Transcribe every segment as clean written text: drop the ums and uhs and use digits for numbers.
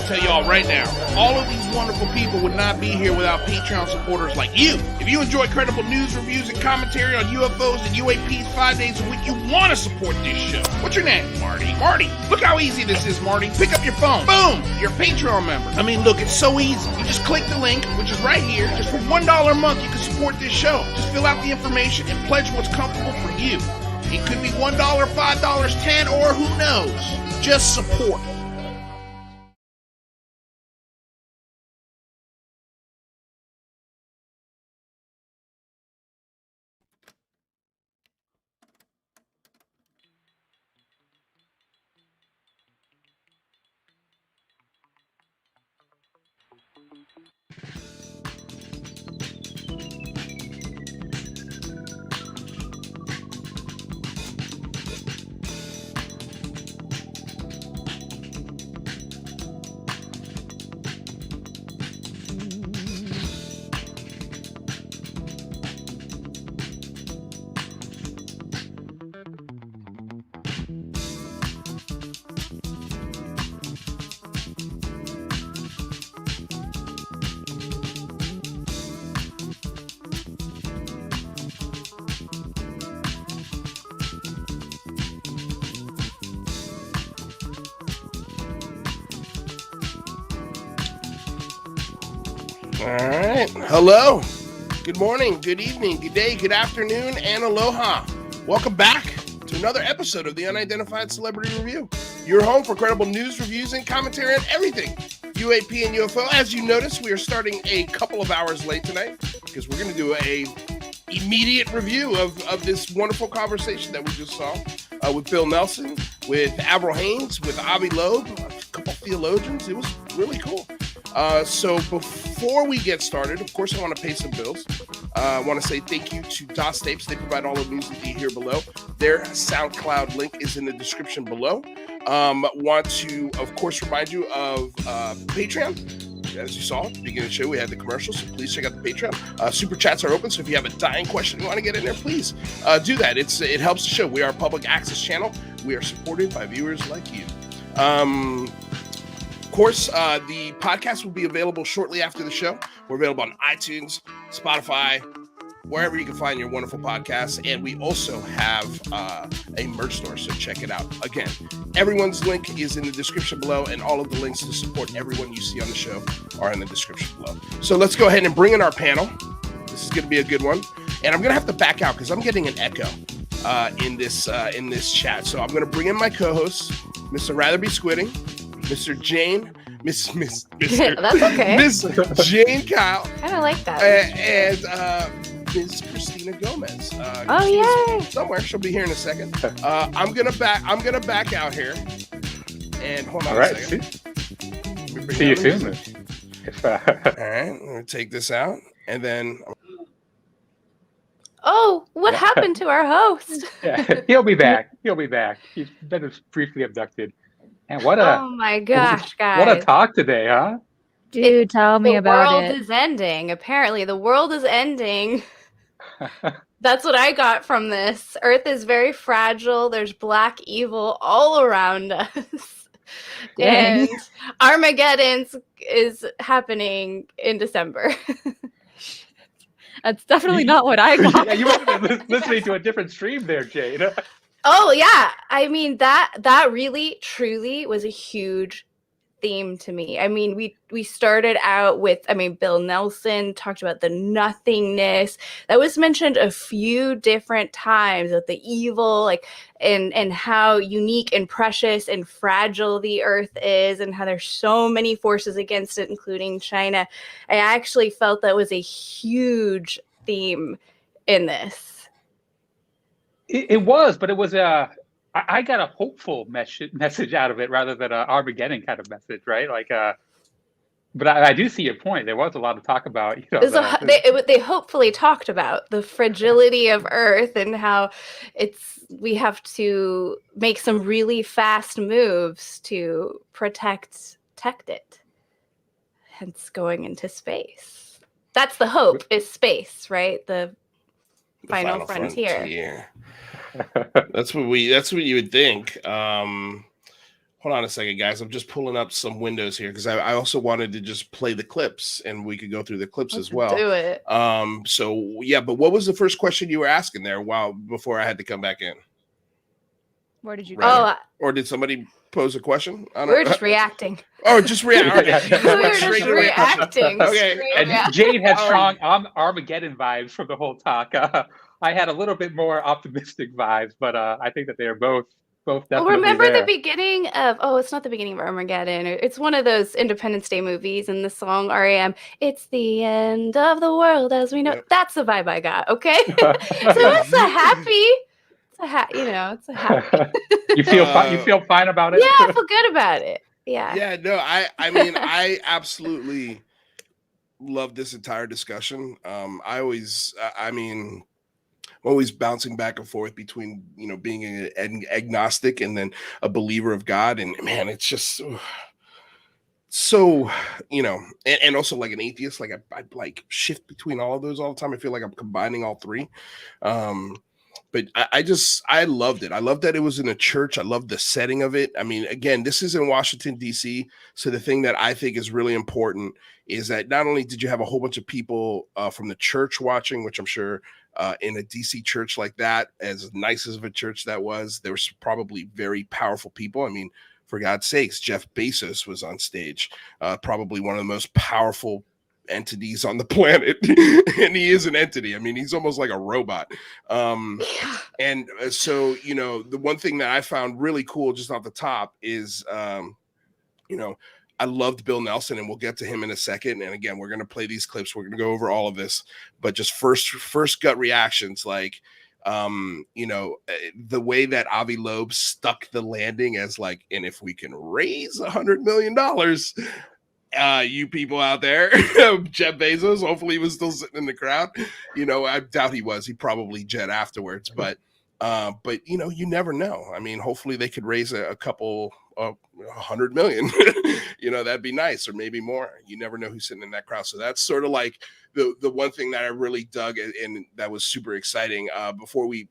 to tell y'all right now, all of these wonderful people would not be here without Patreon supporters like you. If you enjoy credible news, reviews, and commentary on UFOs and UAPs 5 days a week, you want to support this show. What's your name? Marty. Marty, look how easy this is, Marty. Pick up your phone. Boom! You're a Patreon member. I mean, look, it's so easy. You just click the link, which is right here. Just for $1 a month, you can support this show. Just fill out the information and pledge what's comfortable for you. It could be $1, $5, $10, or who knows. Just support. All right. Hello. Good morning, good evening, good day, good afternoon, and aloha. Welcome back to another episode of the Unidentified Celebrity Review. Your home for credible news, reviews, and commentary on everything UAP and UFO. As you notice, we are starting a couple of hours late tonight because we're going to do a immediate review of this wonderful conversation that we just saw with Bill Nelson, with Avril Haines, with Avi Loeb, a couple theologians. It was really cool. So before we get started, of course, I want to pay some bills. I want to say thank you to DOS Tapes. They provide all the music you hear below. Their SoundCloud link is in the description below. Want to, of course, remind you of Patreon. As you saw at the beginning of the show, we had the commercials, so please check out the Patreon. Super chats are open, so if you have a dying question you want to get in there, please do that. It helps the show. We are a public access channel. We are supported by viewers like you. Of course, the podcast will be available shortly after the show. We're available on iTunes, Spotify, wherever you can find your wonderful podcasts. And we also have a merch store, so check it out. Again, everyone's link is in the description below, and all of the links to support everyone you see on the show are in the description below. So let's go ahead and bring in our panel. This is going to be a good one. And I'm going to have to back out because I'm getting an echo in this chat. So I'm going to bring in my co-hosts, Mr. Ratherby Squidding, Mr. Jane, Miss That's okay. Miss Jane Kyle. Kind of like that. And Miss Cristina Gomez. Yay! Somewhere she'll be here in a second. I'm gonna back out here. And hold on a second. See you soon. All right, I'm gonna take this out, and then. Oh, what happened to our host? Yeah, he'll be back. He's been briefly abducted. And what a oh my gosh, guys! What a talk today, huh? Dude, tell me about it. The world is ending. Apparently, the world is ending. That's what I got from this. Earth is very fragile. There's black evil all around us. Dang. And Armageddon is happening in December. That's definitely not what I got. Yeah, you must have been listening to a different stream there, Jade. Oh yeah, I mean that really truly was a huge theme to me. I mean, we started out with, Bill Nelson talked about the nothingness that was mentioned a few different times, that the evil, like, and how unique and precious and fragile the earth is, and how there's so many forces against it, including China. I actually felt that was a huge theme in this. It was, but it was I got a hopeful message out of it rather than an Armageddon kind of message, right? Like, but I do see your point. There was a lot of talk about, they hopefully talked about the fragility of Earth and how we have to make some really fast moves to protect it. Hence going into space. That's the hope, is space, right? The final frontier. That's what you would think. Hold Hold on a second, guys. I'm just pulling up some windows here because I also wanted to just play the clips, and we could go through the clips Let's as well. do it. So yeah, but what was the first question you were asking there before I had to come back in? Where did you go? Rather, or did somebody pose a question? I don't We're just reacting. Oh, just reacting. We're just reacting. Okay. And Jade had strong Armageddon vibes from the whole talk. I had a little bit more optimistic vibes, but I think that they're both definitely remember there. the beginning of it's not the beginning of Armageddon. It's one of those Independence Day movies, and the song REM, it's the end of the world as we know. Yep. That's the vibe I got. Okay. So it's a happy. It's a happy. You feel fine about it? Yeah, I feel good about it. Yeah. Yeah, no, I mean, I absolutely love this entire discussion. I'm always bouncing back and forth between, being an agnostic and then a believer of God. And man, it's just so, and also like an atheist, like I like shift between all of those all the time. I feel like I'm combining all three. But I loved it. I loved that it was in a church. I loved the setting of it. I mean, again, this is in Washington, D.C. So the thing that I think is really important is that not only did you have a whole bunch of people from the church watching, which I'm sure in a D.C. church like that, as nice as of a church that was, there was probably very powerful people. I mean, for God's sakes, Jeff Bezos was on stage, probably one of the most powerful entities on the planet. And he is an entity. I mean, he's almost like a robot. And so, the one thing that I found really cool just off the top is, I loved Bill Nelson, and we'll get to him in a second. And again, we're going to play these clips. We're going to go over all of this, but just first gut reactions, like, the way that Avi Loeb stuck the landing as like, and if we can raise $100 million, you people out there, Jeff Bezos, hopefully he was still sitting in the crowd. I doubt he was. He probably jet afterwards, but you never know. I mean, hopefully they could raise a couple of 100 million. That'd be nice, or maybe more. You never know who's sitting in that crowd. So that's sort of like the one thing that I really dug, and that was super exciting. Before we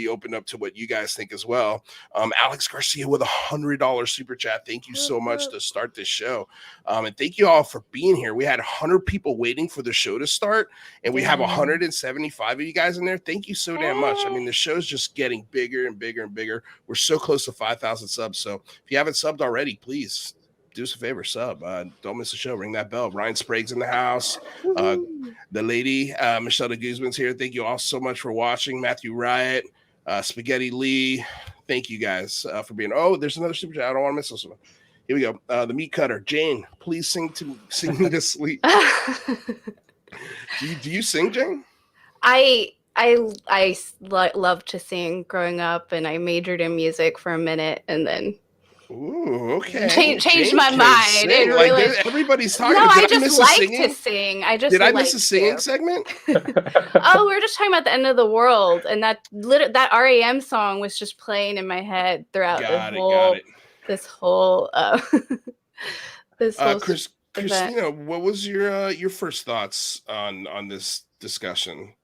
opened up to what you guys think as well. Alex Garcia with $100 super chat. Thank you so much to start this show. And thank you all for being here. We had 100 people waiting for the show to start, and we have 175 of you guys in there. Thank you so damn much. I mean, the show's just getting bigger and bigger and bigger. We're so close to 5,000 subs. So if you haven't subbed already, please do us a favor, sub. Don't miss the show. Ring that bell. Ryan Sprague's in the house. The lady, Michelle de Guzman's here. Thank you all so much for watching. Matthew Riot, Spaghetti Lee. Thank you guys for being. Oh, there's another super chat. I don't want to miss this one. Here we go. The meat cutter, Jane. Please sing me to sleep. Do you sing, Jane? I loved to sing growing up, and I majored in music for a minute, and then. Ooh, okay. Changed my mind. It really... everybody's talking. No, I just like to sing. Did I miss a singing segment? We were just talking about the end of the world, and that REM song was just playing in my head throughout this whole Christina, what was your first thoughts on this discussion?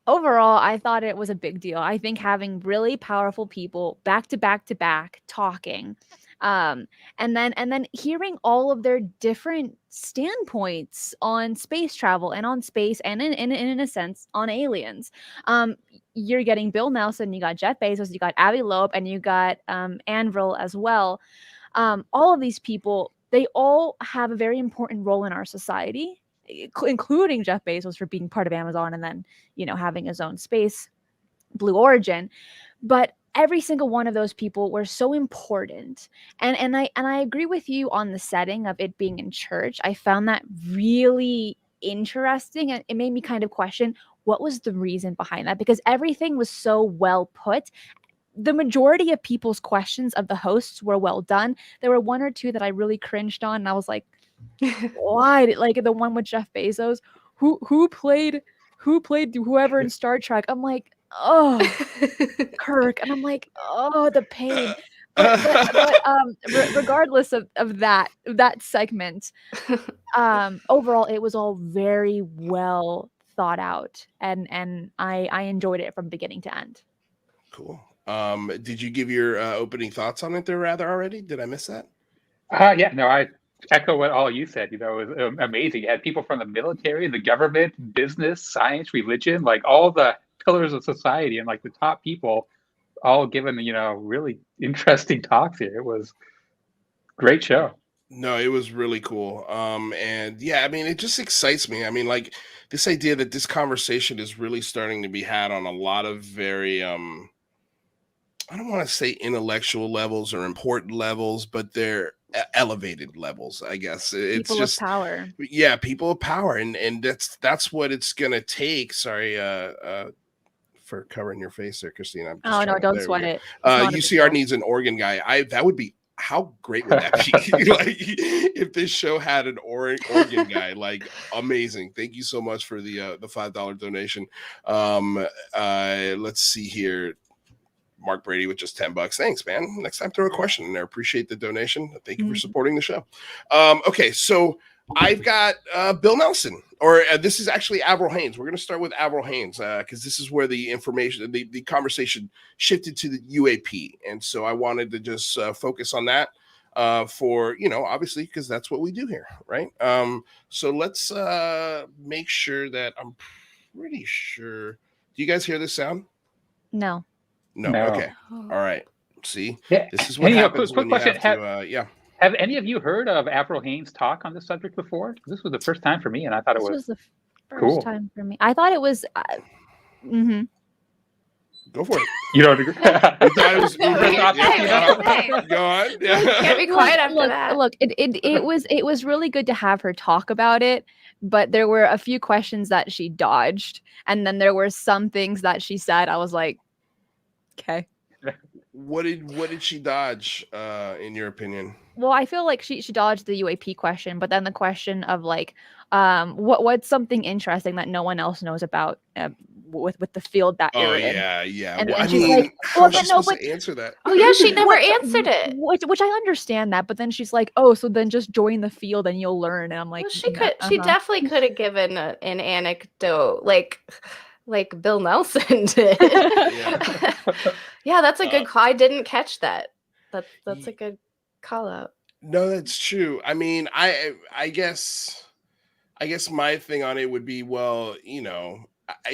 Overall, I thought it was a big deal. I think having really powerful people back to back talking, and then hearing all of their different standpoints on space travel and on space and in a sense on aliens. You're getting Bill Nelson, you got Jeff Bezos, you got Avi Loeb, and you got Avril as well. All of these people, they all have a very important role in our society, including Jeff Bezos for being part of Amazon and then, having his own space, Blue Origin. But every single one of those people were so important. And I agree with you on the setting of it being in church. I found that really interesting, and it made me kind of question what was the reason behind that, because everything was so well put. The majority of people's questions of the hosts were well done. There were one or two that I really cringed on, and I was like, why? Like the one with Jeff Bezos, who played whoever in Star Trek. I'm like, oh, Kirk, and I'm like, oh, the pain. But regardless of that segment, overall it was all very well thought out, and I enjoyed it from beginning to end. Cool. Did you give your opening thoughts on it there rather already? Did I miss that? Yeah, no, I echo what all you said. It was amazing. You had people from the military, the government, business, science, religion, like all the pillars of society, and like the top people all given, really interesting talks here. It was a great show. No, it was really cool. And yeah, I mean, it just excites me. I mean, like this idea that this conversation is really starting to be had on a lot of very, I don't want to say intellectual levels or important levels, but they're elevated levels, I guess. It's People just of power. Yeah, people of power, and that's what it's gonna take. Sorry, for covering your face there, Christina. I'm just Oh no, trying to- don't there we sweat go. it. It's not a big UCR deal. needs an organ guy. That would be, how great would that be? Like if this show had an organ guy, like amazing. Thank you so much for the $5 donation. Let's see here. Mark Brady with just $10. Thanks, man. Next time, throw a question in there. Appreciate the donation. Thank you for supporting the show. Okay, so I've got Bill Nelson, or this is actually Avril Haines. We're going to start with Avril Haines because this is where the information, the conversation shifted to the UAP, and so I wanted to just focus on that for obviously because that's what we do here, right? So let's make sure that I'm pretty sure. Do you guys hear this sound? No. No. Okay. All right. See, Yeah. this is what happens when you have to. Yeah. Have any of you heard of Avril Haines talk on this subject before? This was the first time for me, and I thought This it was the first cool. time for me. I thought it was. Go for it. You don't agree? We thought it was. Okay. Go on. Can't Yeah. be quiet after that. Look, it was really good to have her talk about it, but there were a few questions that she dodged, and then there were some things that she said. I was like, okay. What did she dodge? In your opinion? Well, I feel like she dodged the UAP question, but then the question of like, what's something interesting that no one else knows about with the field that you're in? Yeah. And, Well, and I she's mean, like, how well, is she then no, supposed but to answer that? Oh yeah, she never answered it. which I understand that, but then she's like, oh, so then just join the field and you'll learn. And I'm like, Well, she definitely could have given an anecdote like Bill Nelson did. Yeah, that's a good call. I didn't catch that. That's a good call out. No, that's true. I mean, I guess my thing on it would be, well,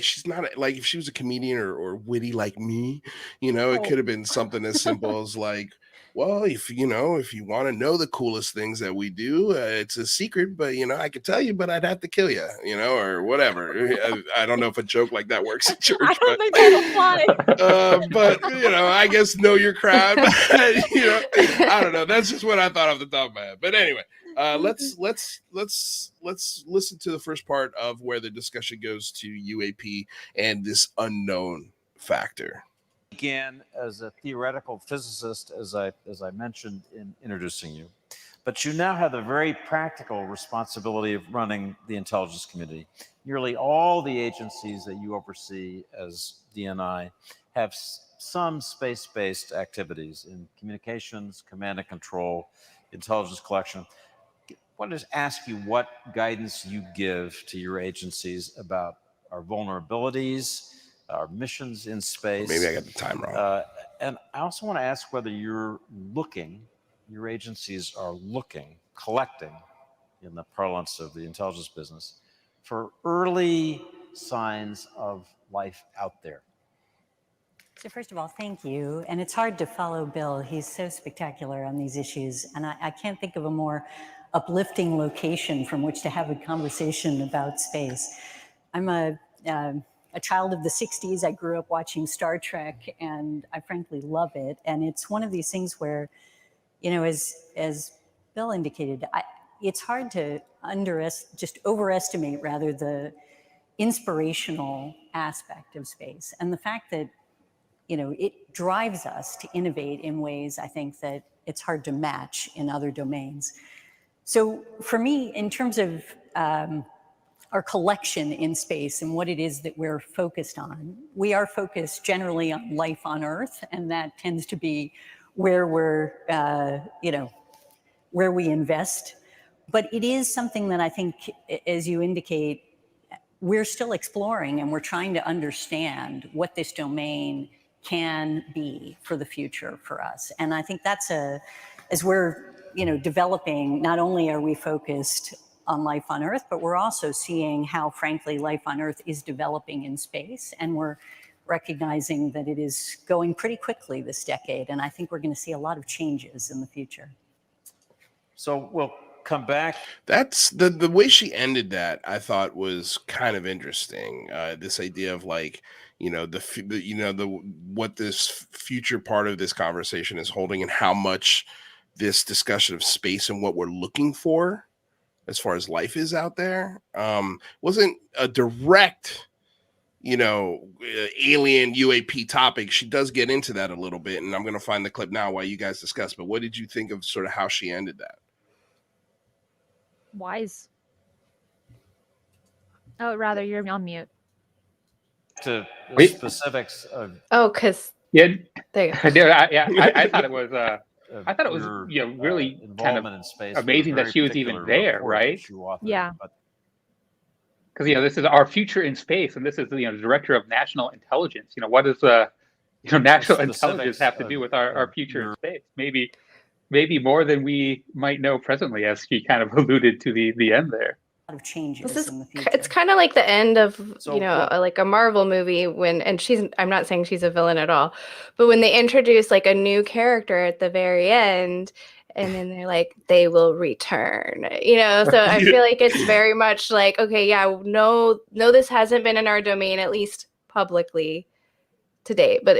she's not like, if she was a comedian or witty like me, it could have been something as simple as like, well, if you want to know the coolest things that we do, it's a secret, but I could tell you, but I'd have to kill you, or whatever. I don't know if a joke like that works in church. I don't think that'll fly. But I guess know your crowd. I don't know. That's just what I thought off the top of my head. But anyway, let's listen to the first part of where the discussion goes to UAP and this unknown factor. Began as a theoretical physicist, as I mentioned in introducing you, but you now have the very practical responsibility of running the intelligence community. Nearly all the agencies that you oversee as DNI have some space-based activities in communications, command and control, intelligence collection. I want to just ask you what guidance you give to your agencies about our vulnerabilities, our missions in space. Maybe I got the time wrong. And I also want to ask whether your agencies are collecting, in the parlance of the intelligence business, for early signs of life out there. So first of all, thank you. And it's hard to follow Bill. He's so spectacular on these issues. And I can't think of a more uplifting location from which to have a conversation about space. I'm a child of the 60s. I grew up watching Star Trek, and I frankly love it. And it's one of these things where, as Bill indicated, it's hard to overestimate rather the inspirational aspect of space. And the fact that, it drives us to innovate in ways, I think, that it's hard to match in other domains. So for me, in terms of our collection in space and what it is that we're focused on, we are focused generally on life on Earth, and that tends to be where where we invest. But it is something that I think, as you indicate, we're still exploring, and we're trying to understand what this domain can be for the future for us. And I think that's as we're, developing, not only are we focused on life on Earth, but we're also seeing how, frankly, life on Earth is developing in space. And we're recognizing that it is going pretty quickly this decade. And I think we're going to see a lot of changes in the future. So we'll come back. That's the way she ended that, I thought was kind of interesting. This idea of like, what this future part of this conversation is holding and how much this discussion of space and what we're looking for as far as life is out there wasn't a direct, alien UAP topic. She does get into that a little bit, and I'm going to find the clip now while you guys discuss. But what did you think of sort of how she ended that? Wise. Oh, rather, you're on mute. To the specifics of. Oh, because Yeah, there you go. I thought it was. I thought it was really kind of in space amazing that she was even there, right? Yeah. Because this is our future in space, and this is the director of national intelligence. What does national intelligence have to do with our future in space? Maybe more than we might know presently, as she kind of alluded to the end there. Of changes in the future. It's kind of like the end of like a Marvel movie I'm not saying she's a villain at all, but when they introduce like a new character at the very end and then they're like, they will return, so I feel like it's very much like, okay, yeah, no, this hasn't been in our domain, at least publicly to date, but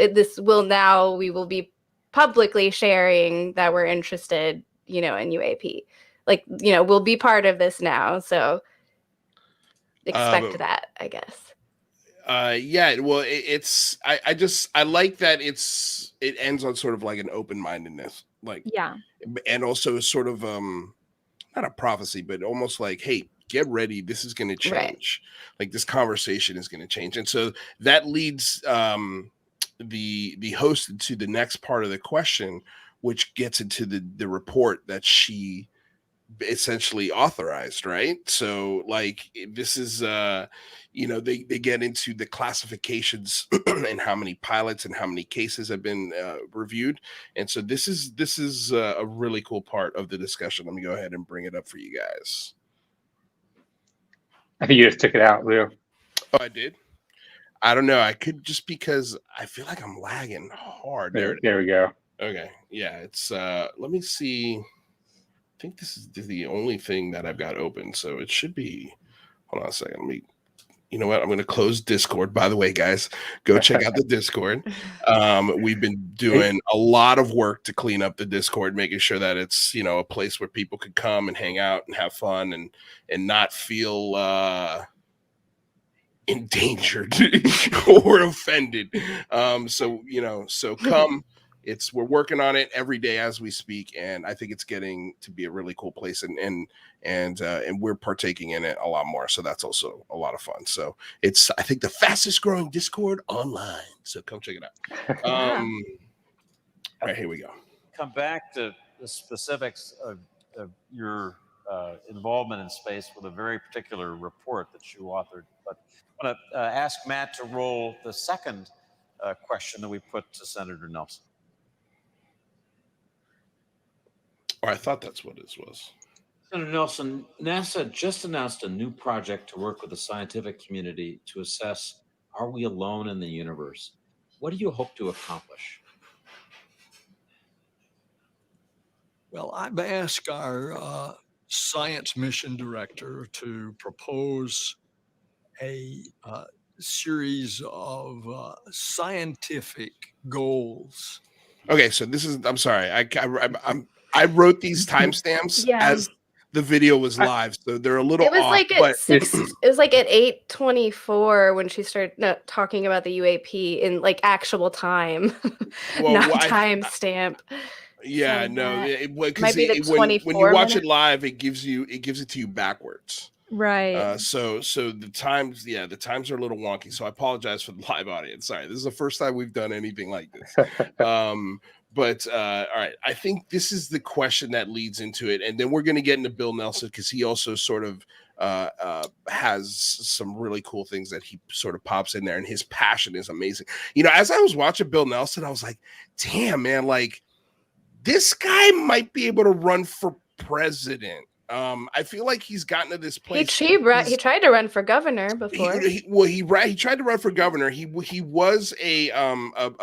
we will be publicly sharing that we're interested, in UAP. Like, we'll be part of this now. So expect that, I guess. Yeah, well, I like that it ends on sort of like an open-mindedness, like, yeah. And also sort of, not a prophecy, but almost like, hey, get ready. This is going to change. Right. Like this conversation is going to change. And so that leads, the host into the next part of the question, which gets into the report that she essentially authorized, right? So like this is they get into the classifications and how many pilots and how many cases have been reviewed, and so this is a really cool part of the discussion. Let me go ahead and bring it up for you guys. I think you just took it out, Leo. Oh, I did. I don't know. I could, just because I feel like I'm lagging hard. There we go. Okay. Yeah. It's let me see. I think this is the only thing that I've got open. So it should be, hold on a second. You know what? I'm going to close Discord. By the way, guys, go check out the Discord. We've been doing a lot of work to clean up the Discord, making sure that it's, a place where people could come and hang out and have fun and not feel, endangered or offended. So come. We're working on it every day as we speak, and I think it's getting to be a really cool place, and we're partaking in it a lot more. So that's also a lot of fun. So it's, I think, the fastest growing Discord online. So come check it out. All right, here we go. Come back to the specifics of your involvement in space with a very particular report that you authored. But I want to ask Matt to roll the second question that we put to Senator Nelson. Or I thought that's what this was. Senator Nelson, NASA just announced a new project to work with the scientific community to assess, are we alone in the universe? What do you hope to accomplish? Well, I've asked our science mission director to propose a series of scientific goals. Okay, so this is, I'm sorry, I wrote these timestamps as the video was live, so they're a little off. It was like at 8:24 when she started talking about the UAP in like actual time, not timestamp. Yeah, so no, it might be the 24 when you watch it live, it gives it to you backwards. Right. So the times are a little wonky. So I apologize for the live audience. Sorry, this is the first time we've done anything like this. But all right, I think this is the question that leads into it, and then we're going to get into Bill Nelson because he also sort of has some really cool things that he sort of pops in there, and his passion is amazing. You know, as I was watching Bill Nelson, I was like, damn, man, like this guy might be able to run for president. I feel like he's gotten to this place. He tried to run for governor before. He tried to run for governor. He was a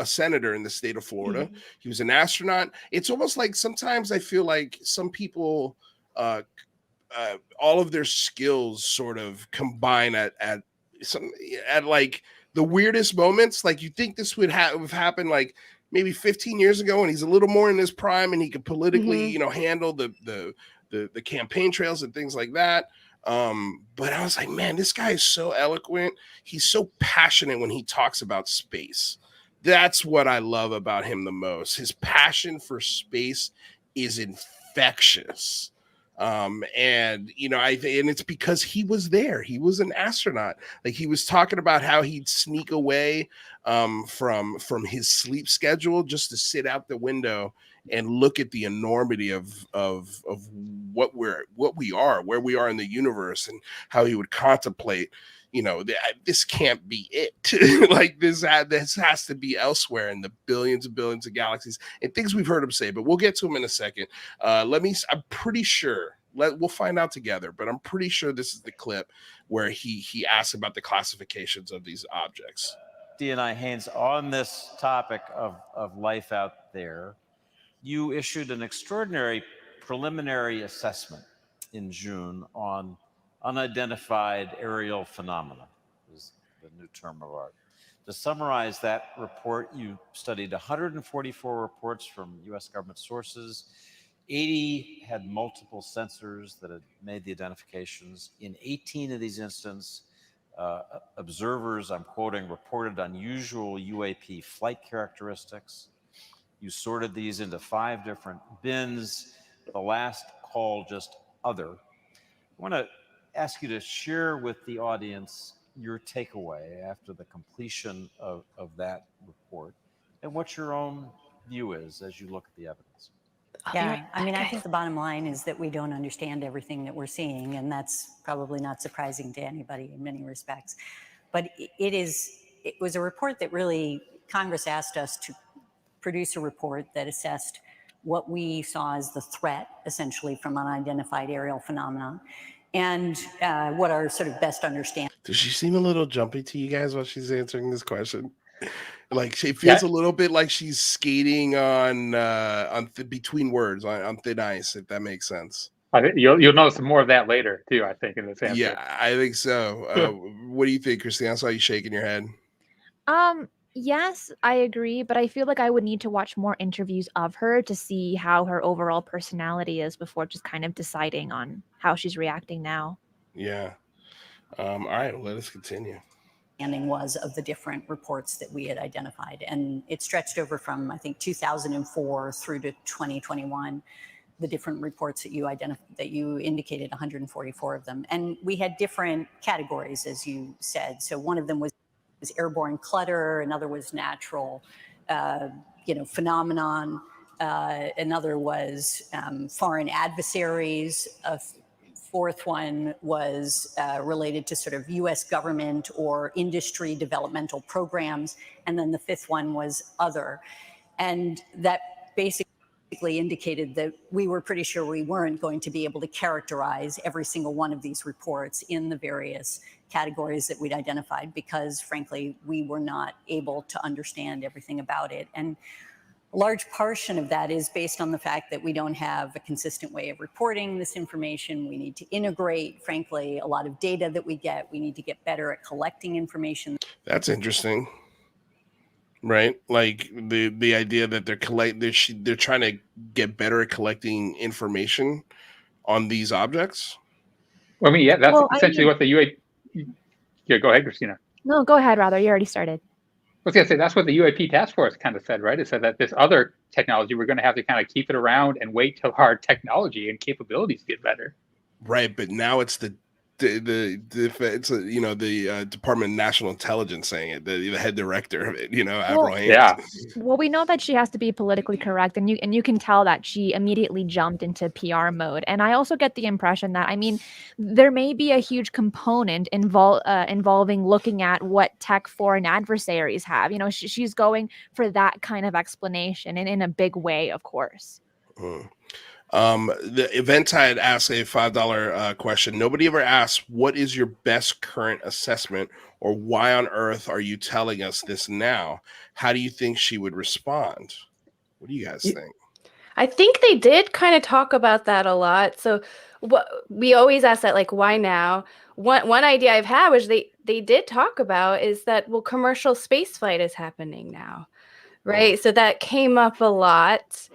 senator in the state of Florida. Mm-hmm. He was an astronaut. It's almost like sometimes I feel like some people, all of their skills sort of combine at like the weirdest moments. Like you think this would have happened like maybe 15 years ago, and he's a little more in his prime, and he could politically, you know, handle the campaign trails and things like that. But I was like, man, this guy is so eloquent. He's so passionate when he talks about space. That's what I love about him the most. His passion for space is infectious. And you know, and it's because he was there. He was an astronaut. Like he was talking about how he'd sneak away from his sleep schedule just to sit out the window and look at the enormity of what we are, where we are in the universe, and how he would contemplate, you know, this can't be it. Like this has to be elsewhere in the billions and billions of galaxies and things we've heard him say, but we'll get to him in a second. I'm pretty sure, we'll find out together, but I'm pretty sure this is the clip where he asks about the classifications of these objects. DNI Haines, on this topic of life out there, you issued an extraordinary preliminary assessment in June on unidentified aerial phenomena, is the new term of art. To summarize that report, you studied 144 reports from U.S. government sources. 80 had multiple sensors that had made the identifications. In 18 of these instances, observers, I'm quoting, reported unusual UAP flight characteristics. You sorted these into 5 different bins. The last call just other. I want to ask you to share with the audience your takeaway after the completion of that report and what your own view is as you look at the evidence. Yeah, I mean, I think the bottom line is that we don't understand everything that we're seeing, and that's probably not surprising to anybody in many respects. But it was a report that really Congress asked us to produce a report that assessed what we saw as the threat, essentially, from unidentified aerial phenomena, and what our sort of best understanding. Does she seem a little jumpy to you guys while she's answering this question? Like it feels a little bit like she's skating on between words on thin ice, if that makes sense. You'll notice more of that later too, I think, in this answer. Yeah, I think so. What do you think, Cristina? I saw you shaking your head. Yes, I agree, but I feel like I would need to watch more interviews of her to see how her overall personality is before just kind of deciding on how she's reacting now. Yeah. All right, well, let us continue. Was of the different reports that we had identified, and it stretched over from, I think, 2004 through to 2021. The different reports that you indicated, 144 of them, and we had different categories, as you said. So one of them was airborne clutter, another was natural, phenomenon. Another was foreign adversaries. A fourth one was related to sort of U.S. government or industry developmental programs. And then the fifth one was other. And that basically indicated that we were pretty sure we weren't going to be able to characterize every single one of these reports in the various categories that we'd identified because, frankly, we were not able to understand everything about it. And a large portion of that is based on the fact that we don't have a consistent way of reporting this information. We need to integrate, frankly, a lot of data that we get. We need to get better at collecting information. That's interesting, right? Like the idea that they're trying to get better at collecting information on these objects. Well, I mean, yeah, that's essentially what the UAP. Yeah, go ahead, Cristina. No, go ahead, rather. You already started. I was going to say, that's what the UAP task force kind of said, right? It said that this other technology, we're going to have to kind of keep it around and wait till our technology and capabilities get better. Right, but now it's the the Department of National Intelligence saying it, the head director of it, Avril Well, Haines. Yeah. Well, we know that she has to be politically correct, and you can tell that she immediately jumped into PR mode. And I also get the impression that, I mean, there may be a huge component involving looking at what tech foreign adversaries have. She's going for that kind of explanation, and in a big way, of course. Mm. The event had asked a $5 question. Nobody ever asked, what is your best current assessment, or why on earth are you telling us this now? How do you think she would respond? What do you guys think? I think they did kind of talk about that a lot. So what we always ask that, like, why now? One idea I've had, which they did talk about, is that, well, commercial spaceflight is happening now, right? So that came up a lot.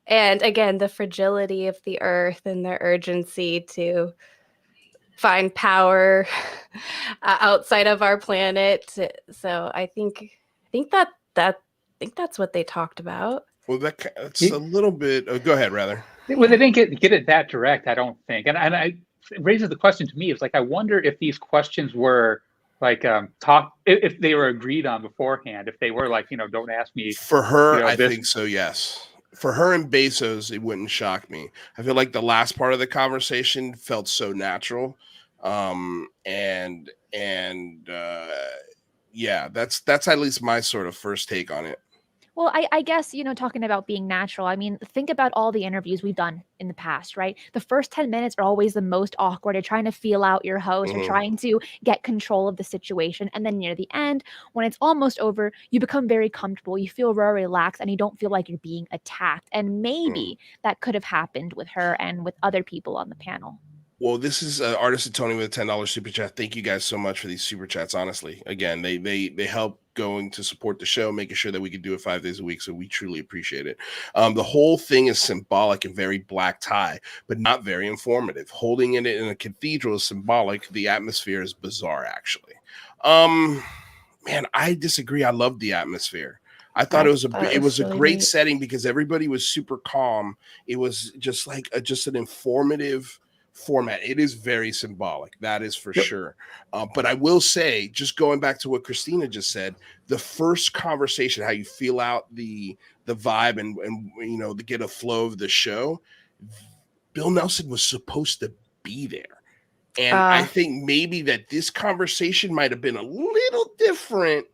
And again, the fragility of the Earth and the urgency to find power outside of our planet. So I think that's what they talked about. Well, that's a little bit. Go ahead, rather. Well, they didn't get it that direct, I don't think. And it raises the question to me. It's like, I wonder if these questions were like if they were agreed on beforehand. If they were like, don't ask me. For her, I think so. Yes. For her and Bezos, it wouldn't shock me. I feel like the last part of the conversation felt so natural. Yeah, that's at least my sort of first take on it. Well, I guess, talking about being natural, I mean, think about all the interviews we've done in the past, right? The first 10 minutes are always the most awkward. You're trying to feel out your host. You're trying to get control of the situation. And then near the end, when it's almost over, you become very comfortable. You feel very relaxed, and you don't feel like you're being attacked. And maybe that could have happened with her and with other people on the panel. Well, this is Artist Tony with a $10 super chat. Thank you guys so much for these super chats. Honestly, again, they help going to support the show, making sure that we can do it 5 days a week. So we truly appreciate it. The whole thing is symbolic and very black tie, but not very informative. Holding it in a cathedral is symbolic. The atmosphere is bizarre, actually. Man, I disagree. I love the atmosphere. I thought it was a great setting because everybody was super calm. It was just like just an informative format. It is very symbolic, that is for sure. But I will say, just going back to what Cristina just said, the first conversation, how you feel out the vibe and to get a flow of the show, Bill Nelson was supposed to be there. And I think maybe that this conversation might have been a little different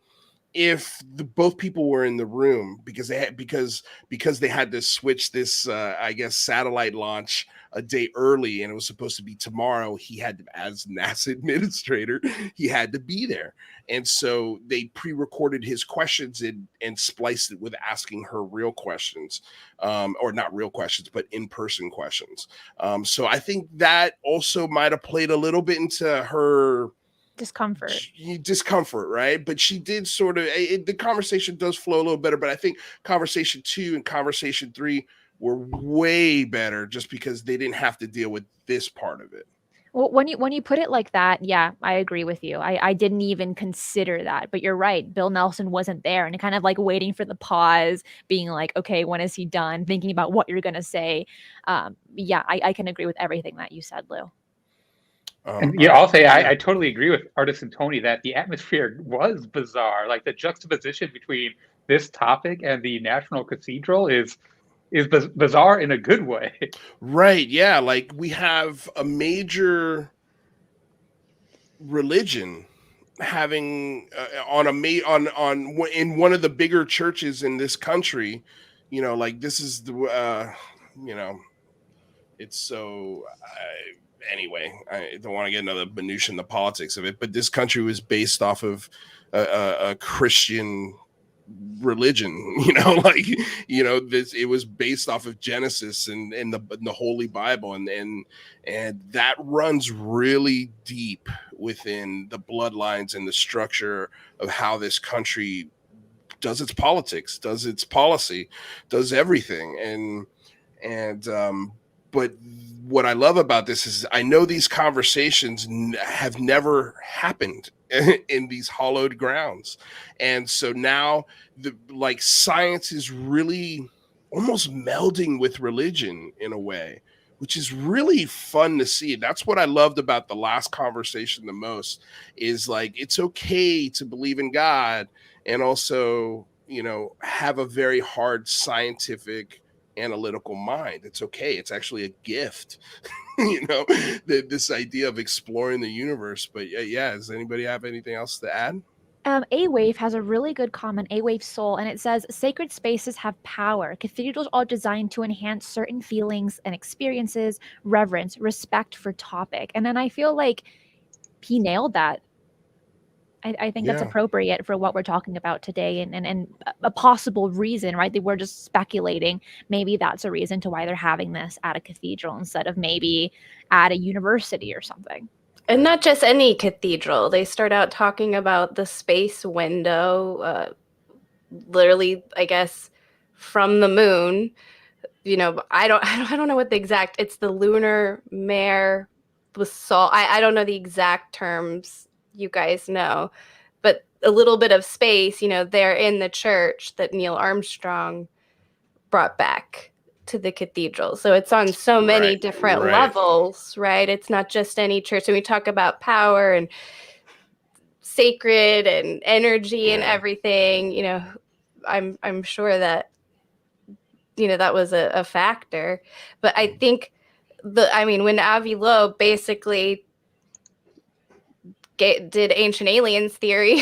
if both people were in the room, because they had to switch this I guess satellite launch a day early, and it was supposed to be tomorrow. He had to, as NASA administrator, he had to be there, and so they pre-recorded his questions and spliced it with asking her real questions, or not real questions, but in-person questions. So I think that also might have played a little bit into her discomfort, right? But she did sort of, the conversation does flow a little better, but I think conversation 2 and conversation 3 were way better just because they didn't have to deal with this part of it. Well, when you put it like that, yeah, I agree with you. I didn't even consider that, but you're right. Bill Nelson wasn't there, and kind of like waiting for the pause, being like, okay, when is he done? Thinking about what you're going to say. Yeah, I can agree with everything that you said, Lou. And I'll say I totally agree with Artist and Tony that the atmosphere was bizarre. Like the juxtaposition between this topic and the National Cathedral is bizarre in a good way. Right. Yeah. Like we have a major religion having in one of the bigger churches in this country, like this is the, it's so, anyway, I don't want to get another minutia in the politics of it, but this country was based off of a Christian religion, it was based off of Genesis and the Holy Bible, and that runs really deep within the bloodlines and the structure of how this country does its politics, does its policy, does everything. But what I love about this is I know these conversations have never happened in these hollowed grounds. And so now science is really almost melding with religion in a way, which is really fun to see. That's what I loved about the last conversation the most, is like, it's okay to believe in God and also, have a very hard scientific analytical mind. It's okay. It's actually a gift, this idea of exploring the universe. But yeah, does anybody have anything else to add? A-Wave has a really good comment, A-Wave Soul, and it says, sacred spaces have power. Cathedrals are designed to enhance certain feelings and experiences, reverence, respect for topic. And then I feel like he nailed that. I think that's appropriate for what we're talking about today, and a possible reason, right? That we're just speculating. Maybe that's a reason to why they're having this at a cathedral instead of maybe at a university or something. And not just any cathedral. They start out talking about the space window, literally, I guess, from the moon. I don't know what the exact. It's the lunar mare basalt. I don't know the exact terms. You guys know, but a little bit of space. They're in the church that Neil Armstrong brought back to the cathedral. So it's on so many different levels, right? It's not just any church. And we talk about power and sacred and energy and everything, I'm sure that, that was a factor. But I think when Avi Loeb basically did Ancient Aliens theory,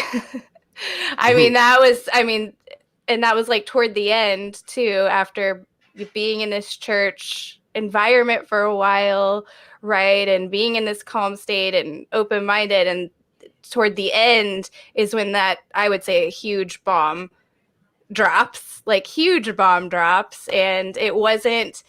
and that was like toward the end too, after being in this church environment for a while, right? And being in this calm state and open-minded, and toward the end is when that, I would say, a huge bomb drops, and it wasn't,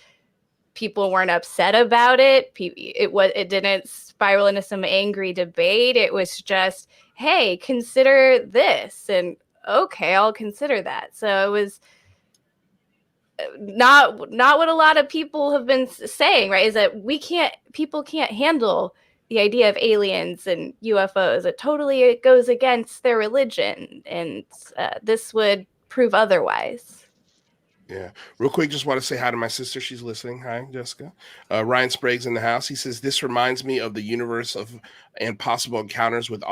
people weren't upset about it. It didn't spiral into some angry debate. It was just, hey, consider this, and okay, I'll consider that. So it was not what a lot of people have been saying, right? Is that people can't handle the idea of aliens and UFOs. It goes against their religion, and this would prove otherwise. Yeah. Real quick, just want to say hi to my sister. She's listening. Hi, Jessica. Ryan Sprague's in the house. He says, this reminds me of the Universe and Possible Encounters with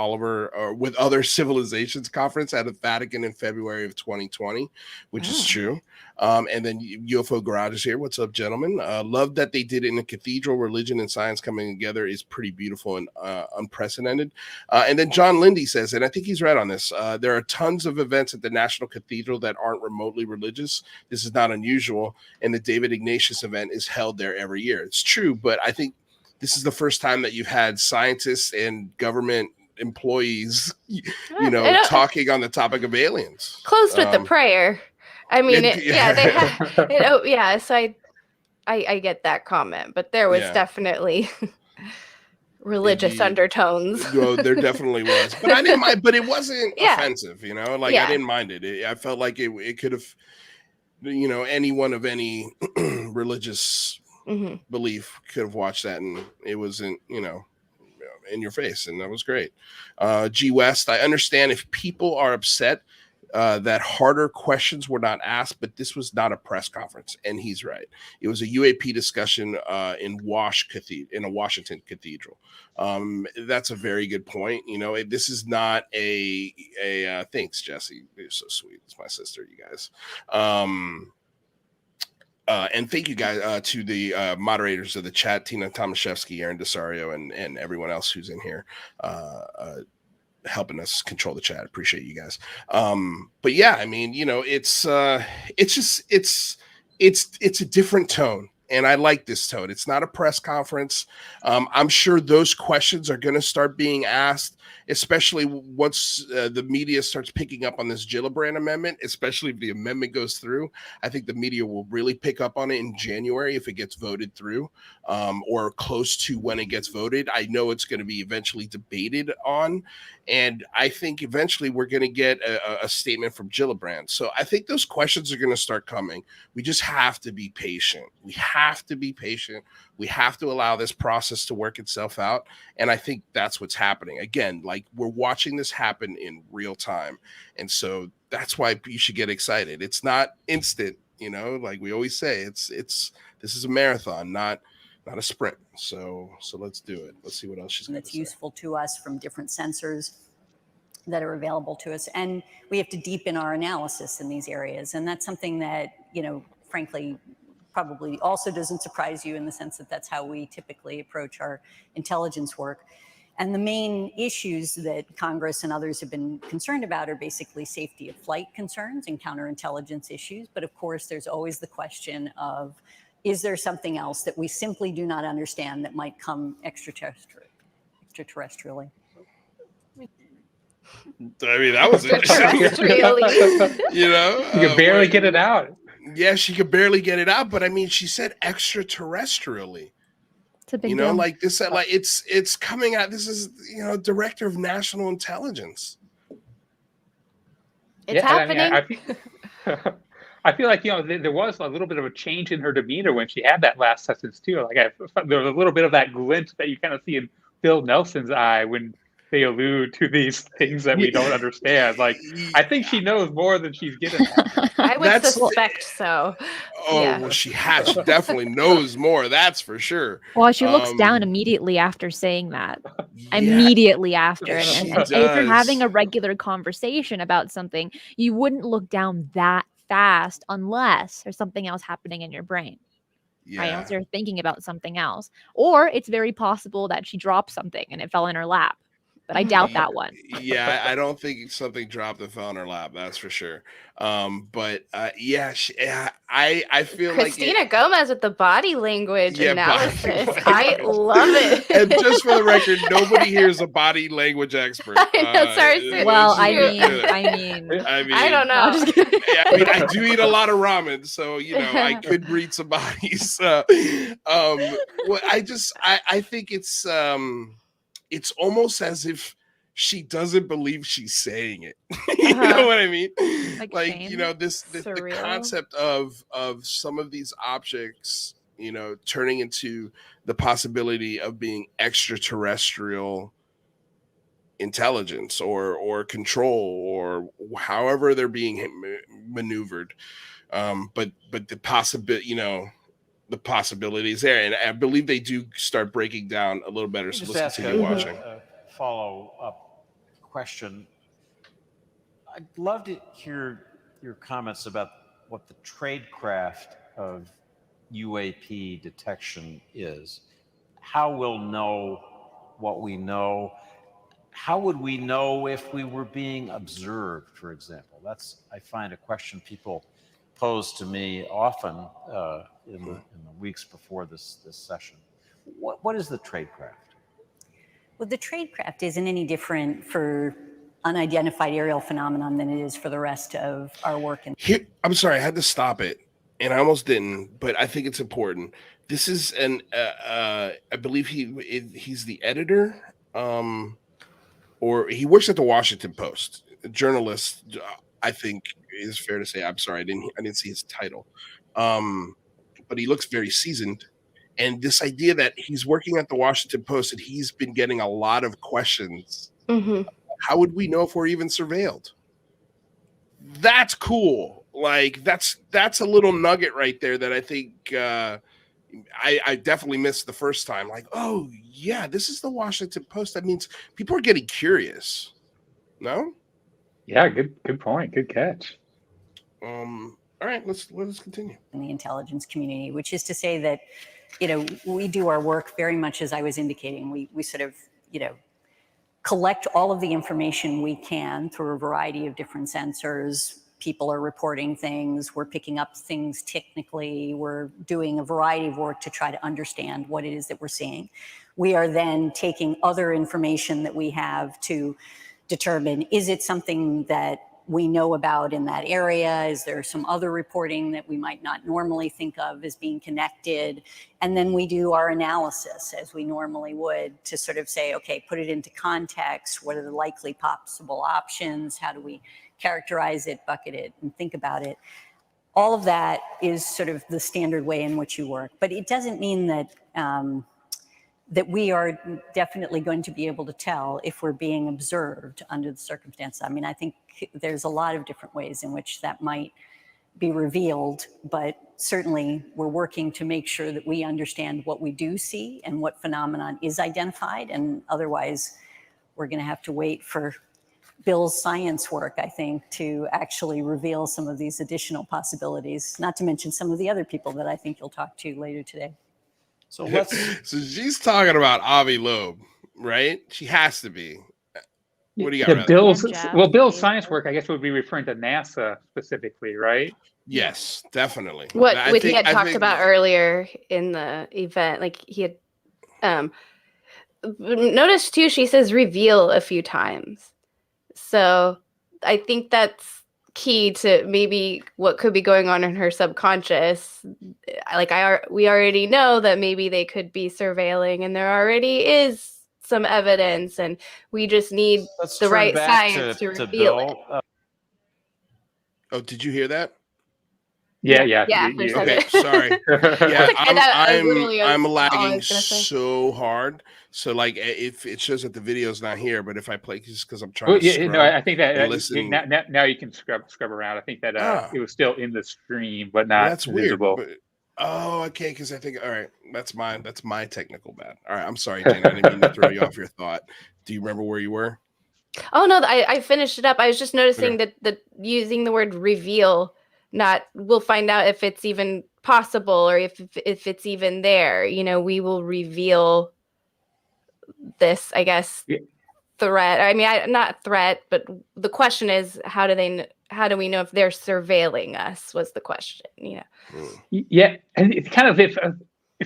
with Other Civilizations conference at the Vatican in February of 2020, which is true. And then UFO Garage is here. What's up, gentlemen? Love that they did it in a cathedral. Religion and science coming together is pretty beautiful and unprecedented. And then John Lindy says, and I think he's right on this, there are tons of events at the National Cathedral that aren't remotely religious. This is not unusual, and the David Ignatius event is held there every year. It's true, but I think this is the first time that you've had scientists and government employees, talking on the topic of aliens. Closed with the prayer. I mean, they had it. Oh, yeah. So I get that comment, but there was definitely religious undertones. Well, there definitely was, but I didn't mind. But it wasn't offensive, I didn't mind it. I felt like it could have. Anyone of any religious belief could have watched that, and it wasn't, in your face, and that was great. G West, I understand if people are upset that harder questions were not asked, but this was not a press conference, and he's right. It was a UAP discussion in a Washington cathedral. That's a very good point. This is not a thanks, Jesse. You're so sweet. It's my sister, you guys. And thank you guys to the moderators of the chat, Tina Tomaszewski, Aaron Desario, and everyone else who's in here helping us control the chat. Appreciate you guys. But yeah, it's a different tone. And I like this tone. It's not a press conference. I'm sure those questions are going to start being asked, especially once the media starts picking up on this Gillibrand amendment, especially if the amendment goes through. I think the media will really pick up on it in January if it gets voted through, or close to when it gets voted. I know it's going to be eventually debated on, and I think eventually we're going to get a statement from Gillibrand. So I think those questions are going to start coming. We just have to be patient. We have to be patient. We have to allow this process to work itself out. And I think that's what's happening. Again, like, we're watching this happen in real time. And so that's why you should get excited. It's not instant, like we always say, this is a marathon, not not a sprint. So let's do it. Let's see what else she's got that's to say. useful to us from different sensors that are available to us. And we have to deepen our analysis in these areas. And that's something that, frankly, probably also doesn't surprise you in the sense that that's how we typically approach our intelligence work. And the main issues that Congress and others have been concerned about are basically safety of flight concerns and counterintelligence issues. But of course, there's always the question of, is there something else that we simply do not understand that might come extraterrestrially? I mean, that was interesting. Really? You can barely get it out. Yeah, she could barely get it out, but I mean, she said extraterrestrially. It's a big deal. Like this, like it's coming out. This is, Director of National Intelligence. It's happening. I feel like, there was a little bit of a change in her demeanor when she had that last sentence too. Like there was a little bit of that glint that you kind of see in Bill Nelson's eye when they allude to these things that we don't understand. Like, I think she knows more than she's given. I would suspect so. Oh, Yeah. well, she definitely knows more. That's for sure. Well, she looks down immediately after saying that. Immediately after. And if you're having a regular conversation about something, you wouldn't look down that fast unless there's something else happening in your brain. Yeah. Right? Unless you're thinking about something else. Or it's very possible that she dropped something and it fell in her lap. But I doubt that one. Yeah, I don't think something dropped and fell in her lap. That's for sure. I feel Cristina Gomez with the body language analysis. Body language. I love it. And just for the record, nobody here is a body language expert. Sorry, well, I mean, I don't know. I do eat a lot of ramen, so I could read some bodies. I think it's almost as if she doesn't believe she's saying it. You know what I mean? The concept of some of these objects, turning into the possibility of being extraterrestrial intelligence or control or however they're being maneuvered. But the possibilities there, and I believe they do start breaking down a little better. So let's continue watching. Follow-up question. I'd love to hear your comments about what the tradecraft of UAP detection is. How we'll know what we know. How would we know if we were being observed, for example? That's, I find, a question people pose to me often in the weeks before this session. What is the tradecraft? Well, the tradecraft isn't any different for unidentified aerial phenomenon than it is for the rest of our work. Here, I'm sorry, I had to stop it, and I almost didn't, but I think it's important. This is I believe he's the editor, or he works at the Washington Post. A journalist, I think is fair to say. I'm sorry, I didn't see his title, but he looks very seasoned. And this idea that he's working at the Washington Post and he's been getting a lot of questions. Mm-hmm. How would we know if we're even surveilled? That's cool. Like that's a little nugget right there that I think I definitely missed the first time. Like, oh yeah, this is the Washington Post. That means people are getting curious. No? Yeah, good point. Good catch. All right, let's continue. In the intelligence community, which is to say that, we do our work very much as I was indicating. We sort of, collect all of the information we can through a variety of different sensors. People are reporting things. We're picking up things technically. We're doing a variety of work to try to understand what it is that we're seeing. We are then taking other information that we have to determine, is it something that we know about in that area? Is there some other reporting that we might not normally think of as being connected? And then we do our analysis as we normally would to sort of say, okay, put it into context. What are the likely possible options? How do we characterize it, bucket it, and think about it? All of that is sort of the standard way in which you work. But it doesn't mean that that we are definitely going to be able to tell if we're being observed under the circumstances. I mean, I think there's a lot of different ways in which that might be revealed, but certainly we're working to make sure that we understand what we do see and what phenomenon is identified. And otherwise, we're going to have to wait for Bill's science work, I think, to actually reveal some of these additional possibilities, not to mention some of the other people that I think you'll talk to later today. So let's. So she's talking about Avi Loeb, right? She has to be. What do you got? Yeah, Riley? Bill's science work, I guess, would be referring to NASA specifically, right? Yes, definitely. What I he think- had I talked think- about earlier in the event, like he had notice too, she says reveal a few times. So I think that's key to maybe what could be going on in her subconscious. Like we already know that maybe they could be surveilling, and there already is some evidence, and we just need Let's the turn right back science to to reveal it. Bill. Oh, did you hear that? Yeah. for a second. Okay, sorry. Yeah, Okay, that was literally I'm all I was lagging gonna say. so hard. So like, if it shows that the video's not here, but if I play, just because I'm trying Well, to yeah, scrub no, I think that and listen. now you can scrub around. I think that it was still in the stream, but not That's weird. visible. But, okay, because I think all right, that's my technical bad. All right, I'm sorry, Jen. I didn't mean to throw you off your thought. Do you remember where you were? Oh no, I finished it up. I was just noticing that using the word reveal, we'll find out if it's even possible or if it's even there. You know, we will reveal this, I guess, threat. I mean, not threat, but the question is, how do we know if they're surveilling us? Was the question, you know? Yeah, and it's kind of if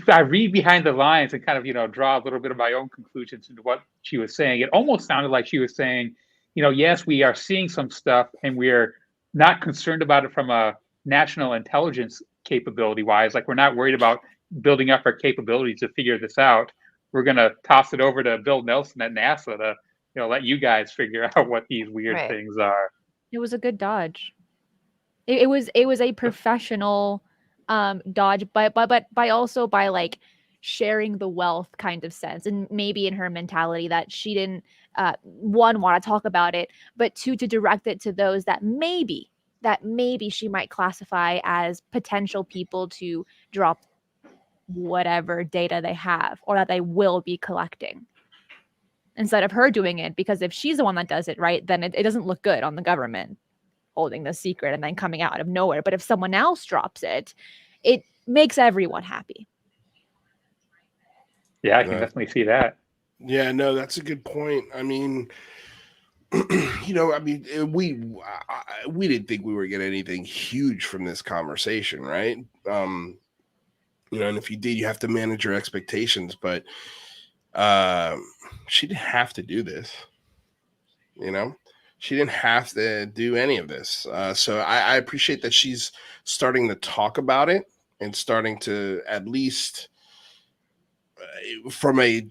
I read behind the lines and kind of draw a little bit of my own conclusions into what she was saying, it almost sounded like she was saying, yes, we are seeing some stuff and we're not concerned about it from a national intelligence capability wise. Like, we're not worried about building up our capabilities to figure this out. We're going to toss it over to Bill Nelson at NASA to let you guys figure out what these weird things are. It was a good dodge. It was a professional dodge, but by like sharing the wealth kind of sense, and maybe in her mentality that she didn't one, want to talk about it, but two, to direct it to those that maybe she might classify as potential people to drop whatever data they have or that they will be collecting, instead of her doing it, because if she's the one that does it, right, then it doesn't look good on the government holding the secret and then coming out of nowhere. But if someone else drops it, it makes everyone happy. Yeah, I can definitely see that. Yeah, no, that's a good point. I mean, we didn't think we were getting anything huge from this conversation, right? And if you did, you have to manage your expectations. But she didn't have to do this. She didn't have to do any of this. So I appreciate that she's starting to talk about it and starting to, at least from a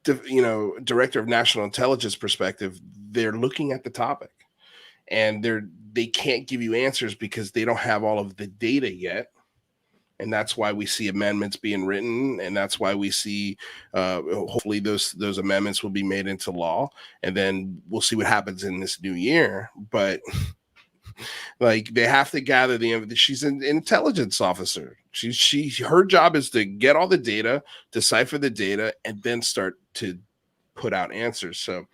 director of national intelligence perspective, they're looking at the topic, and they can't give you answers because they don't have all of the data yet. And that's why we see amendments being written, and that's why we see hopefully those amendments will be made into law, and then we'll see what happens in this new year. But like, they have to gather the evidence. She's an intelligence officer. Her job is to get all the data, decipher the data, and then start to put out answers. So,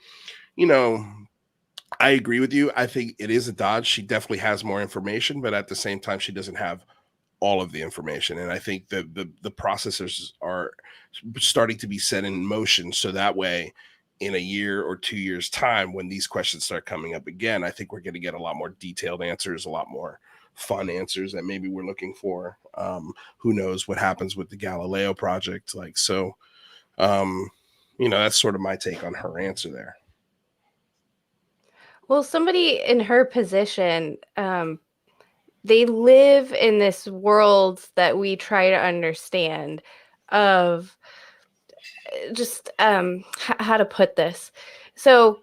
I agree with you. I think it is a dodge. She definitely has more information, but at the same time, she doesn't have all of the information. And I think that the processors are starting to be set in motion. So that way, in a year or 2 years time, when these questions start coming up again, I think we're going to get a lot more detailed answers, a lot more fun answers that maybe we're looking for. Who knows what happens with the Galileo project? That's sort of my take on her answer there. Well, somebody in her position, they live in this world that we try to understand of just how to put this. So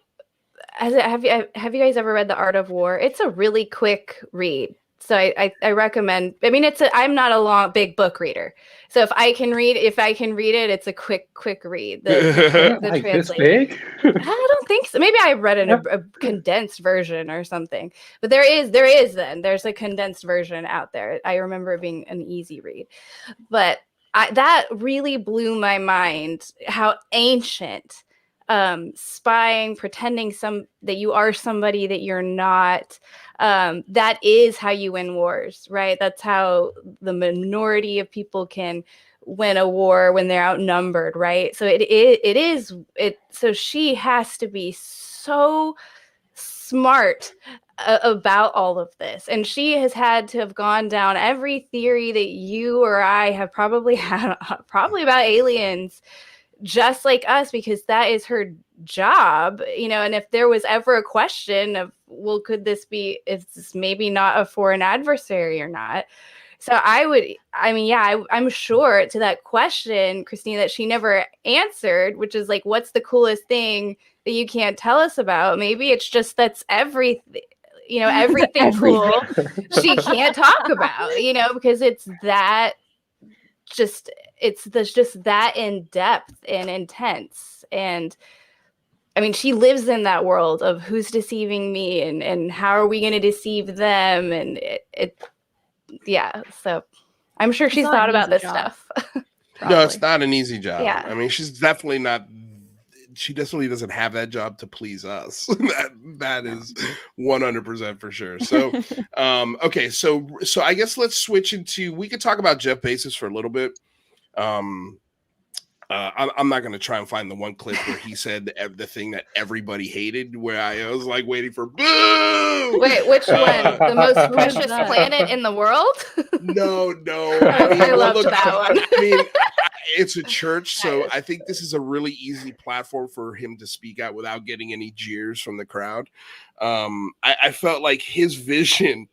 have you guys ever read The Art of War? It's a really quick read. So I recommend. I mean, I'm not a big book reader, so if I can read it, it's a quick read. The Like this translation. big? I don't think so. Maybe I read a condensed version or something. But there's a condensed version out there. I remember it being an easy read. But that really blew my mind, how ancient spying, pretending that you are somebody that you're not. That is how you win wars, right? That's how the minority of people can win a war when they're outnumbered, right? So so she has to be so smart about all of this, and she has had to have gone down every theory that you or I have probably had, probably about aliens, just like us, because that is her job, and if there was ever a question of, well, is this maybe not a foreign adversary or not? So I'm sure to that question, Christina, that she never answered, which is like, what's the coolest thing that you can't tell us about? Maybe it's just that's everything, everything cool she can't talk about, because it's that just that in depth and intense. And I mean, she lives in that world of who's deceiving me and how are we going to deceive them? And so I'm sure she's thought about this stuff. No, it's not an easy job. Yeah. I mean, she definitely doesn't have that job to please us. that is 100% for sure. So, okay. So I guess let's switch we could talk about Jeff Bezos for a little bit. I'm not going to try and find the one clip where he said the thing that everybody hated, where I was like waiting for boo. Wait, which one? The most precious planet in the world? No. I loved that one. I mean, it's a church, so I think this is a really easy platform for him to speak out without getting any jeers from the crowd. I felt like his vision,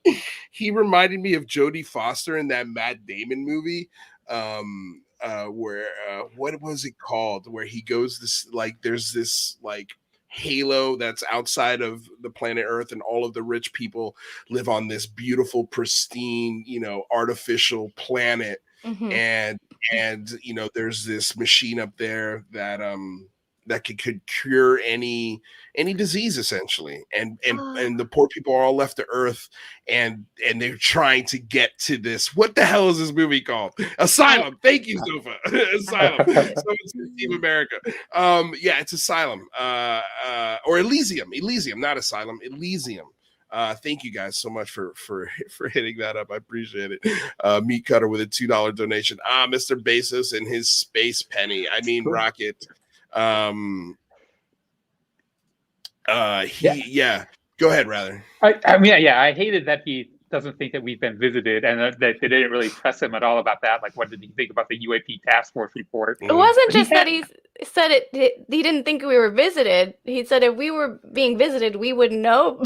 he reminded me of Jodie Foster in that Matt Damon movie. Where what was it called? Where he goes there's this halo that's outside of the planet Earth, and all of the rich people live on this beautiful, pristine, artificial planet. Mm-hmm. And there's this machine up there that could cure any disease, essentially, and the poor people are all left to Earth, and they're trying to get to this. What the hell is this movie called? Asylum. Thank you, Sofa. Asylum. Someone's Team America. Yeah, it's Asylum. Or Elysium, not Asylum. Elysium. Thank you guys so much for hitting that up. I appreciate it. Meat Cutter with a $2 donation. Mr. Bezos and his space penny. I mean, rocket. Go ahead, rather. I hated that he doesn't think that we've been visited, and that they didn't really press him at all about that. Like, what did he think about the UAP task force report? It wasn't just that he said it. He didn't think we were visited. He said if we were being visited, we would know.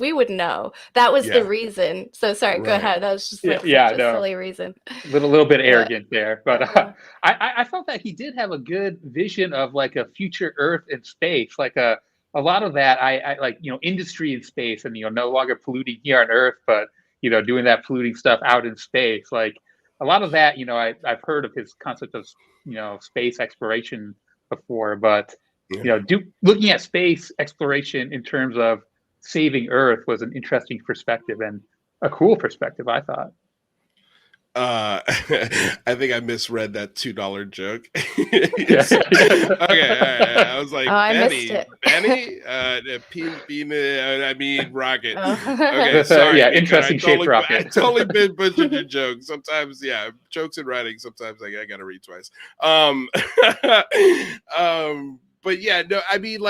We would know. That was the reason. So sorry. Right. Go ahead. That was just a silly reason. A little bit arrogant there, but I felt that he did have a good vision of like a future Earth in space, like a lot of that. I like industry in space, and no longer polluting here on Earth, but doing that polluting stuff out in space. Like a lot of that, I've heard of his concept of space exploration before, but looking at space exploration in terms of saving Earth was an interesting perspective, and a cool perspective, I thought. I think I misread that $2 joke. Okay, all right. I was like, Benny, I mean, rocket. Okay, sorry. Interesting shaped rocket. I totally been butchered your joke. Sometimes, jokes in writing. Sometimes I gotta read twice. But yeah, no, I mean,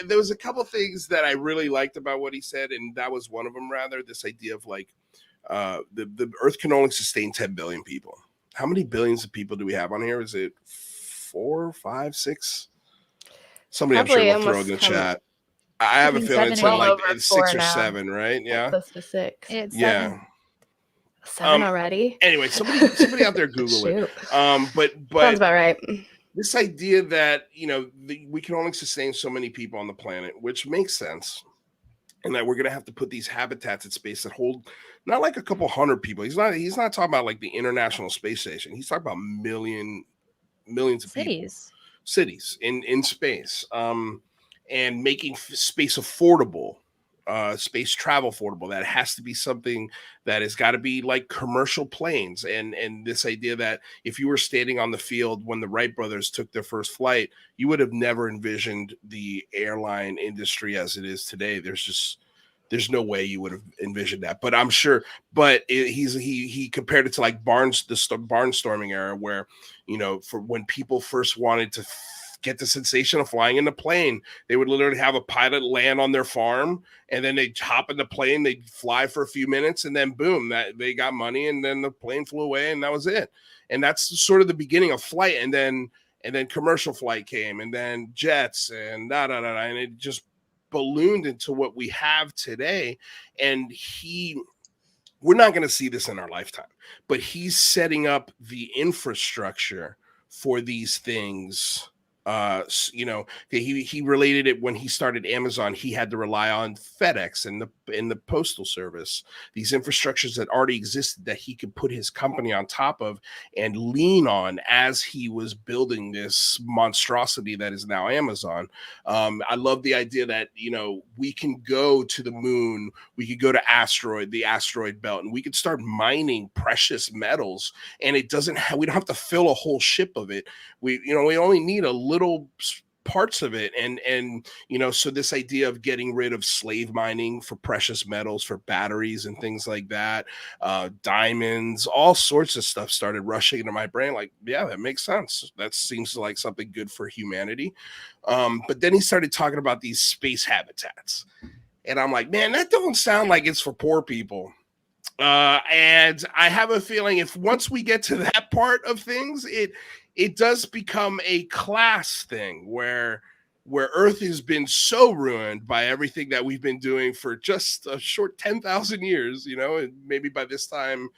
there was a couple things that I really liked about what he said, and that was one of them. Rather, this idea of the Earth can only sustain 10 billion people. How many billions of people do we have on here? Is it 4, 5, 6? Somebody probably I'm sure will throw in the chat. I have a feeling it's 6 or 7, right? Yeah. Close to 6. It's 7. 7 already. Anyway, somebody out there Google it. But sounds about right. This idea that we can only sustain so many people on the planet, which makes sense. and that we're going to have to put these habitats in space that hold not like a couple hundred people. He's not talking about like the International Space Station. He's talking about millions of people, cities in space, and making space affordable, space travel affordable. That has to be something that has got to be like commercial planes, and this idea that if you were standing on the field when the Wright brothers took their first flight, you would have never envisioned the airline industry as it is today. There's no way you would have envisioned that, but I'm sure. But he compared it to like the barnstorming era, where, you know, for when people first wanted to get the sensation of flying in the plane, they would literally have a pilot land on their farm, and then they'd hop in the plane, they'd fly for a few minutes, and then boom, that they got money, and then the plane flew away, and that was it. And that's sort of the beginning of flight, and then commercial flight came, and then jets, and and it just ballooned into what we have today. And we're not going to see this in our lifetime, but he's setting up the infrastructure for these things. You know, he related it when he started Amazon. He had to rely on FedEx and the postal service, these infrastructures that already existed that he could put his company on top of and lean on as he was building this monstrosity that is now Amazon. I love the idea that, you know, we can go to the moon, we could go to the asteroid belt, and we could start mining precious metals, and we don't have to fill a whole ship of it. We only need a little parts of it, and you know, so this idea of getting rid of slave mining for precious metals, for batteries and things like that, diamonds, all sorts of stuff started rushing into my brain. Like, yeah, that makes sense. That seems like something good for humanity. But then he started talking about these space habitats, and I'm like, man, that don't sound like it's for poor people. And I have a feeling once we get to that part of things, it does become a class thing where Earth has been so ruined by everything that we've been doing for just a short 10,000 years, you know, and maybe by this time,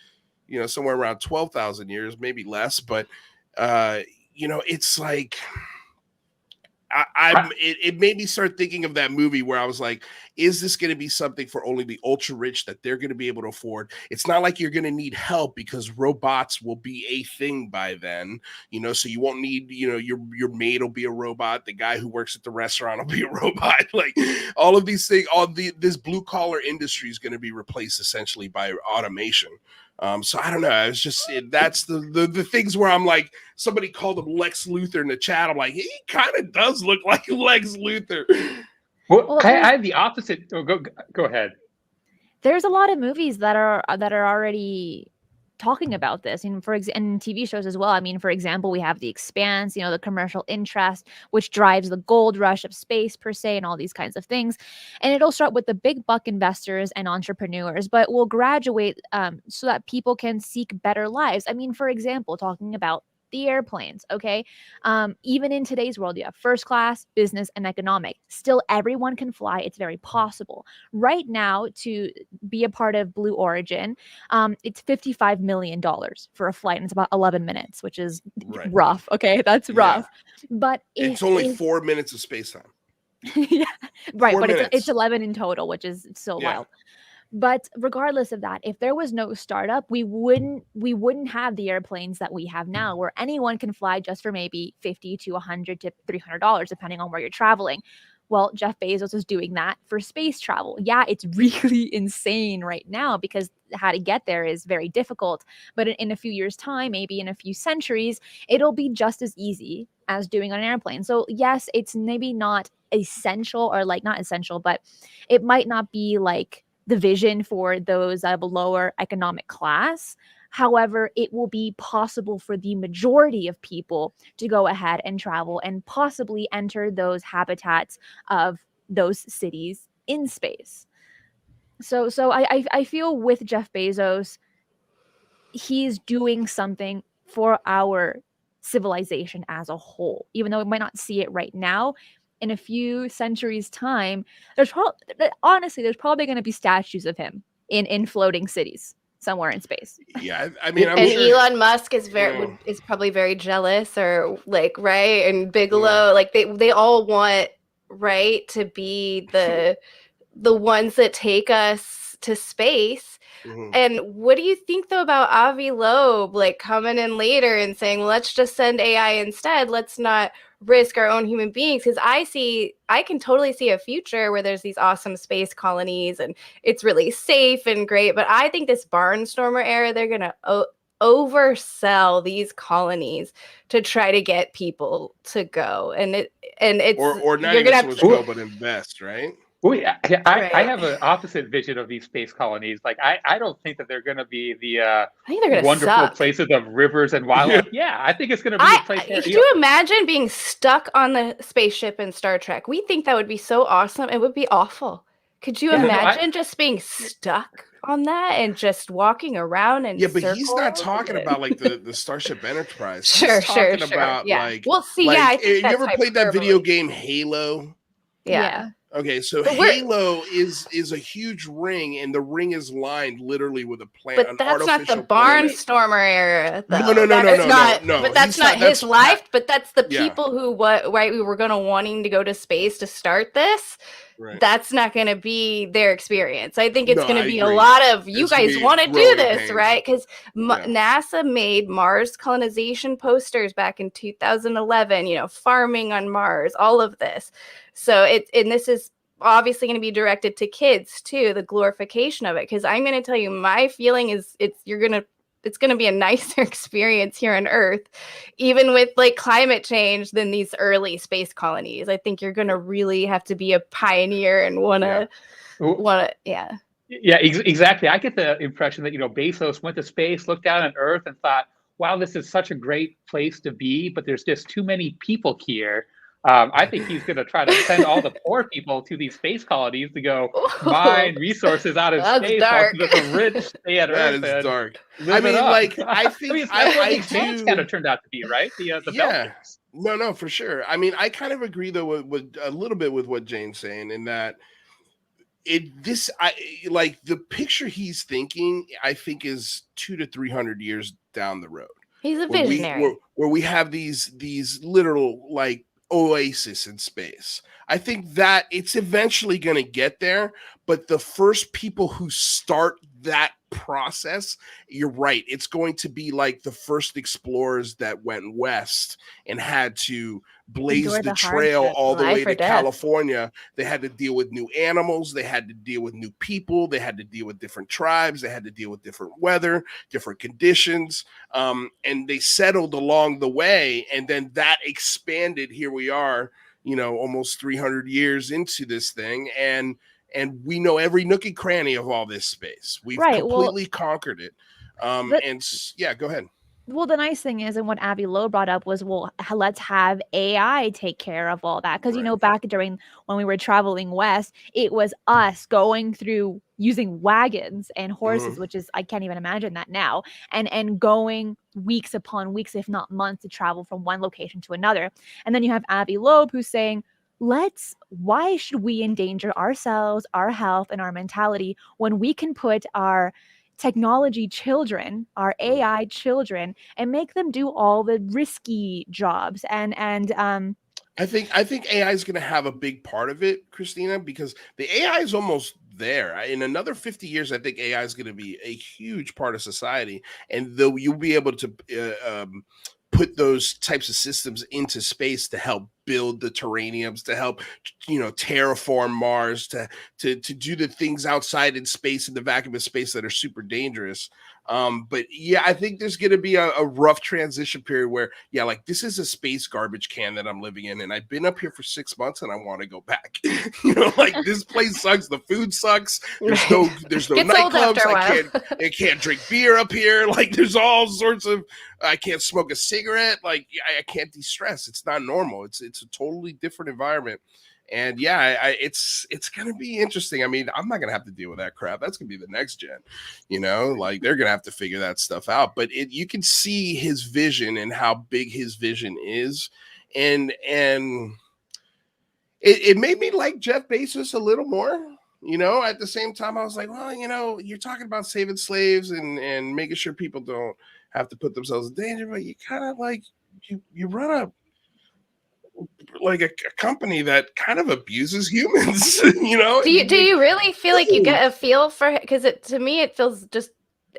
you know, somewhere around 12,000 years, maybe less. But, you know, it's like, it made me start thinking of that movie where I was like, is this going to be something for only the ultra rich that they're going to be able to afford? It's not like you're going to need help, because robots will be a thing by then, you know, so you won't need, you know, your maid will be a robot. The guy who works at the restaurant will be a robot. Like, all of these things, this blue collar industry is going to be replaced essentially by automation. So I don't know. It's just, that's the things where I'm like, somebody called him Lex Luthor in the chat. I'm like, he kind of does look like Lex Luthor. Well, I have the opposite. Oh, go ahead. There's a lot of movies that are already talking about this, and and TV shows as well. I mean, for example, we have The Expanse, you know, the commercial interest, which drives the gold rush of space per se, and all these kinds of things. And it'll start with the big buck investors and entrepreneurs, but will graduate so that people can seek better lives. I mean, for example, talking about the airplanes, okay? Even in today's world, you have first class, business, and economic. Still, everyone can fly. It's very possible. Right now, to be a part of Blue Origin, it's $55 million for a flight, and it's about 11 minutes, which is rough, okay? That's rough. Yeah. But it's only 4 minutes of space time. Yeah, right, 4 but minutes. It's 11 in total, which is so wild. But regardless of that, if there was no startup, we wouldn't have the airplanes that we have now, where anyone can fly just for maybe $50 to $100 to $300, depending on where you're traveling. Well, Jeff Bezos is doing that for space travel. Yeah, it's really insane right now, because how to get there is very difficult. But in a few years' time, maybe in a few centuries, it'll be just as easy as doing on an airplane. So yes, it's maybe not essential, or like not essential, but it might not be like the vision for those of a lower economic class. However, it will be possible for the majority of people to go ahead and travel and possibly enter those habitats of those cities in space. So I feel with Jeff Bezos, he's doing something for our civilization as a whole, even though we might not see it right now. In a few centuries' time, there's probably going to be statues of him in floating cities somewhere in space. Yeah, I mean, and sure Elon Musk is is probably very jealous, or like, right? And Bigelow, like they all want, right, to be the the ones that take us to space. And what do you think though about Avi Loeb like coming in later and saying, well, let's just send AI instead. Let's not risk our own human beings. Because I can totally see a future where there's these awesome space colonies and it's really safe and great. But I think this barnstormer era, they're going to oversell these colonies to try to get people to go. And it's or not even so much go, but invest, right? I have an opposite vision of these space colonies. Like, I don't think that they're going to be the wonderful places of rivers and wildlife. Yeah, I think it's going to be a place where... Could you imagine being stuck on the spaceship in Star Trek? We think that would be so awesome. It would be awful. Could you imagine just being stuck on that and just walking around and but he's not talking about like the Starship Enterprise. Sure. About like, well, see, like, I think you ever played that video game Halo? Yeah. Okay, so Halo is a huge ring, and the ring is lined literally with a planet. But that's not the barnstormer era, though. No. But that's not his life. But that's the people who we were wanting to go to space to start this. Right. That's not going to be their experience. I think it's going to be a lot of you guys want to do this, right? Because NASA made Mars colonization posters back in 2011. Farming on Mars, all of this. So this is obviously going to be directed to kids too, the glorification of it. Because I'm going to tell you, my feeling is it's going to be a nicer experience here on Earth, even with like climate change, than these early space colonies. I think you're going to really have to be a pioneer and exactly. I get the impression that Bezos went to space, looked down on Earth, and thought, "Wow, this is such a great place to be, but there's just too many people here." I think he's going to try to send all the poor people to these space colonies to go mine resources out of space, while the rich stay at Earth. That is dark. I mean, like, I think I do kind of turned out to be, right? The Belgians. No, for sure. I mean, I kind of agree though with a little bit with what Jane's saying, in that the picture he's thinking, I think, is 200 to 300 years down the road. He's a visionary. Where we have these literal like oasis in space. I think that it's eventually going to get there, but the first people who start that process, you're right, it's going to be like the first explorers that went west and had to blaze the trail all the way to California. They had to deal with new animals, they had to deal with new people, they had to deal with different tribes, they had to deal with different weather, different conditions, and they settled along the way, and then that expanded. Here we are, almost 300 years into this thing, and we know every nook and cranny of all this space. We've completely conquered it. Go ahead. Well, the nice thing is, and what Avi Loeb brought up was, let's have AI take care of all that. Because, back during when we were traveling west, it was us going through using wagons and horses, which is, I can't even imagine that now, and going weeks upon weeks, if not months, to travel from one location to another. And then you have Avi Loeb who's saying, why should we endanger ourselves, our health, and our mentality when we can put our technology children, our AI children, and make them do all the risky jobs? And I think AI is going to have a big part of it, Cristina, because the AI is almost there. In another 50 years, I think AI is going to be a huge part of society, and though you'll be able to put those types of systems into space to help build the terraniums, to help, terraform Mars, to do the things outside in space, in the vacuum of space, that are super dangerous. But yeah, I think there's going to be a rough transition period where, like, this is a space garbage can that I'm living in, and I've been up here for 6 months and I want to go back. Like, this place sucks. The food sucks. There's no nightclubs. I can't drink beer up here. Like, there's all sorts of, I can't smoke a cigarette. Like, I can't de-stress. It's not normal. It's a totally different environment. And it's going to be interesting. I mean, I'm not going to have to deal with that crap. That's going to be the next gen, like, they're going to have to figure that stuff out. But you can see his vision and how big his vision is. And it made me like Jeff Bezos a little more, at the same time. I was like, well, you're talking about saving slaves and making sure people don't have to put themselves in danger, but you kind of like, you run like a company that kind of abuses humans. You know, do you really feel like you get a feel for it? Because to me it feels just,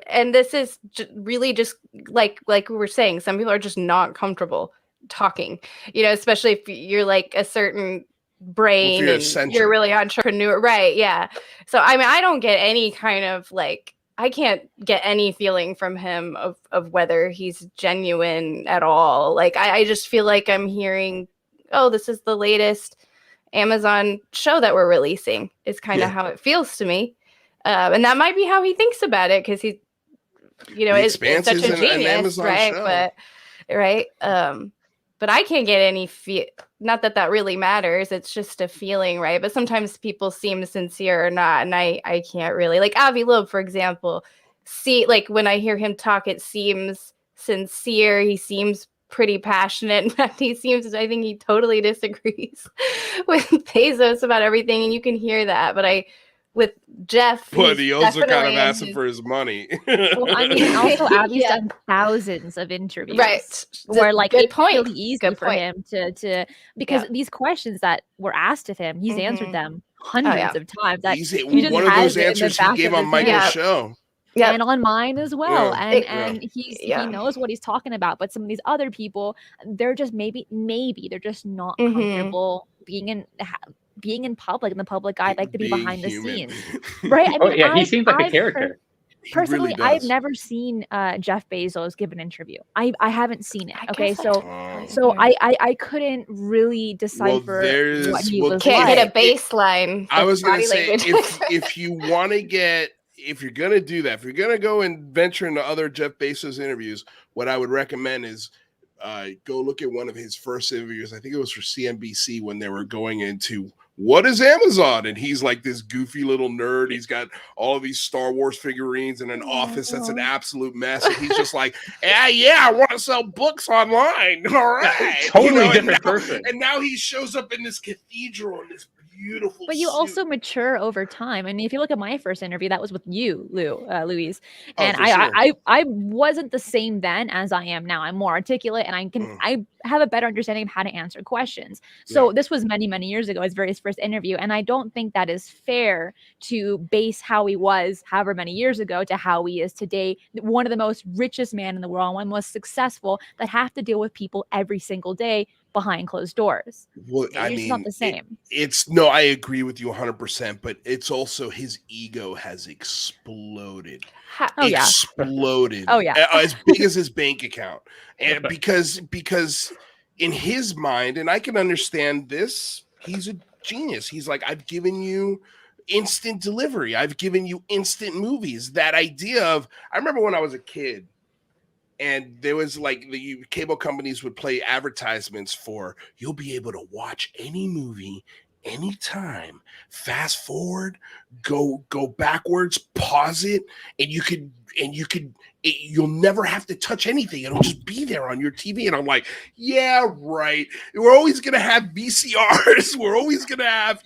and this is really just like we were saying, some people are just not comfortable talking, you know, especially if you're like a certain brain and you're really entrepreneur, right? Yeah. So I mean, I don't get any kind of like, I can't get any feeling from him of whether he's genuine at all. Like I just feel like I'm hearing, oh, this is the latest Amazon show that we're releasing, is kind of how it feels to me. And that might be how he thinks about it, because he's, you know, it's such a genius, right? Show. But I can't get any feel. Not that really matters. It's just a feeling, right? But sometimes people seem sincere or not, and I can't really. Like Avi Loeb, for example, like when I hear him talk, it seems sincere. He seems pretty passionate. In fact, I think he totally disagrees with Bezos about everything, and you can hear that. But with Jeff, but he also kind of asking for his money. Well, I mean, also Avi's done thousands of interviews, right? Where like it's really easy for him to because these questions that were asked of him, he's answered them hundreds of times. That he just one of those answers he gave on Michael's show. Yep. And on mine as well. And he knows what he's talking about. But some of these other people, they're just maybe they're just not comfortable being in public, in the public eye, like to be behind the scenes. Right? I mean, he seems like a character. Personally, really I've never seen Jeff Bezos give an interview. I haven't seen it. Okay, so I couldn't really decipher what he was can't get a baseline. I was going to say, if you want to get, if you're going to do that, if you're going to go and venture into other Jeff Bezos interviews, what I would recommend is go look at one of his first interviews. I think it was for CNBC when they were going into what is Amazon, and he's like this goofy little nerd. He's got all of these Star Wars figurines in an office that's an absolute mess, and he's just like, I want to sell books online. All right, totally different person. And now he shows up in this cathedral in this beautiful but you suit. Also mature over time. I mean, if you look at my first interview, that was with you, Luis, and I wasn't the same then as I am now. I'm more articulate, and I have a better understanding of how to answer questions. So this was many years ago, his very first interview, and I don't think that is fair to base how he was however many years ago to how he is today, one of the most richest man in the world, one of the most successful, that have to deal with people every single day behind closed doors. Well, I mean, it's not the same. I agree with you 100%, but it's also his ego has exploded. Exploded. Oh yeah. As big as his bank account. And because in his mind, and I can understand this, he's a genius. He's like, I've given you instant delivery. I've given you instant movies. That idea of, I remember when I was a kid, and there was like the cable companies would play advertisements for, you'll be able to watch any movie anytime, fast forward, go backwards, pause it, and you'll never have to touch anything. It'll just be there on your TV. And I'm like, yeah, right. We're always going to have VCRs. We're always going to have,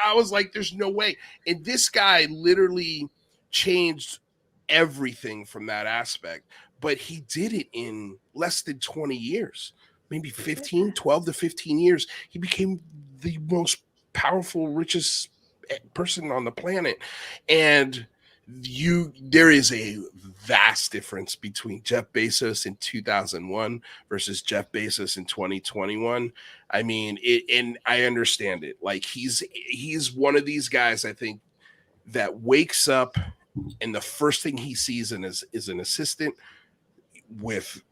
I was like, there's no way. And this guy literally changed everything from that aspect. But he did it in less than 20 years, maybe 12 to 15 years. He became the most powerful, richest person on the planet. And there is a vast difference between Jeff Bezos in 2001 versus Jeff Bezos in 2021. I mean, and I understand it. Like he's one of these guys, I think, that wakes up and the first thing he sees is an assistant with,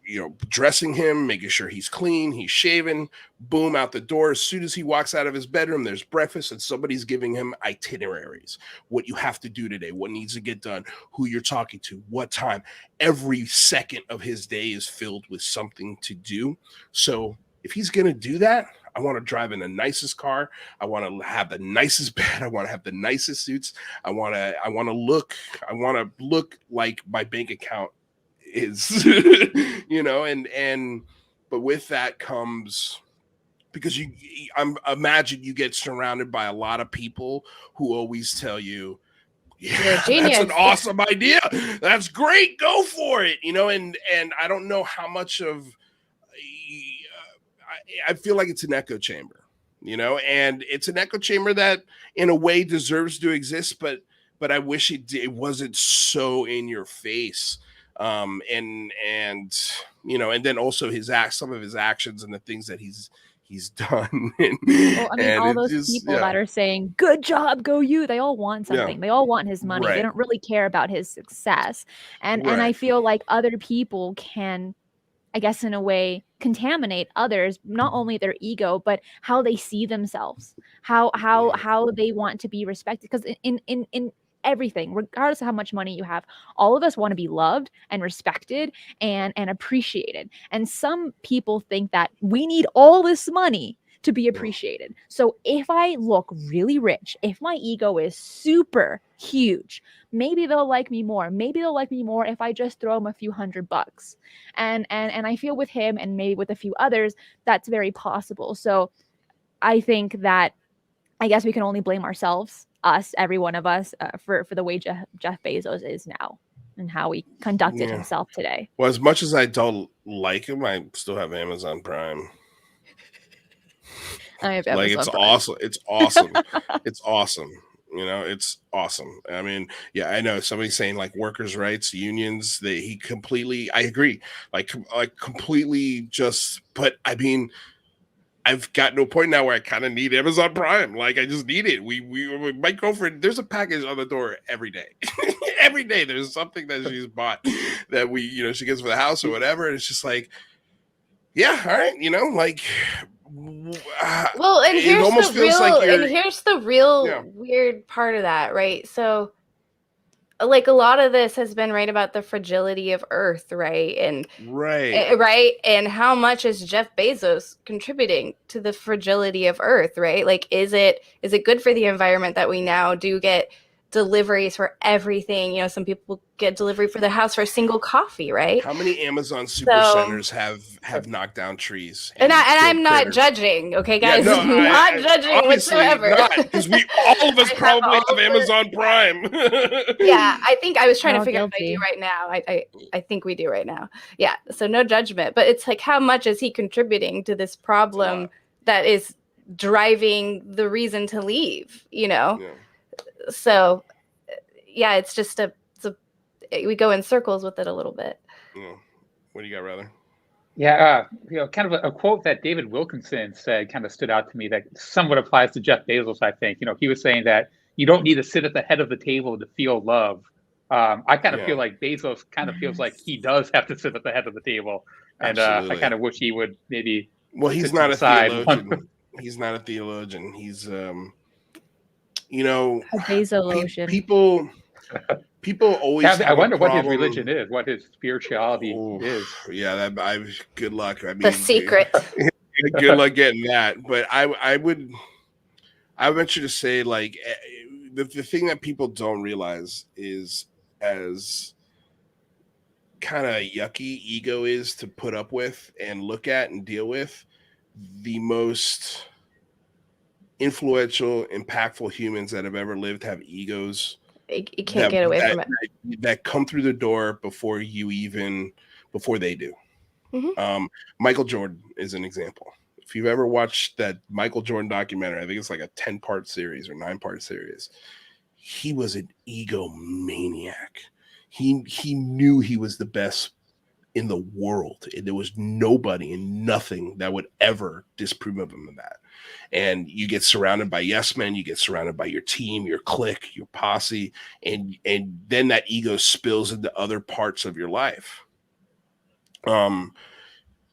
dressing him, making sure he's clean, he's shaven, boom, out the door. As soon as he walks out of his bedroom, there's breakfast and somebody's giving him itineraries, what you have to do today, what needs to get done, who you're talking to, what time. Every second of his day is filled with something to do. So if he's going to do that, I want to drive in the nicest car. I want to have the nicest bed. I want to have the nicest suits. I want to look like my bank account is, but with that comes, because imagine you get surrounded by a lot of people who always tell you, yeah, that's an awesome idea. That's great. Go for it. And I don't know how much of, I feel like it's an echo chamber, and it's an echo chamber that in a way deserves to exist, but I wish it wasn't so in your face. And then also some of his actions and the things that he's done. Well, I mean, all those people that are saying, good job, go you, they all want something. They all want his money. They don't really care about his success. And I feel like other people can, I guess, in a way, contaminate others, not only their ego, but how they see themselves, how they want to be respected. Because in everything, regardless of how much money you have, all of us want to be loved and respected and appreciated. And some people think that we need all this money to be appreciated. So if I look really rich, if my ego is super huge, maybe they'll like me more. Maybe they'll like me more if I just throw them a few $100. And I feel with him and maybe with a few others, that's very possible. So I think that, I guess we can only blame ourselves, every one of us, for the way Jeff Bezos is now and how he conducted himself today. Well, as much as I don't like him, I still have Amazon Prime. I have Amazon Prime. awesome. It's awesome. It's awesome. It's awesome. I mean, yeah, I know somebody's saying like workers' rights, unions, I agree. Like completely just, but I mean, I've gotten to a point now where I kind of need Amazon Prime. Like I just need it. My girlfriend, there's a package on the door every day. Every day there's something that she's bought that she gets for the house or whatever. And it's just like, yeah, all right, like. Well, and here's the real weird part of that, right? So, like a lot of this has been about the fragility of Earth, right? And right, and how much is Jeff Bezos contributing to the fragility of Earth, right? Like, is it good for the environment that we now do get deliveries for everything? Some people get delivery for their house for a single coffee, right? How many Amazon supercenters have knocked down trees? And I'm not judging, okay, guys? Yeah, no, not judging whatsoever. Because all of us probably have Amazon Prime. Yeah, I think I was trying to figure out if I do right now. I think we do right now. Yeah, so no judgment. But it's like, how much is he contributing to this problem that is driving the reason to leave, Yeah. So, yeah, it's just we go in circles with it a little bit. Yeah. What do you got, Rather? Yeah, kind of a quote that David Wilkinson said kind of stood out to me that somewhat applies to Jeff Bezos, I think. He was saying that you don't need to sit at the head of the table to feel love. I kind of feel like Bezos kind of feels like he does have to sit at the head of the table. And I kind of wish he would maybe. Well, he's not a theologian. He's not a theologian. He's a Bezos-logian. People always. I wonder what his religion is, what his spirituality is. Yeah, good luck. I mean, the secret. Good luck getting that. But I would venture to say, like, the thing that people don't realize is, as kind of yucky ego is to put up with and look at and deal with, the most influential, impactful humans that have ever lived have egos. You can't get away from it. That come through the door before they do. Mm-hmm. Michael Jordan is an example. If you've ever watched that Michael Jordan documentary, I think it's like a 10-part series or 9-part series. He was an egomaniac. He knew he was the best in the world, and there was nobody and nothing that would ever disprove of him of that. And you get surrounded by yes men, you get surrounded by your team, your clique, your posse, and then that ego spills into other parts of your life.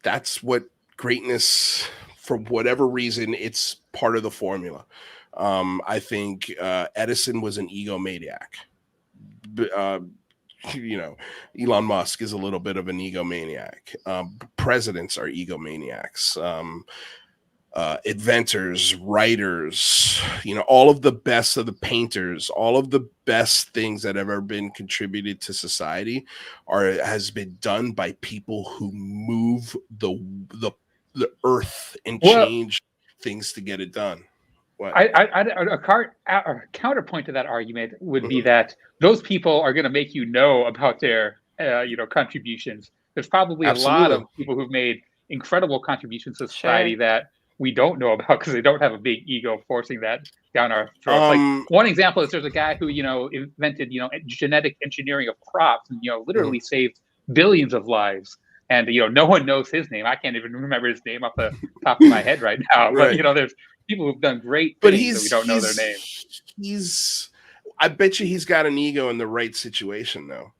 That's what greatness, for whatever reason, it's part of the formula. I think Edison was an egomaniac. Elon Musk is a little bit of an egomaniac. Presidents are egomaniacs. Inventors, writers, all of the best of the painters, all of the best things that have ever been contributed to society has been done by people who move the earth and change things to get it done. A counterpoint to that argument would be that those people are going to make about their contributions. There's probably a lot of people who've made incredible contributions to society that we don't know about because they don't have a big ego forcing that down our throats. Like one example is there's a guy who, invented, genetic engineering of crops and, literally saved billions of lives. And, no one knows his name. I can't even remember his name off the top of my head right now. Right. But, there's people who've done great things that we don't know their name. I bet you he's got an ego in the right situation, though.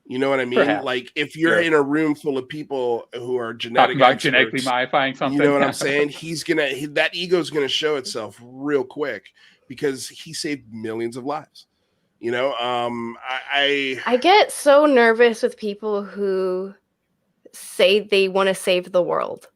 You know what I mean? Perhaps. Like if you're in a room full of people who are genetically modifying something, you know what I'm saying? That ego is gonna show itself real quick because he saved millions of lives. I get so nervous with people who say they want to save the world.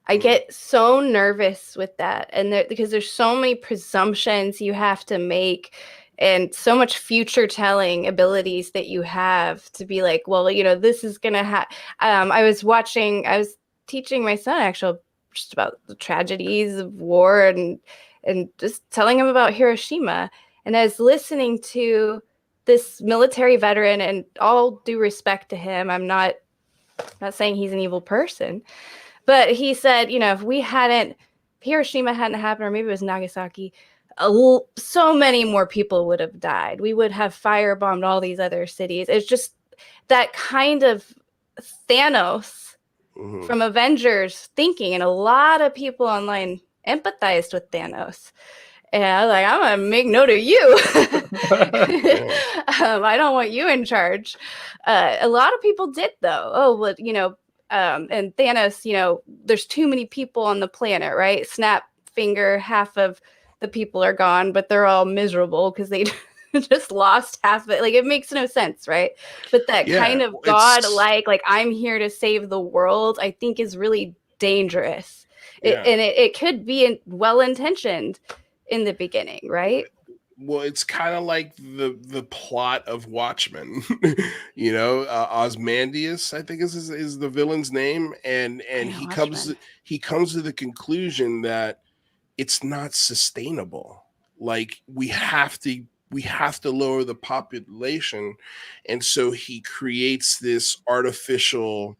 I get so nervous with that, and because there's so many presumptions you have to make. And so much future telling abilities that you have to be like, well, this is going to happen. I was teaching my son actually just about the tragedies of war and just telling him about Hiroshima. And I was listening to this military veteran, and all due respect to him, I'm not saying he's an evil person, but he said, if Hiroshima hadn't happened, or maybe it was Nagasaki, so many more people would have died. We would have firebombed all these other cities. It's just that kind of Thanos from Avengers thinking, and a lot of people online empathized with Thanos. And I was like, I'm gonna make note of you. I don't want you in charge. A lot of people did, though. Oh, well, and Thanos, there's too many people on the planet, right? Snap finger, half of the people are gone, but they're all miserable because they just lost half of it. Like, it makes no sense, right? But that kind of God-like, I'm here to save the world, I think is really dangerous. It could be well-intentioned in the beginning, right? Well, it's kind of like the plot of Watchmen. Ozymandias, I think is the villain's name, and he comes to the conclusion that it's not sustainable. Like we have to lower the population, and so he creates this artificial,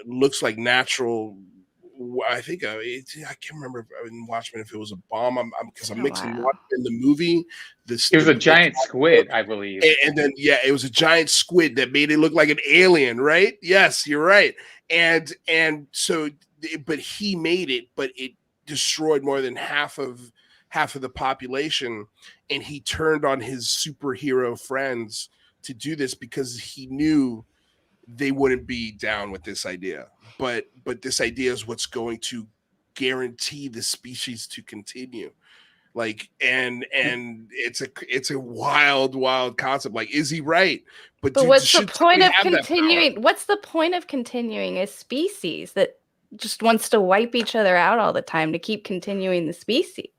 looks like natural. I think I can't remember in Watchmen if it was a bomb. Because I'm mixing Watchmen in the movie. It was a giant squid, I believe. And then it was a giant squid that made it look like an alien, right? Yes, you're right. And so, but he made it, but it destroyed more than half of the population, and he turned on his superhero friends to do this because he knew they wouldn't be down with this idea. But this idea is what's going to guarantee the species to continue. Like, and it's a wild concept. Like, is he right? But dude, what's the point of continuing? What's the point of continuing a species that just wants to wipe each other out all the time to keep continuing the species?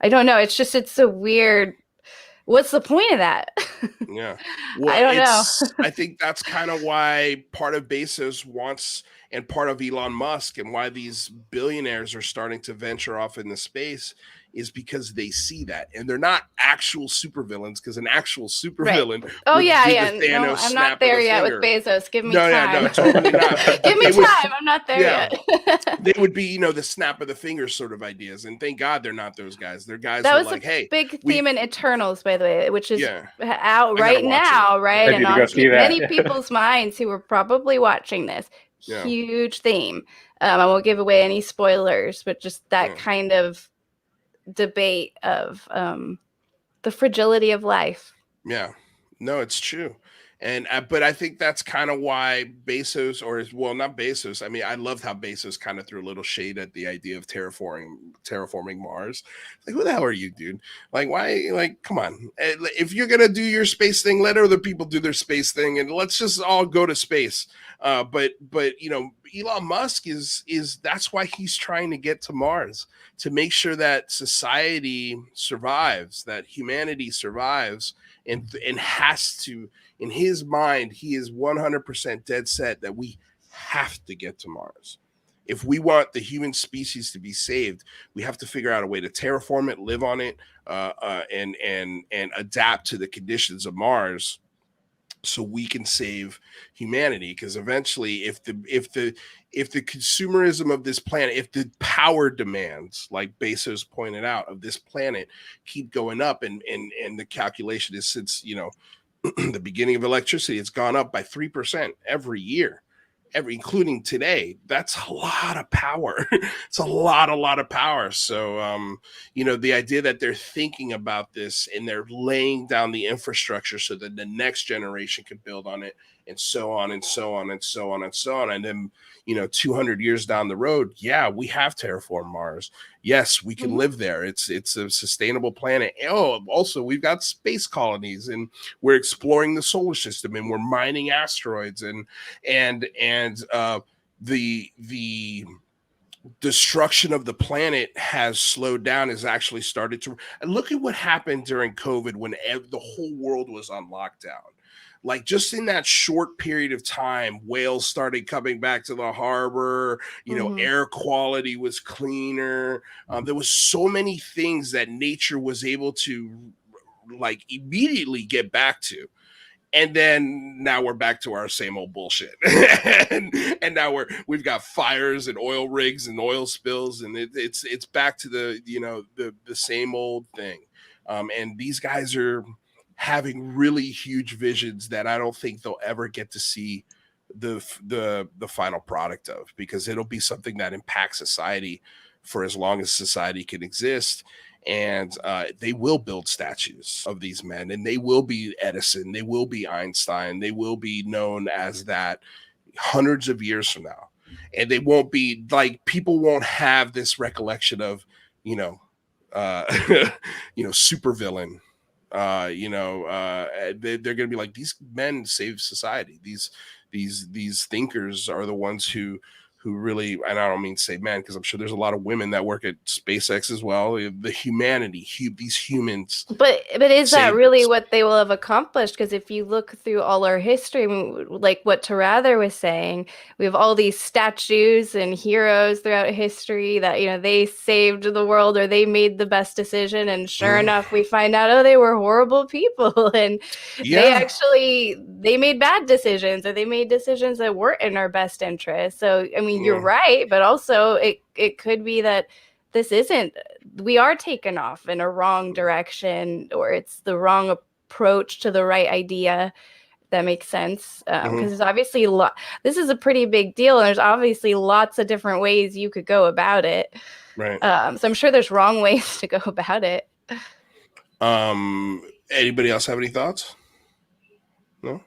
I don't know. It's a weird. What's the point of that? Yeah. Well, I don't know. I think that's kind of why part of Bezos wants, and part of Elon Musk, and why these billionaires are starting to venture off into space, is because they see that, and they're not actual supervillains. Because an actual supervillain, oh yeah. No, I'm not there yet with Bezos. Give me time. No, totally not. Give me time. I'm not there yet. They would be, the snap of the finger sort of ideas, and thank God they're not those guys. They're guys that who was are like, hey, big theme in Eternals, by the way, which is out right now, right? And on many people's minds who were probably watching this. Yeah. Huge theme. I won't give away any spoilers, but just that kind of debate of the fragility of life. Yeah, no, it's true. And but I think that's kind of why Bezos, not Bezos. I mean, I loved how Bezos kind of threw a little shade at the idea of terraforming Mars. Like, who the hell are you, dude? Like, why? Like, come on. If you're gonna do your space thing, let other people do their space thing, and let's just all go to space. But Elon Musk is that's why he's trying to get to Mars, to make sure that society survives, that humanity survives, and has to. In his mind, he is 100% dead set that we have to get to Mars. If we want the human species to be saved, we have to figure out a way to terraform it, live on it, and adapt to the conditions of Mars. so we can save humanity. Because eventually, if the consumerism of this planet, if the power demands, like Bezos pointed out, of this planet keep going up, and the calculation is, since the beginning of electricity, it's gone up by 3% every year, including today. That's a lot of power. It's a lot of power. So the idea that they're thinking about this and they're laying down the infrastructure so that the next generation can build on it, and so on and so on and so on and so on. And then 200 years down the road, yeah, we have terraformed Mars. Yes, we can live there. It's a sustainable planet. Oh, also, we've got space colonies, and we're exploring the solar system, and we're mining asteroids, and the destruction of the planet has slowed down, has actually started to. And look at what happened during COVID, when the whole world was on lockdown. Like, just in that short period of time, whales started coming back to the harbor, air quality was cleaner. There was so many things that nature was able to like immediately get back to. And then now we're back to our same old bullshit. and now we've got fires and oil rigs and oil spills, and it's back to the same old thing. And these guys are having really huge visions that I don't think they'll ever get to see the final product of, because it'll be something that impacts society for as long as society can exist. And they will build statues of these men, and they will be Edison, they will be Einstein, they will be known as that hundreds of years from now. And they won't be like, people won't have this recollection of supervillain. They're going to be like, these men saved society. These thinkers are the ones who really, and I don't mean to say men, because I'm sure there's a lot of women that work at SpaceX as well. The humanity, these humans. But is that really what they will have accomplished? Because if you look through all our history, I mean, like what Tarather was saying, we have all these statues and heroes throughout history that, they saved the world, or they made the best decision. And sure enough, we find out, oh, they were horrible people. And they made bad decisions, or they made decisions that weren't in our best interest. So, I mean, you're right, but also it could be that we are taken off in a wrong direction, or it's the wrong approach to the right idea. That makes sense, because there's obviously this is a pretty big deal, and there's obviously lots of different ways you could go about it. Right. So I'm sure there's wrong ways to go about it. Anybody else have any thoughts? No.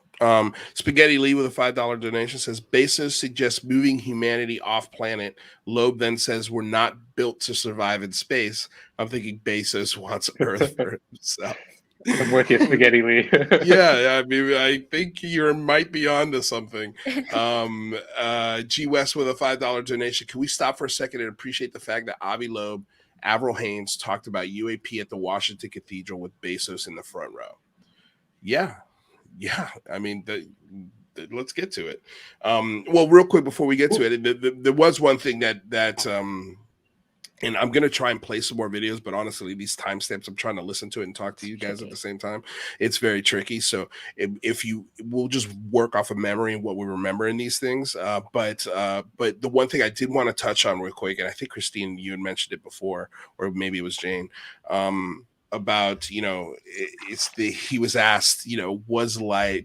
Spaghetti Lee with a $5 donation says, Bezos suggests moving humanity off planet. Loeb then says we're not built to survive in space. I'm thinking Bezos wants Earth for himself. I'm with you, Spaghetti Lee. Yeah, I mean, I think you might be onto something. G West with a $5 donation. Can we stop for a second and appreciate the fact that Avi Loeb, Avril Haines talked about UAP at the Washington Cathedral with Bezos in the front row? Yeah. I mean, let's get to it. Well, real quick before we get to it, there was one thing that and I'm going to try and play some more videos, but honestly, these timestamps, I'm trying to listen to it and talk to you guys at the same time. It's very tricky. So we'll just work off of memory and what we remember in these things. But the one thing I did want to touch on real quick, and I think Christine, you had mentioned it before, or maybe it was Jane, about, he was asked, do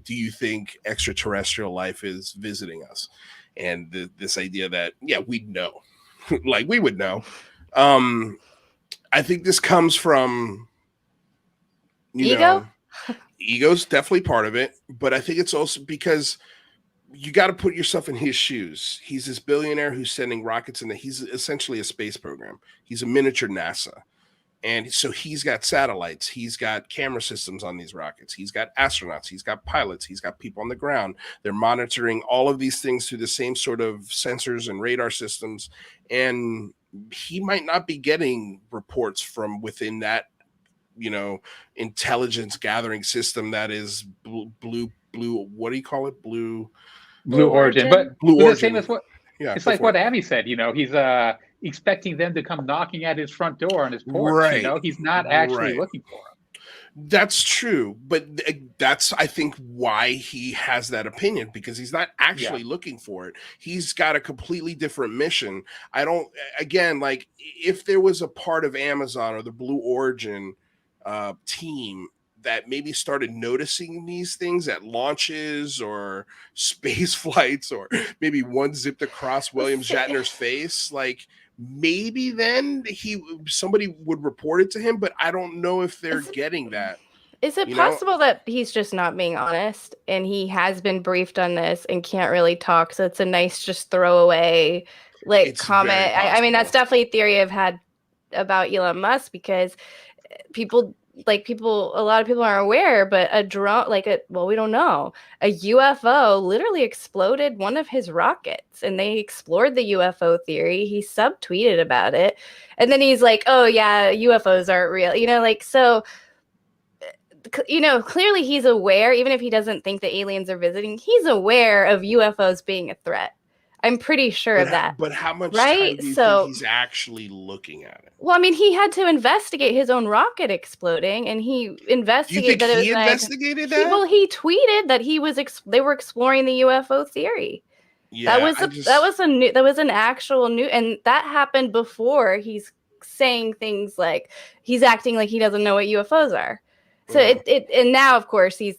you think extraterrestrial life is visiting us? And this idea that, we'd know, like we would know. I think this comes from, ego. Ego's definitely part of it, but I think it's also because you got to put yourself in his shoes. He's this billionaire who's sending rockets, and he's essentially a space program. He's a miniature NASA. And so he's got satellites, he's got camera systems on these rockets, he's got astronauts, he's got pilots, he's got people on the ground. They're monitoring all of these things through the same sort of sensors and radar systems. And he might not be getting reports from within that, intelligence gathering system that is blue, what do you call it? Blue Origin. But Blue Origin. The same as what, it's like what Avi said, he's expecting them to come knocking at his front door on his porch. Right. He's not actually looking for them. That's true, but that's, I think, why he has that opinion, because he's not actually looking for it. He's got a completely different mission. I don't, again, like, if there was a part of Amazon or the Blue Origin team that maybe started noticing these things at launches or space flights, or maybe one zipped across William Shatner's face, like, maybe then somebody would report it to him, but I don't know if they're getting that. Is it possible that he's just not being honest and he has been briefed on this and can't really talk? So it's a nice just throwaway comment. I mean, that's definitely a theory I've had about Elon Musk, because a lot of people aren't aware, but a drone, we don't know. A UFO literally exploded one of his rockets, and they explored the UFO theory. He subtweeted about it. And then he's like, oh yeah, UFOs aren't real. So, clearly he's aware, even if he doesn't think the aliens are visiting, he's aware of UFOs being a threat. I'm pretty sure of that. But how much time do you think he's actually looking at it? Well, I mean, he had to investigate his own rocket exploding, and he investigated. You think he investigated that? Well, he tweeted that they were exploring the UFO theory. Yeah, that was an actual new, and that happened before he's saying things like he's acting like he doesn't know what UFOs are. So and now, of course, he's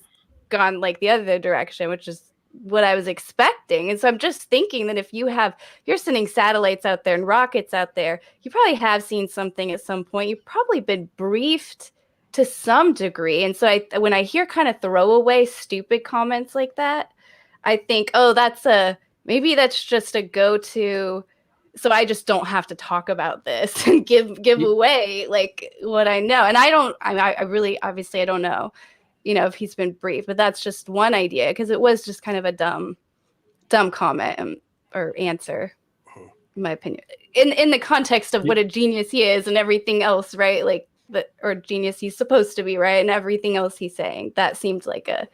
gone like the other direction, which is what I was expecting. And so I'm just thinking that if you're sending satellites out there and rockets out there, you probably have seen something at some point. You've probably been briefed to some degree. And so when I hear kind of throwaway, stupid comments like that, I think, oh, maybe that's just a go-to. So I just don't have to talk about this and give away like what I know. And I really, obviously I don't know, if he's been briefed, but that's just one idea, because it was just kind of a dumb comment or answer, in my opinion, in the context of what a genius he is and everything else, right? Like or genius he's supposed to be, right? And everything else he's saying, that seemed like a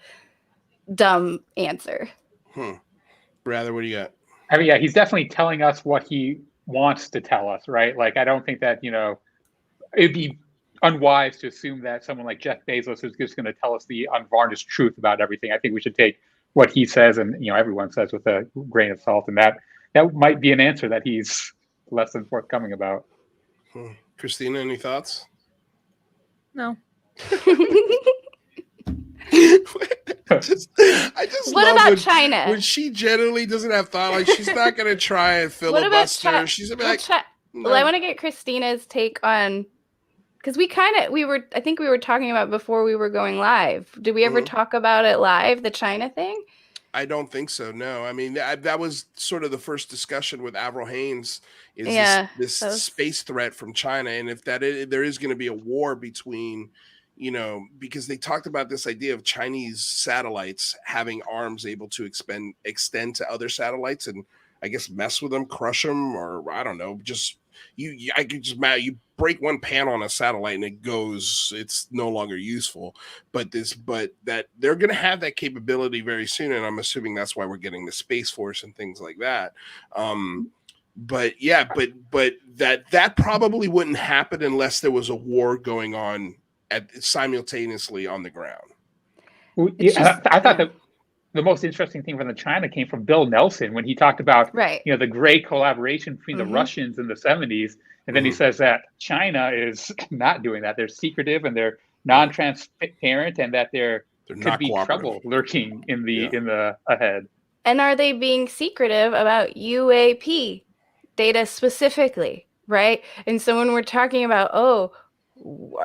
dumb answer. Brother, what do you got? I mean, yeah, he's definitely telling us what he wants to tell us, right? Like, I don't think that, it'd be unwise to assume that someone like Jeff Bezos is just going to tell us the unvarnished truth about everything. I think we should take what he says and everyone says with a grain of salt, and that might be an answer that he's less than forthcoming about. Cristina, any thoughts? No. I just what about China? When she generally doesn't have thought, like, she's not going to try and filibuster. She's going to be like, no. Well, I want to get Christina's take on, because I think we were talking about before we were going live. Did we ever talk about it live, the China thing? I don't think so. No, I mean, that was sort of the first discussion with Avril Haines, is this space threat from China. And if there is going to be a war between, because they talked about this idea of Chinese satellites having arms able to extend to other satellites and I guess mess with them, crush them, or I don't know, just you break one pan on a satellite and it's no longer useful. But that they're going to have that capability very soon, and I'm assuming that's why we're getting the Space Force and things like that. But that probably wouldn't happen unless there was a war going on simultaneously on the ground. I thought that the most interesting thing from the China came from Bill Nelson when he talked about the great collaboration between the Russians in the 70s, and then he says that China is not doing that. They're secretive and they're non-transparent, and that there could be trouble lurking in the ahead. And are they being secretive about UAP data specifically, right? And so when we're talking about,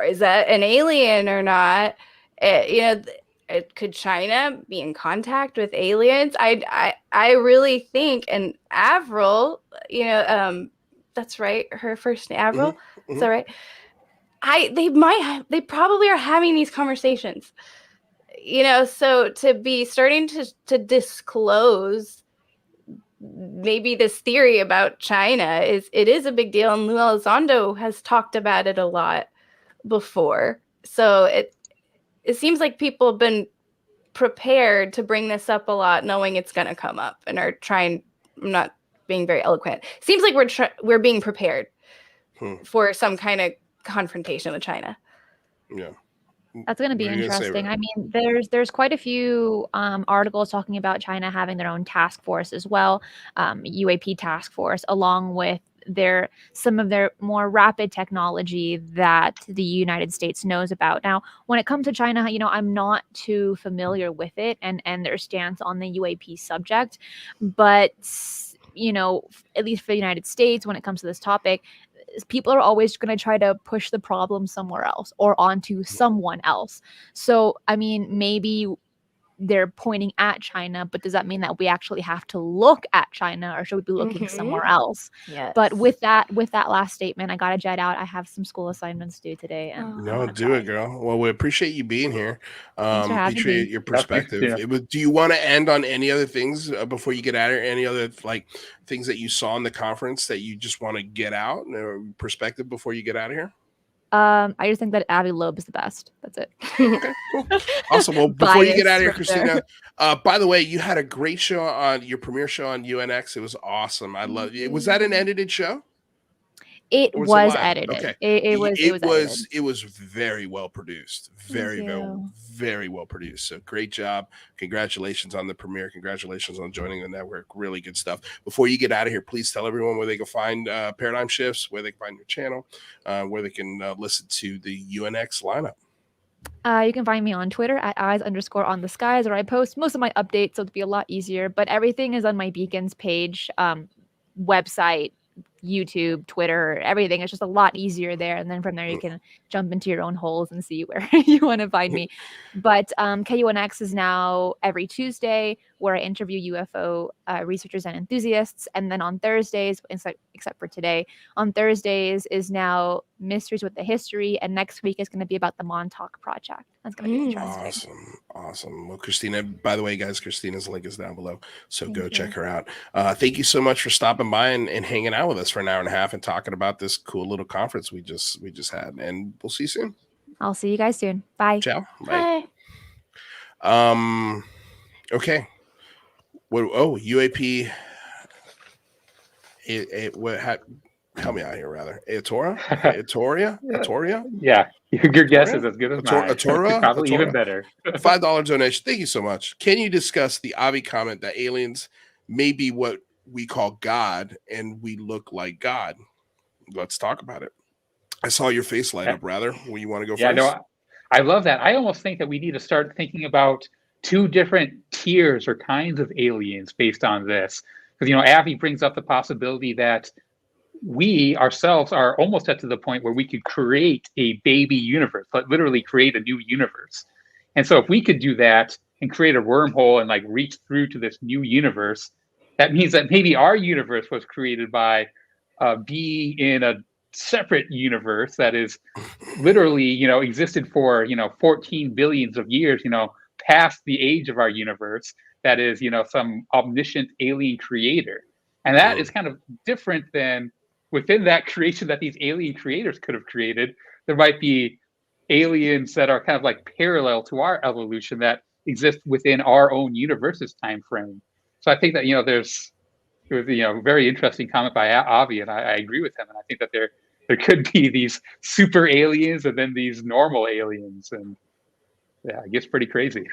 is that an alien or not? Could China be in contact with aliens? I really think, and Avril, that's right, her first name, Avril, is that right? They probably are having these conversations, so to be starting to disclose maybe this theory about China is a big deal, and Lou Elizondo has talked about it a lot before. So it seems like people have been prepared to bring this up a lot, knowing it's going to come up, and are trying. I'm not being very eloquent. Seems like we're being prepared for some kind of confrontation with China. Yeah. That's going to be What are you gonna say, interesting. Ryan? I mean, there's quite a few articles talking about China having their own task force as well, UAP task force, along with some of their more rapid technology that the United States knows about. Now, when it comes to China, I'm not too familiar with it and their stance on the UAP subject, but at least for the United States, when it comes to this topic, people are always going to try to push the problem somewhere else or onto someone else. So, I mean, maybe they're pointing at China, but does that mean that we actually have to look at China, or should we be looking somewhere else? Yes. But with that last statement, I got to jet out. I have some school assignments due today. And No, do it, girl. Well, we appreciate you being here. Thanks for having Appreciate me. your Yeah, thanks, perspective. yeah. Do you want to end on any other things before you get out of here? Any other things that you saw in the conference that you just want to get out, or perspective before you get out of here? I just think that Avi Loeb is the best. That's it. Okay, cool. Awesome. Well, before you get out of here, Bias right there. Christina, by the way, you had a great show on your premiere show on UNX. It was awesome. I love it. Was that an edited show? It Or was live? edited. Okay. It was edited. It was very well produced. Very you. very well produced. So great job. Congratulations on the premiere. Congratulations on joining the network. Really good stuff. Before you get out of here, please tell everyone where they can find Paradigm Shifts, where they can find your channel, where they can listen to the UNX lineup. You can find me on Twitter at eyes_on_the_skies, where I post most of my updates, so it'll be a lot easier. But everything is on my Beacons page, website, YouTube, Twitter, everything. It's just a lot easier there. And then from there, you can jump into your own holes and see where you want to find me. But KUNX is now every Tuesday, where I interview UFO researchers and enthusiasts. And then on Thursdays, except for today, on Thursdays is now Mysteries with the History. And next week is going to be about the Montauk Project. That's going to be interesting. Awesome. Well, Christina, by the way, guys, Christina's link is down below. So Thank go you. check her out. Thank you so much for stopping by and hanging out with us for an hour and a half and talking about this cool little conference we just had. And we'll see you soon. I'll see you guys soon. Bye. Ciao. Bye. Okay. UAP. Help me out here, rather. Atoria? Yeah, your guess is as good as mine. Probably even better. $5 donation. Thank you so much. Can you discuss the Avi comment that aliens may be what we call God and we look like God? Let's talk about it. I saw your face light up, rather. Well, you want to go first? No, I love that. I almost think that we need to start thinking about two different tiers or kinds of aliens based on this. Because, Avi brings up the possibility that we ourselves are almost at to the point where we could create a baby universe, like literally create a new universe. And so if we could do that and create a wormhole and reach through to this new universe, that means that maybe our universe was created by being in a separate universe that is literally, existed for, 14 billions of years, past the age of our universe, that is, some omniscient alien creator. And that is kind of different than within that creation that these alien creators could have created. There might be aliens that are kind of parallel to our evolution that exist within our own universe's time frame. So I think that, it was a very interesting comment by Avi, and I agree with him. And I think that there could be these super aliens and then these normal aliens. And yeah, it gets pretty crazy.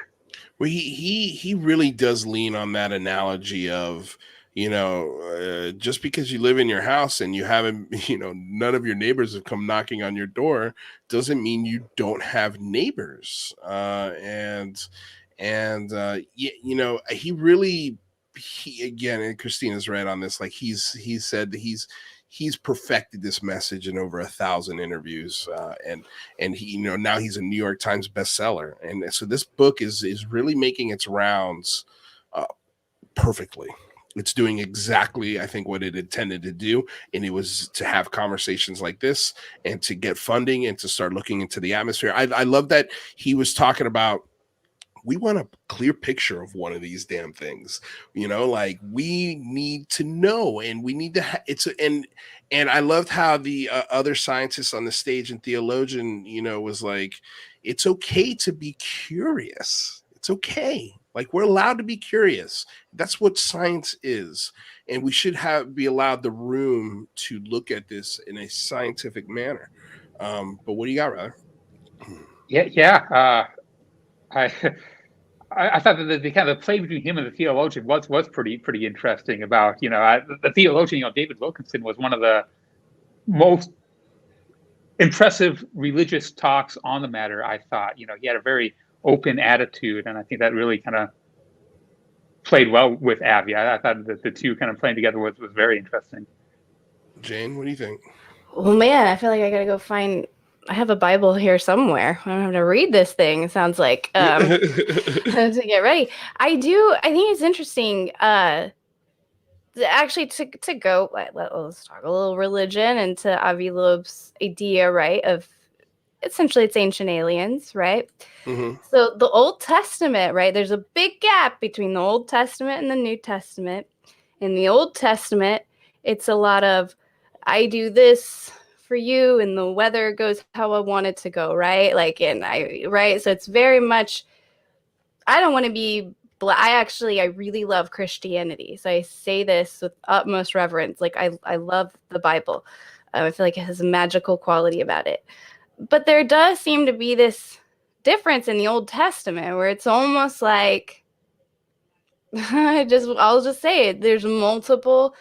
Well, he really does lean on that analogy of, just because you live in your house and you haven't, none of your neighbors have come knocking on your door doesn't mean you don't have neighbors. He really, again, and Christina's right on this. He said that he's perfected this message in over 1,000 interviews, and he, now he's a New York Times bestseller, and so this book is really making its rounds perfectly. It's doing exactly, I think, what it intended to do, and it was to have conversations like this and to get funding and to start looking into the atmosphere. I love that he was talking about, we want a clear picture of one of these damn things, we need to know, and we need to and I loved how the other scientists on the stage and theologian, was like, it's okay to be curious. It's okay. We're allowed to be curious. That's what science is. And we should be allowed the room to look at this in a scientific manner. But what do you got, rather? Yeah. I I thought that the kind of play between him and the theologian was pretty interesting. About the theologian, David Wilkinson was one of the most impressive religious talks on the matter. I thought he had a very open attitude, and I think that really kind of played well with Avi. I thought that the two kind of playing together was very interesting. Jane, what do you think? Well, man, I feel like I gotta go find. I have a Bible here somewhere. I don't have to read this thing. It sounds like to get ready. I think it's interesting. Actually, to go. Let's talk a little religion and to Avi Loeb's idea, right? Of essentially, it's ancient aliens, right? Mm-hmm. So the Old Testament, right? There's a big gap between the Old Testament and the New Testament. In the Old Testament, it's a lot of I do this for you and the weather goes how I want it to go, right? Right? So it's very much I don't want to be I really love Christianity. So I say this with utmost reverence. Like I love the Bible. I feel like it has a magical quality about it. But there does seem to be this difference in the Old Testament where it's almost like I'll just say it. There's multiple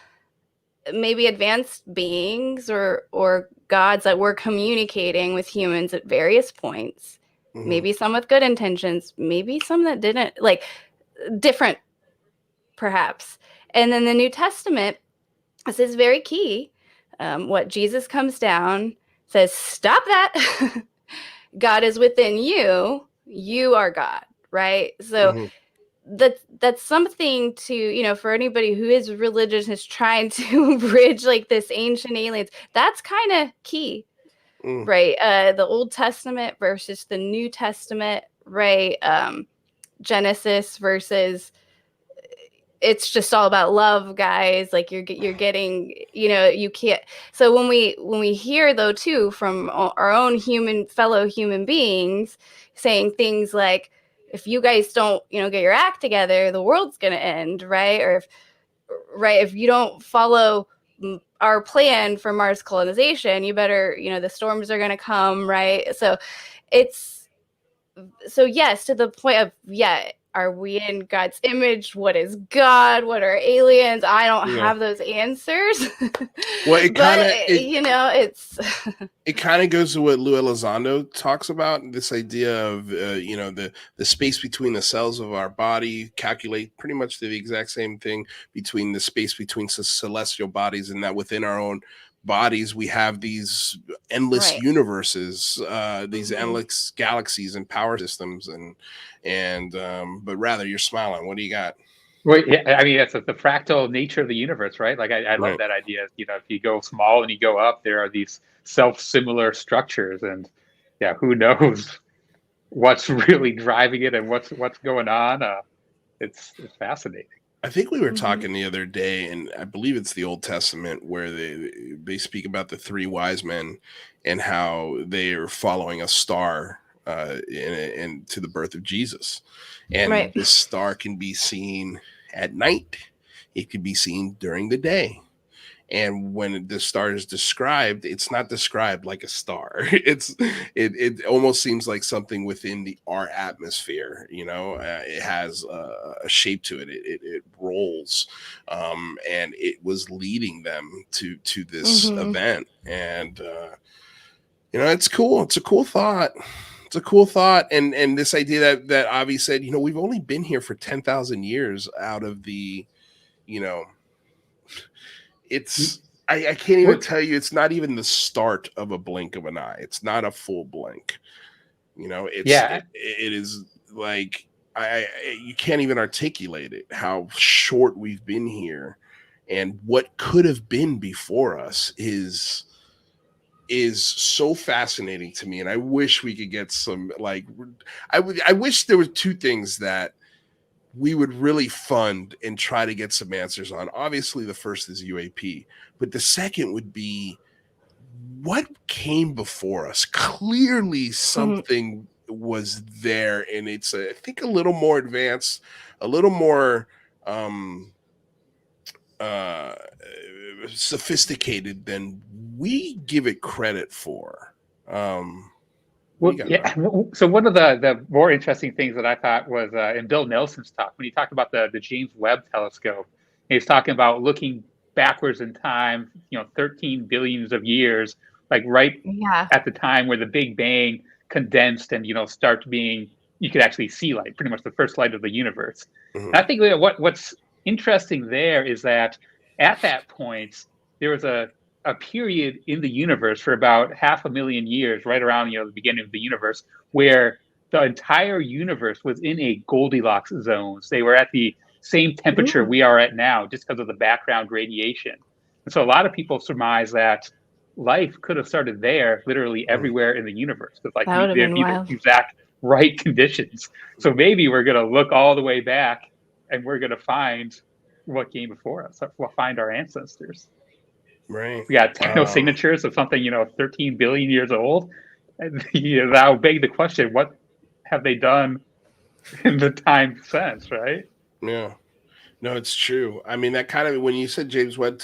maybe advanced beings or gods that were communicating with humans at various points. Mm-hmm. Maybe some with good intentions, maybe some that didn't, like different perhaps. And then the New Testament, this is very key. What Jesus comes down, says, stop that. God is within you. You are God, right? So Mm-hmm. that's something to, for anybody who is religious is trying to bridge like this ancient aliens. That's kind of key, right? The Old Testament versus the New Testament, right? Genesis versus it's just all about love, guys. Like you're getting, you can't. So when we hear though too from our own fellow human beings saying things like, if you guys don't, get your act together, the world's gonna end, right? Or if you don't follow our plan for Mars colonization, you better, the storms are gonna come, right? So yes, to the point of are we in God's image? What is God? What are aliens? I don't have those answers. Well, it kind of it's it kind of goes to what Lou Elizondo talks about, this idea of the space between the cells of our body, calculate pretty much the exact same thing between the space between celestial bodies, and that within our own bodies we have these endless universes, these endless galaxies and power systems, and but rather, you're smiling. What do you got? Well, yeah, I mean, that's the fractal nature of the universe, right? Like I love that idea. If you go small and you go up, there are these self-similar structures, and who knows what's really driving it and what's going on. It's fascinating. I think we were talking the other day, and I believe it's the Old Testament, where they speak about the three wise men and how they are following a star and to the birth of Jesus. And this star can be seen at night. It can be seen during the day. And when the star is described, it's not described like a star. It almost seems like something within our atmosphere. It has a shape to it. It rolls, and it was leading them to this event. And it's cool. It's a cool thought. It's a cool thought. And this idea that Avi said, we've only been here for 10,000 years out of the, it's, I can't even tell you, it's not even the start of a blink of an eye. It's not a full blink. It is like, you can't even articulate it, how short we've been here, and what could have been before us is so fascinating to me. And I wish we could get some, I wish there were two things that we would really fund and try to get some answers on. Obviously, the first is UAP, but the second would be what came before us. Clearly, something was there, and it's I think a little more advanced, a little more sophisticated than we give it credit for. What do you got, yeah. So one of the more interesting things that I thought was in Bill Nelson's talk, when he talked about the James Webb Telescope, he was talking about looking backwards in time, 13 billions of years, like right Yeah. at the time where the Big Bang condensed and, start being, you could actually see light, pretty much the first light of the universe. Mhm. And I think that what's interesting there is that at that point, there was a period in the universe for about 500,000 years, right around the beginning of the universe, where the entire universe was in a Goldilocks zone. They were at the same temperature we are at now, just because of the background radiation. And so a lot of people surmise that life could have started there, literally everywhere in the universe, because That would have there'd been be the wild. exact right conditions. So maybe we're gonna look all the way back, and we're gonna find what came before us. We'll find our ancestors. Right. We got technosignatures of something 13 billion years old. And that will beg the question: what have they done in the time since? Right? Yeah. No, it's true. I mean, that kind of, when you said James Webb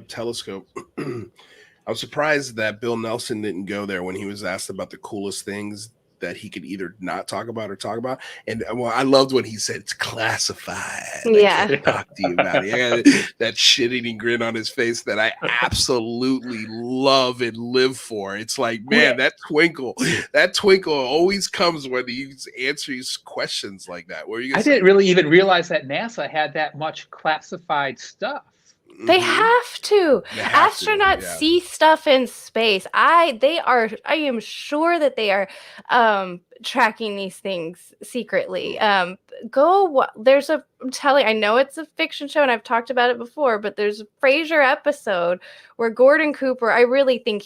Telescope, I'm surprised that Bill Nelson didn't go there when he was asked about the coolest things that he could either not talk about or talk about. And well, I loved when he said it's classified. Yeah. I can't talk to you about it. That shit-eating grin on his face that I absolutely love and live for. It's like, man, that twinkle always comes when he's answering questions like that. Where you? I didn't really even realize that NASA had that much classified stuff. They have to. Astronauts see stuff in space. I am sure that they are tracking these things secretly. I know it's a fiction show and I've talked about it before, but there's a Frasier episode where Gordon Cooper, I really think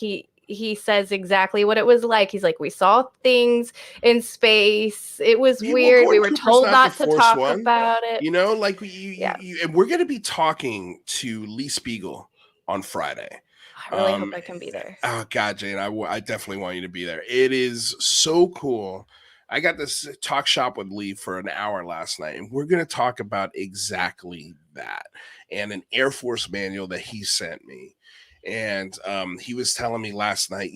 he says exactly what it was like. He's like, we saw things in space. It was weird. We were told not to talk about it. And we're going to be talking to Lee Spiegel on Friday. I really hope I can be there. Oh God, Jane, I definitely want you to be there. It is so cool. I got this talk shop with Lee for an hour last night, and we're going to talk about exactly that and an Air Force manual that he sent me. And he was telling me last night,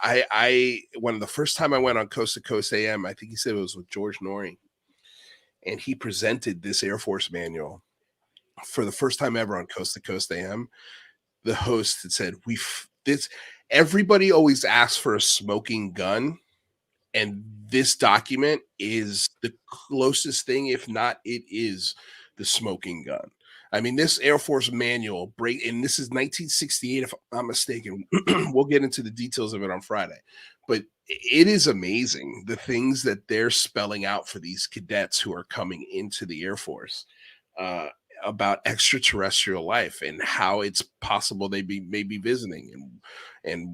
I when the first time I went on Coast to Coast AM, I think he said it was with George Norrie, and he presented this Air Force manual for the first time ever on Coast to Coast AM. The host had said, everybody always asks for a smoking gun, and this document is the closest thing, if not it is the smoking gun. I mean, this Air Force manual and this is 1968, if I'm not mistaken. We'll get into the details of it on Friday, but it is amazing the things that they're spelling out for these cadets who are coming into the Air Force about extraterrestrial life and how it's possible they may be visiting and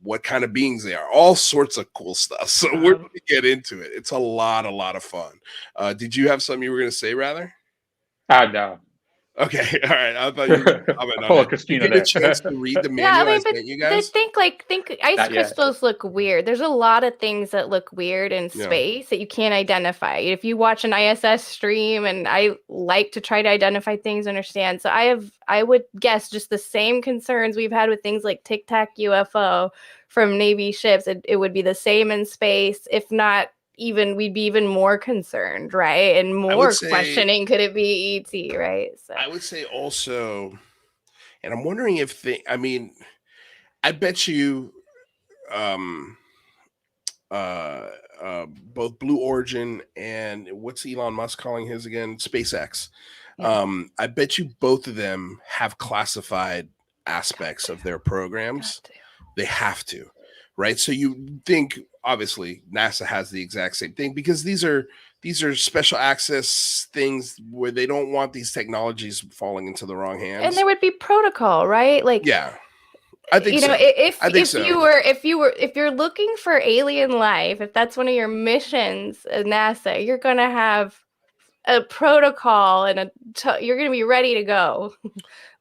what kind of beings they are. All sorts of cool stuff. So we're going to get into it. It's a lot of fun. Did you have something you were going to say, rather? No. Okay, all right. I thought you were comment on Cristina, did you get a chance to read the manual I sent you guys? Think ice crystals look weird. There's a lot of things that look weird in space that you can't identify. If you watch an ISS stream, and I like to try to identify things, understand. So I would guess just the same concerns we've had with things like Tic Tac UFO from Navy ships. It would be the same in space, if not we'd be even more concerned, right? And more questioning, could it be ET, right? So I would say also, and I'm wondering if I bet you both Blue Origin and what's Elon Musk calling his again? SpaceX. Yeah. I bet you both of them have classified aspects of their programs. They have to, right? So you think obviously NASA has the exact same thing, because these are special access things where they don't want these technologies falling into the wrong hands. And there would be protocol, right? Like, yeah, I think so. If you're looking for alien life, if that's one of your missions at NASA, you're gonna have a protocol and you're gonna be ready to go.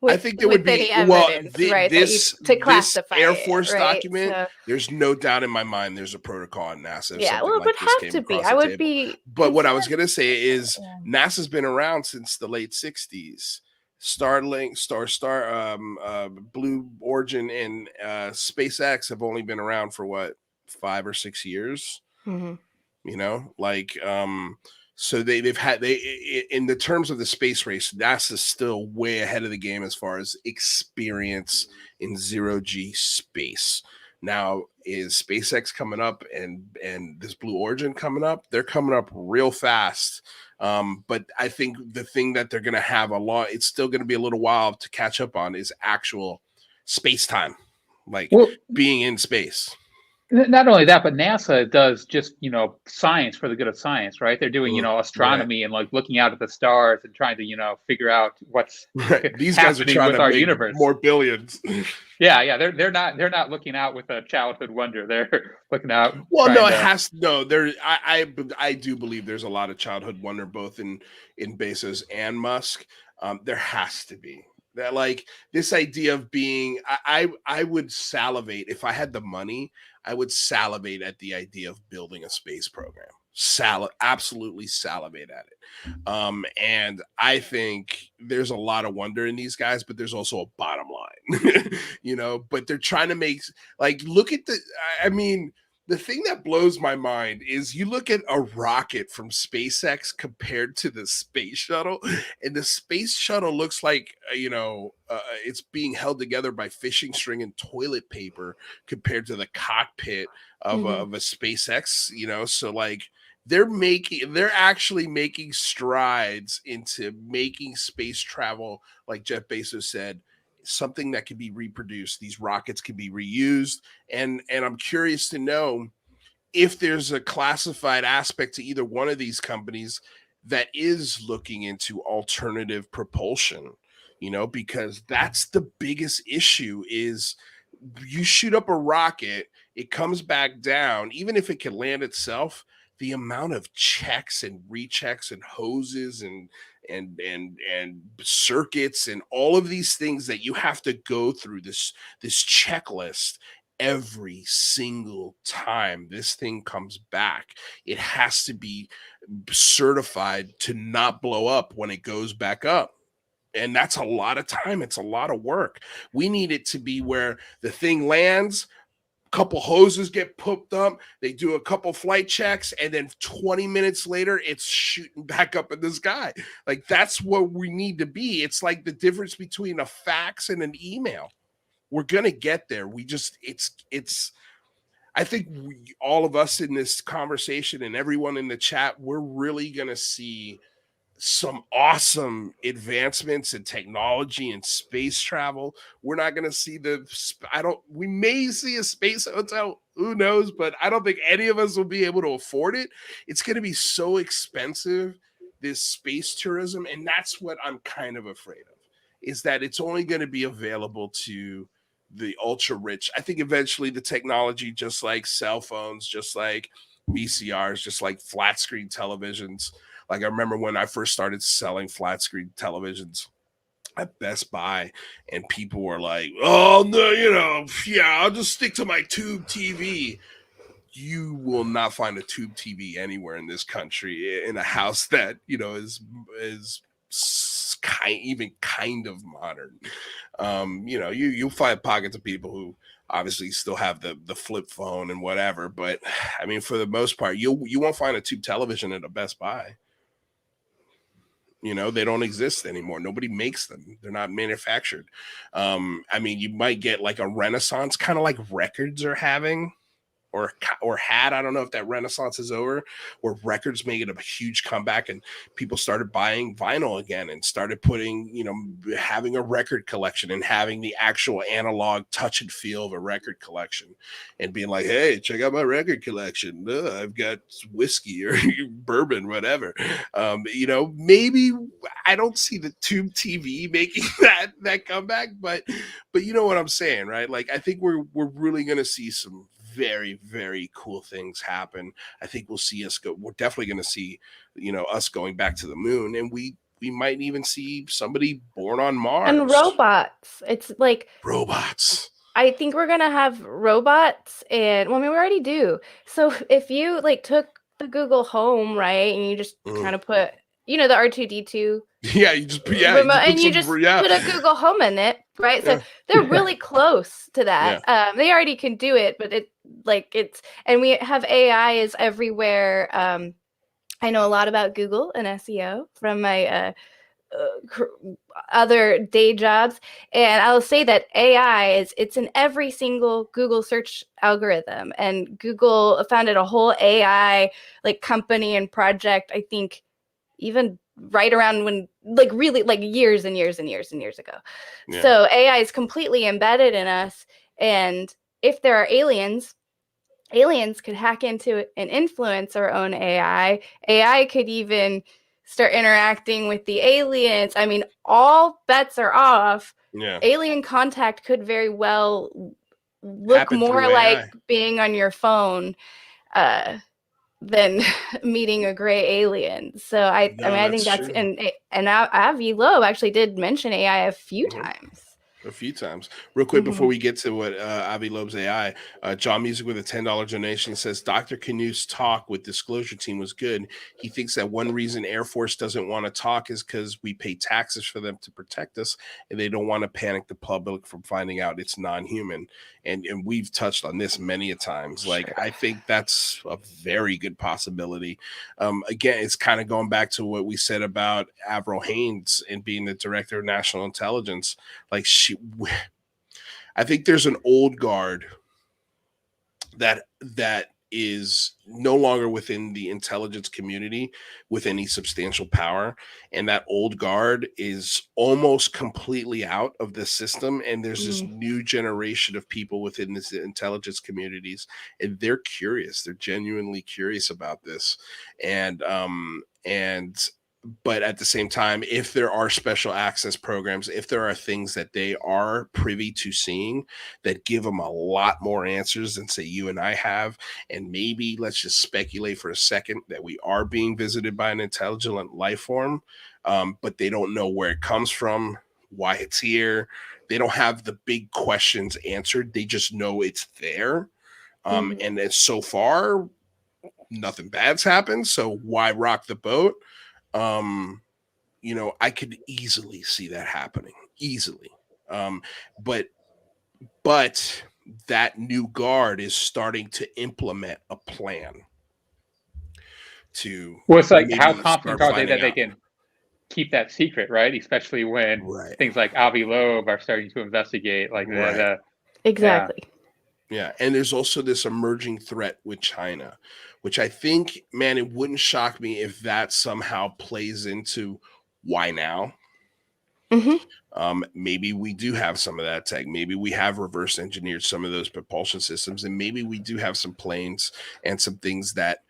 I think there would be to classify Air Force it, right? document. So, there's no doubt in my mind there's a protocol in NASA. Yeah, well, it would have to be. I would be. But what I was gonna say is NASA's been around since the late '60s. Starlink, Blue Origin, and SpaceX have only been around for what, 5 or 6 years. Mhm. You know, like so they've had in the terms of the space race, NASA's still way ahead of the game as far as experience in zero-G space. Now, is SpaceX coming up and this Blue Origin coming up? They're coming up real fast. But I think the thing that they're going to have it's still going to be a little while to catch up on is actual space time, like being in space. Not only that, but NASA does just, science for the good of science, right? They're doing, astronomy and like looking out at the stars and trying to, figure out what's These guys are trying to our make universe. More billions. Yeah. They're not looking out with a childhood wonder. They're looking out. Well, no, I do believe there's a lot of childhood wonder both in Bezos and Musk. There has to be. That, like, this idea of being, I would salivate if I had the money. I would salivate at the idea of building a space program. Absolutely salivate at it. And I think there's a lot of wonder in these guys, but there's also a bottom line, but they're trying to make, like, look at the thing that blows my mind is you look at a rocket from SpaceX compared to the space shuttle, and the space shuttle looks like, it's being held together by fishing string and toilet paper compared to the cockpit of a SpaceX, so like they're actually making strides into making space travel, like Jeff Bezos said, something that can be reproduced. These rockets can be reused. And I'm curious to know if there's a classified aspect to either one of these companies that is looking into alternative propulsion, because that's the biggest issue is you shoot up a rocket, it comes back down, even if it can land itself, the amount of checks and rechecks and hoses and circuits and all of these things that you have to go through this checklist every single time this thing comes back. It has to be certified to not blow up when it goes back up. And that's a lot of time. It's a lot of work. We need it to be where the thing lands, couple hoses get pooped up, they do a couple flight checks, and then 20 minutes later it's shooting back up in the sky. Like, that's what we need to be. It's like the difference between a fax and an email. We're gonna get there. We just it's I think all of us in this conversation and everyone in the chat, we're really gonna see some awesome advancements in technology and space travel. We're not going to see we may see a space hotel, who knows, but I don't think any of us will be able to afford it. It's going to be so expensive, this space tourism. And that's what I'm kind of afraid of, is that it's only going to be available to the ultra rich. I think eventually the technology, just like cell phones, just like VCRs, just like flat screen televisions. Like, I remember when I first started selling flat screen televisions at Best Buy, and people were like, oh, no, I'll just stick to my tube TV. You will not find a tube TV anywhere in this country in a house that, is even kind of modern. You'll find pockets of people who obviously still have the flip phone and whatever. But I mean, for the most part, you won't find a tube television at a Best Buy. They don't exist anymore. Nobody makes them. They're not manufactured. I mean, you might get like a renaissance, kind of like records are having or had. I don't know if that renaissance is over, where records made a huge comeback and people started buying vinyl again and started putting, having a record collection and having the actual analog touch and feel of a record collection and being like, hey, check out my record collection. I've got whiskey or bourbon, whatever. Maybe I don't see the tube TV making that comeback, but you know what I'm saying, right? Like, I think we're really going to see some very, very cool things happen. I think we'll see we're definitely going to see, us going back to the moon, and we might even see somebody born on Mars. And robots. It's like robots. I think we're going to have robots, and we already do. So if you took the Google Home, right, and you just kind of put, the R2D2. Yeah, you just put a Google Home in it, right? So they're really close to that. Yeah. They already can do it, but like it's, and we have AI is everywhere. I know a lot about Google and SEO from my other day jobs, and I'll say that AI it's in every single Google search algorithm, and Google founded a whole AI like company and project, I think even right around when, like really like years and years and years and years ago. Yeah. So AI is completely embedded in us, and if there are aliens could hack into and influence our own AI. AI could even start interacting with the aliens. I mean, all bets are off. Yeah. Alien contact could very well look Happen more through like AI. being on your phone than meeting a gray alien. So I No, mean, I think that's that's, true. and Avi Loeb actually did mention AI a few times. A few times. Real quick before we get to what Avi Loeb's AI, John Music with a $10 donation says Dr. Canute's talk with Disclosure Team was good. He thinks that one reason Air Force doesn't want to talk is because we pay taxes for them to protect us, and they don't want to panic the public from finding out it's non-human. And we've touched on this many a times. Like, I think that's a very good possibility. Again, it's kind of going back to what we said about Avril Haines and being the director of national intelligence. Like, I think there's an old guard that is no longer within the intelligence community with any substantial power, and that old guard is almost completely out of the system, and there's this new generation of people within this intelligence communities, and they're curious, they're genuinely curious about this, and but at the same time, if there are special access programs, if there are things that they are privy to seeing that give them a lot more answers than say you and I have, and maybe let's just speculate for a second that we are being visited by an intelligent life form, but they don't know where it comes from, why it's here. They don't have the big questions answered. They just know it's there. And it's so far, nothing bad's happened. So why rock the boat? You know, I could easily see that happening, easily. But that new guard is starting to implement a plan to. Well, it's like, maybe how start confident are they finding that they out. can keep that secret, right? Especially when things like Avi Loeb are starting to investigate, like Exactly. Yeah, and there's also this emerging threat with China, which I think, man, it wouldn't shock me if that somehow plays into why now. Maybe we do have some of that tech. Maybe we have reverse engineered some of those propulsion systems, and maybe we do have some planes and some things that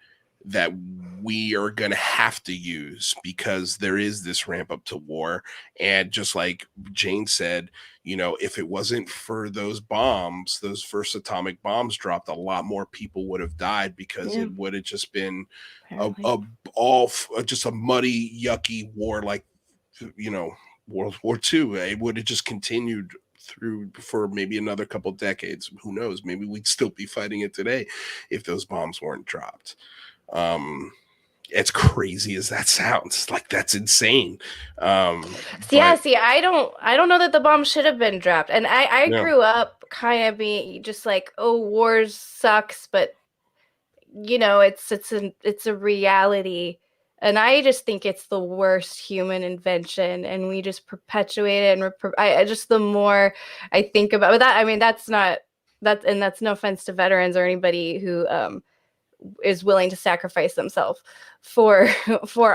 we are going to have to use because there is this ramp up to war. And just like Jane said, you know, if it wasn't for those bombs, those first atomic bombs dropped, a lot more people would have died because it would have just been just a muddy, yucky war, like, you know, World War II. It would have just continued through for maybe another couple decades. Who knows? Maybe we'd still be fighting it today if those bombs weren't dropped. As crazy as that sounds, like, that's insane. See, I don't know that the bomb should have been dropped. And I grew up kind of being just like, oh, wars sucks, but you know, it's a reality. And I just think it's the worst human invention, and we just perpetuate it. And I just, the more I think about that, I mean, that's no offense to veterans or anybody who is willing to sacrifice themselves for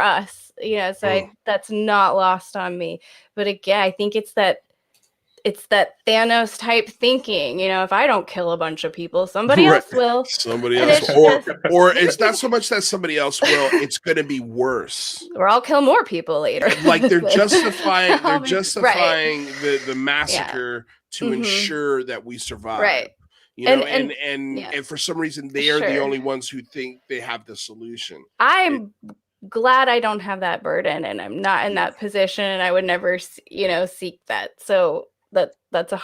us, you know. So that's not lost on me. But again, I think it's that Thanos type thinking, you know, if I don't kill a bunch of people, somebody else will. Somebody else, or it's not so much that somebody else will, it's going to be worse. Or I'll kill more people later. Like, they're justifying the massacre to ensure that we survive. Right. You know, and for some reason they are the only ones who think they have the solution. I'm glad I don't have that burden, and I'm not in that position, and I would never, you know, seek that. So that's a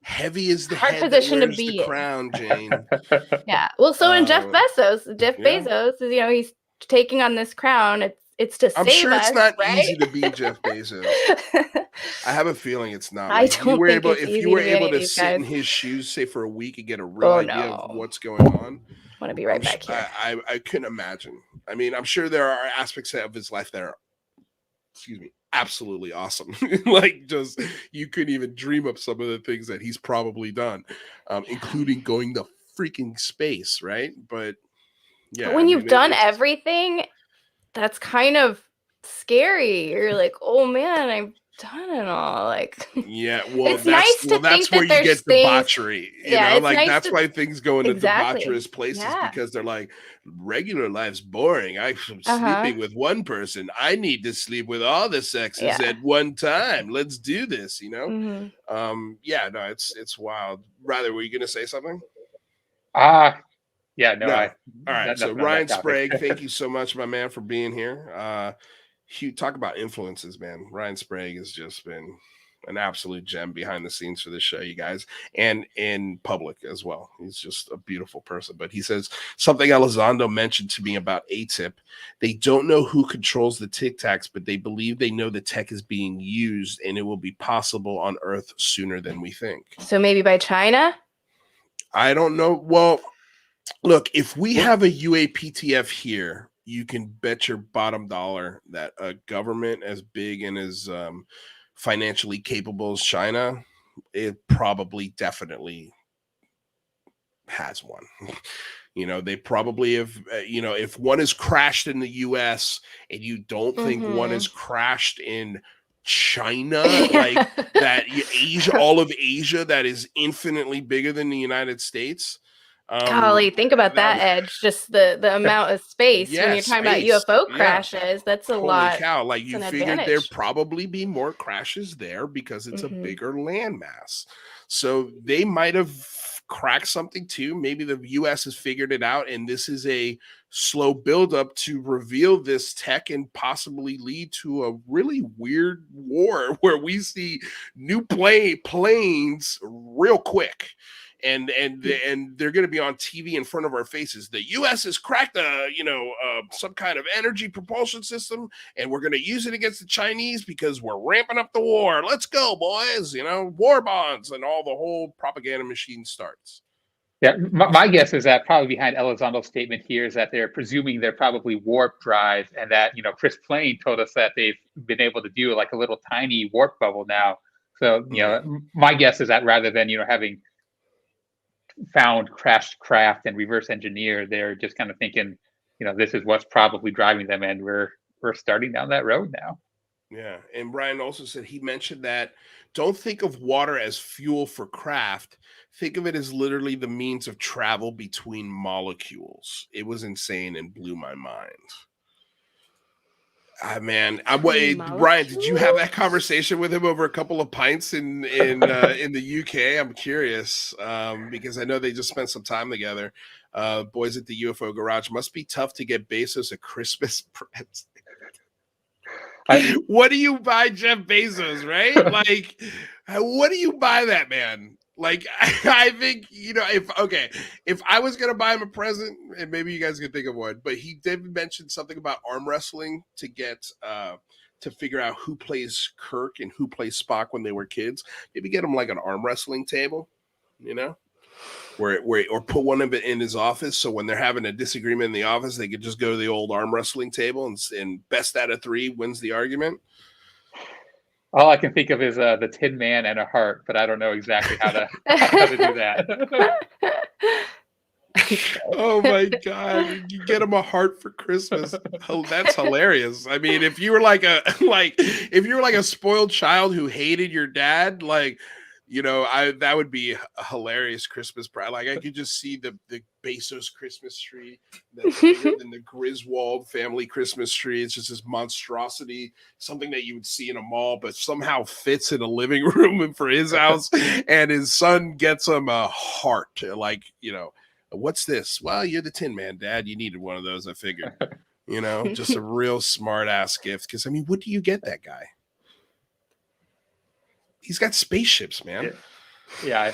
heavy is the hard head position that to wears be the crown, Jane. Yeah. Well, so in Jeff Bezos is, you know, he's taking on this crown. it's to I'm save sure it's us, not right? easy to be Jeff Bezos. I have a feeling it's not. I Like, if you don't were think able, it's if easy you were to be any able of to these sit in guys. his shoes, say for a week, and get a real Oh idea of no. what's going on, Want to be right back here. I couldn't imagine. I mean, I'm sure there are aspects of his life that are, excuse me, absolutely awesome. Like, just you couldn't even dream up some of the things that he's probably done, including going to freaking space, right? But yeah, But when I you've mean, done everything, that's kind of scary. You're like, oh man, I've done it all. Like, yeah, well, it's nice to think that's that where you there's get things. debauchery. You Yeah, know, it's like nice that's to why things go into exactly. debaucherous places, Yeah. because they're like, regular life's boring. I'm Uh-huh. sleeping with one person. I need to sleep with all the sexes Yeah. at one time. Let's do this. You know. Mhm. Yeah, no, it's wild. Rather, were you gonna say something? Yeah, no, No. I. All right. So Nothing on Ryan that topic. Sprague, thank you so much, my man, for being here. Talk about influences, man. Ryan Sprague has just been an absolute gem behind the scenes for this show, you guys, and in public as well. He's just a beautiful person. But he says something Elizondo mentioned to me about ATIP. They don't know who controls the Tic Tacs, but they believe they know the tech is being used and it will be possible on Earth sooner than we think. So maybe by China? I don't know. Well, look, if we have a UAPTF here, you can bet your bottom dollar that a government as big and as financially capable as China, it probably definitely has one. You know, they probably have, if one is crashed in the US and you don't think one is crashed in China, like that, Asia, all of Asia, that is infinitely bigger than the United States. Golly, think about that, Edge. Just the amount of space when you're talking about UFO crashes. That's a lot. Holy cow! Like, you figured advantage. there'd probably be more crashes there because it's a bigger landmass. So they might have cracked something too. Maybe the U.S. has figured it out, and this is a slow buildup to reveal this tech and possibly lead to a really weird war where we see new planes real quick. And they're going to be on TV in front of our faces. The U.S. has cracked some kind of energy propulsion system, and we're going to use it against the Chinese because we're ramping up the war. Let's go, boys! War bonds, and all the whole propaganda machine starts. Yeah, my guess is that probably behind Elizondo's statement here is that they're presuming they're probably warp drive, and that Chris Plain told us that they've been able to do like a little tiny warp bubble now. So my guess is that rather than having found crashed craft and reverse engineer, they're just kind of thinking, this is what's probably driving them, and we're starting down that road now. Yeah, and Brian also said, he mentioned that don't think of water as fuel for craft. Think of it as literally the means of travel between molecules. It was insane and blew my mind. Man, Brian, did you have that conversation with him over a couple of pints in the UK? I'm curious because I know they just spent some time together. Boys at the UFO Garage, must be tough to get Bezos a Christmas present. What do you buy Jeff Bezos, right? Like, what do you buy that man? Like, I think, if I was going to buy him a present, and maybe you guys can think of one, but he did mention something about arm wrestling to get, to figure out who plays Kirk and who plays Spock when they were kids. Maybe get him like an arm wrestling table, or put one of it in his office. So when they're having a disagreement in the office, they could just go to the old arm wrestling table and best out of three wins the argument. All I can think of is the Tin Man and a heart, but I don't know exactly how to do that. Oh my God! You get him a heart for Christmas. Oh, that's hilarious. I mean, if you were like a spoiled child who hated your dad, that would be a hilarious Christmas present. Like, I could just see the Bezos Christmas tree that's bigger than the Griswold family Christmas tree. It's just this monstrosity, something that you would see in a mall, but somehow fits in a living room and for his house. And his son gets him a heart. What's this? Well, you're the Tin Man, Dad. You needed one of those, I figured. Just a real smart ass gift. Because what do you get that guy? He's got spaceships, man. Yeah.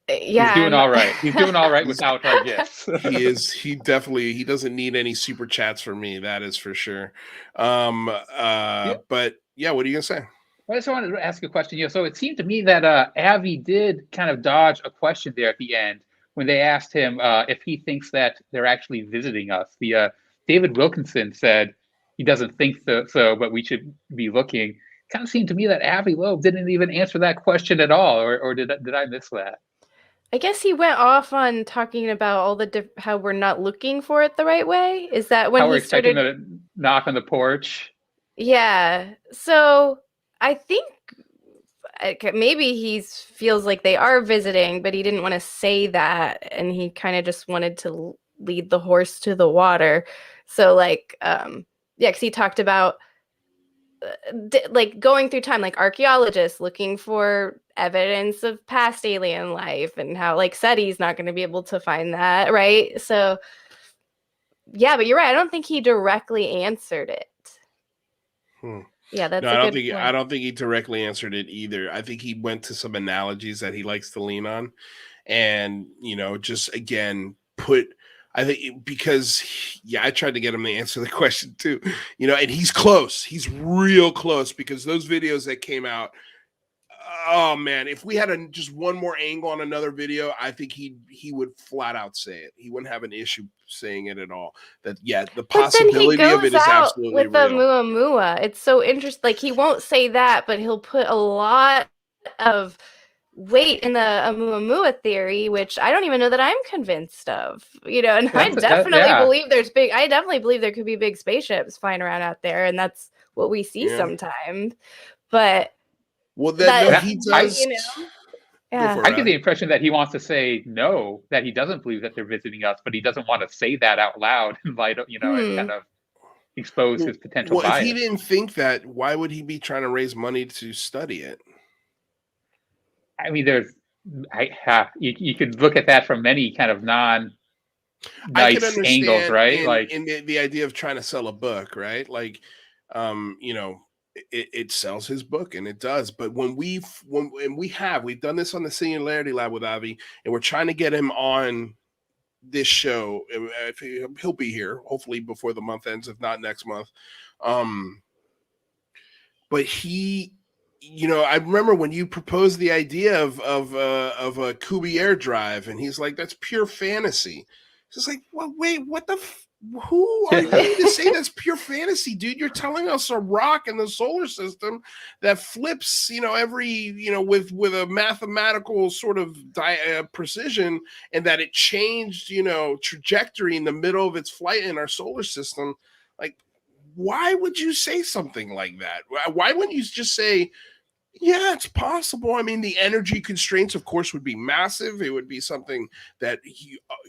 Yeah, He's doing all right. He's doing all right without our gifts. He is. He doesn't need any super chats from me. That is for sure. Yeah. But yeah, what are you gonna say? I just wanted to ask a question. So it seemed to me that Avi did kind of dodge a question there at the end when they asked him if he thinks that they're actually visiting us. David Wilkinson said he doesn't think so, but we should be looking. Kind of seemed to me that Avi Loeb didn't even answer that question at all, or did I miss that? I guess he went off on talking about all the how we're not looking for it the right way. Is that when How we're he expecting started? to knock on the porch? Yeah. So I think maybe he feels like they are visiting, but he didn't want to say that, and he kind of just wanted to lead the horse to the water. So like, yeah, because he talked about like going through time, like archaeologists looking for evidence of past alien life, and how like SETI's not going to be able to find that, right? So yeah, but you're right. I don't think he directly answered it. Yeah, that's No, a I don't good think point. I don't think he directly answered it either. I think he went to some analogies that he likes to lean on, and just again I think because I tried to get him to answer the question too, and he's close. He's real close because those videos that came out. Oh man, if we had just one more angle on another video, I think he would flat out say it. He wouldn't have an issue saying it at all. That the possibility of it is absolutely with the real. Muamua. It's so interesting. Like he won't say that, but he'll put a lot of weight in the Muamua theory, which I don't even know that I'm convinced of. And I definitely believe I definitely believe there could be big spaceships flying around out there, and that's what we see sometimes. But well, then he does. Yeah. I get the impression that he wants to say no, that he doesn't believe that they're visiting us, but he doesn't want to say that out loud and and kind of expose his potential bias. If he didn't think that, why would he be trying to raise money to study it? I mean, you could look at that from many kind of nice angles, right? In the idea of trying to sell a book, right? Like, it sells his book, and it does. But we've done this on the Singularity Lab with Avi, and we're trying to get him on this show. He'll be here hopefully before the month ends, if not next month. But he, I remember when you proposed the idea of a Cuvier drive, and he's like, "That's pure fantasy." It's just like, well, wait, what the? Who are you to say that's pure fantasy, dude? You're telling us a rock in the solar system that flips, every, with a mathematical sort of precision, and that it changed, trajectory in the middle of its flight in our solar system. Like, why would you say something like that? Why wouldn't you just say, yeah, it's possible? I mean, the energy constraints, of course, would be massive. It would be something that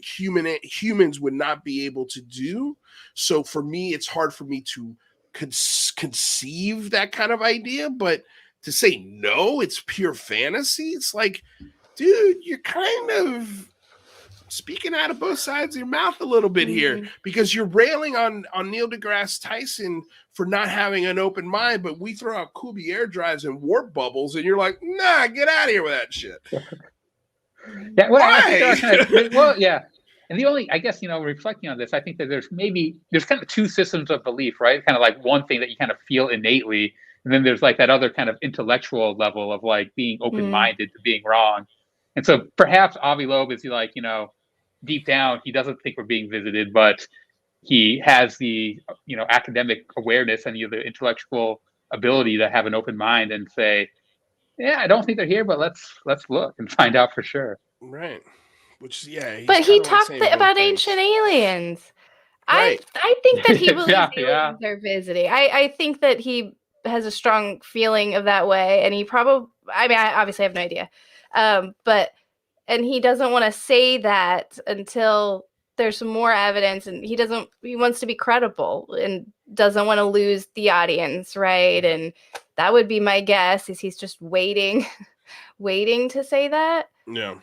humans would not be able to do. So for me, it's hard for me to conceive that kind of idea. But to say, no, it's pure fantasy, it's like, dude, you're kind of speaking out of both sides of your mouth a little bit here, because you're railing on Neil deGrasse Tyson for not having an open mind, but we throw out Cuvier drives and warp bubbles, and you're like, nah, get out of here with that shit. Yeah, well, why? Yeah. And the only, I guess, reflecting on this, I think that there's kind of two systems of belief, right? Kind of like one thing that you kind of feel innately, and then there's like that other kind of intellectual level of like being open-minded to being wrong. And so perhaps Avi Loeb is like, deep down, he doesn't think we're being visited, but he has the, academic awareness and the intellectual ability to have an open mind and say, yeah, I don't think they're here, but let's look and find out for sure. Right. Which, yeah. But he talked about ancient aliens. Right. I think that he believes aliens are visiting. I think that he has a strong feeling of that way, and he probably, I obviously have no idea. And he doesn't want to say that until there's some more evidence, and he wants to be credible and doesn't want to lose the audience, right? And that would be my guess, is he's just waiting to say that. Yeah.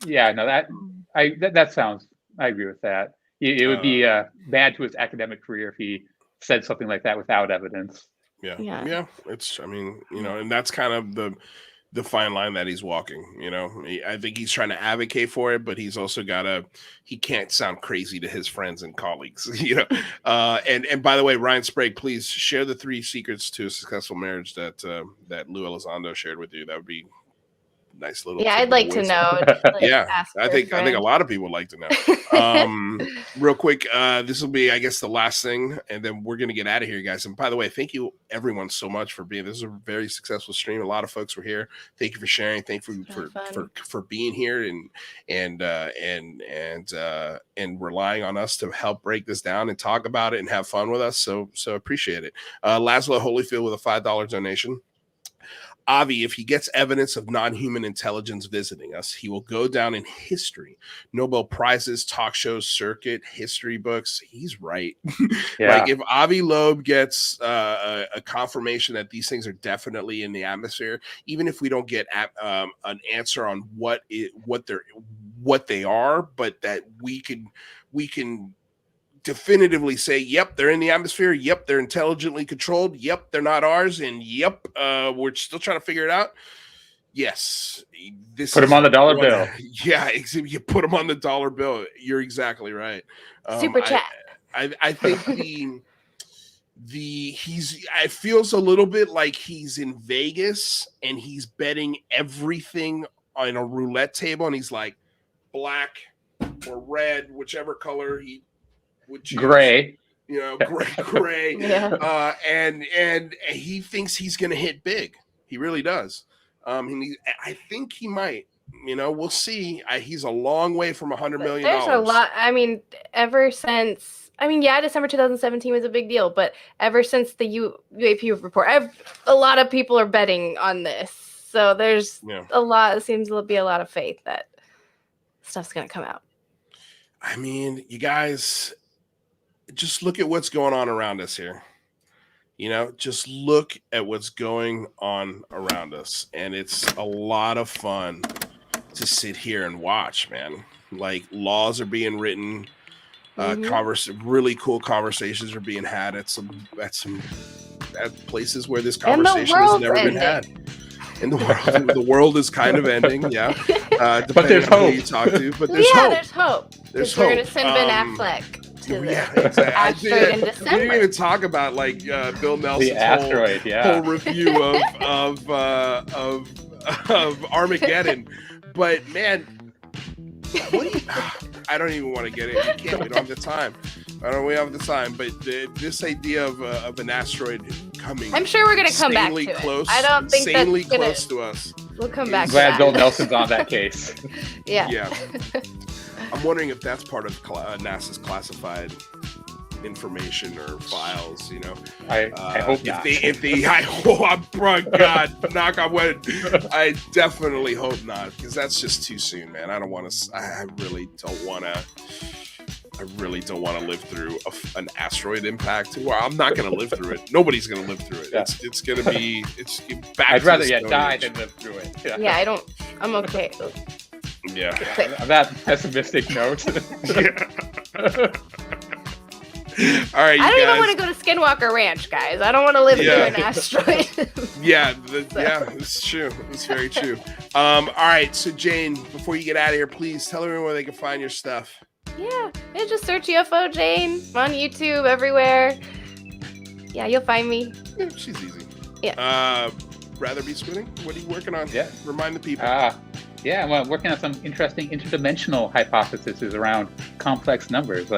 Yeah, no, that sounds, I agree with that. It would be bad to his academic career if he said something like that without evidence. Yeah. It's, and that's kind of the fine line that he's walking. I think he's trying to advocate for it, but he's also he can't sound crazy to his friends and colleagues. And by the way, Ryan Sprague, please share the 3 secrets to a successful marriage that Lou Elizondo shared with you. That would be nice little. Yeah, I'd like to know. I think a lot of people would like to know. Real quick, this will be, I guess, the last thing, and then we're gonna get out of here, guys. And by the way, thank you everyone so much for being. This is a very successful stream. A lot of folks were here. Thank you for sharing. Thank you for being here and relying on us to help break this down and talk about it and have fun with us. So appreciate it. Laszlo Holyfield with a $5 donation. Avi, if he gets evidence of non-human intelligence visiting us, he will go down in history. Nobel Prizes, talk shows, circuit, history books. He's right. Yeah. Like if Avi Loeb gets a confirmation that these things are definitely in the atmosphere, even if we don't get an answer on what they are, but that we can definitively say, yep, they're in the atmosphere. Yep, they're intelligently controlled. Yep, they're not ours. And yep, we're still trying to figure it out. Yes. Put them on the dollar bill. Yeah, you put them on the dollar bill. You're exactly right. Super chat. I think it feels a little bit like he's in Vegas and he's betting everything on a roulette table, and he's like black or red, whichever color he would choose. Gray. Gray. Yeah. And he thinks he's going to hit big. He really does. I think he might. We'll see. He's a long way from $100 million. There's a lot. I mean, December 2017 was a big deal, but ever since the UAP report, a lot of people are betting on this. So there's a lot. It seems to be a lot of faith that stuff's going to come out. I mean, you guys, just look at what's going on around us here. Just look at what's going on around us. And it's a lot of fun to sit here and watch, man. Like, laws are being written. Really cool conversations are being had at places where this conversation has never been had. In the world is kind of ending, yeah. But there's hope. Who you talk to, but there's hope. There's hope. There's hope. hope. We're gonna send Ben Affleck to the exactly. asteroid in December. We didn't even talk about Bill Nelson's whole review of Armageddon. But man, I don't even want to get it. We don't have the time. We have the time. But this idea of an asteroid coming, I'm sure we're going to come back to it. I don't think insanely that's close to us. We'll come back to that. that. Glad Bill Nelson's on that case. Yeah. I'm wondering if that's part of NASA's classified information or files. I hope not. God, knock on wood. I definitely hope not, because that's just too soon, man. I really don't want to live through an asteroid impact. Well, I'm not going to live through it. Nobody's going to live through it. Yeah. It's going to be. I'd rather die than live through it. Yeah, I'm okay. Yeah. On that pessimistic note. All right, I don't even want to go to Skinwalker Ranch, guys. I don't want to live through an asteroid. It's true. It's very true. All right, so Jane, before you get out of here, please tell everyone where they can find your stuff. Yeah, just search UFO Jane on YouTube, everywhere. Yeah, you'll find me. Yeah, she's easy. Yeah. Rather be Squidding? What are you working on? Yeah. Remind the people. Yeah, I'm working on some interesting interdimensional hypotheses around complex numbers.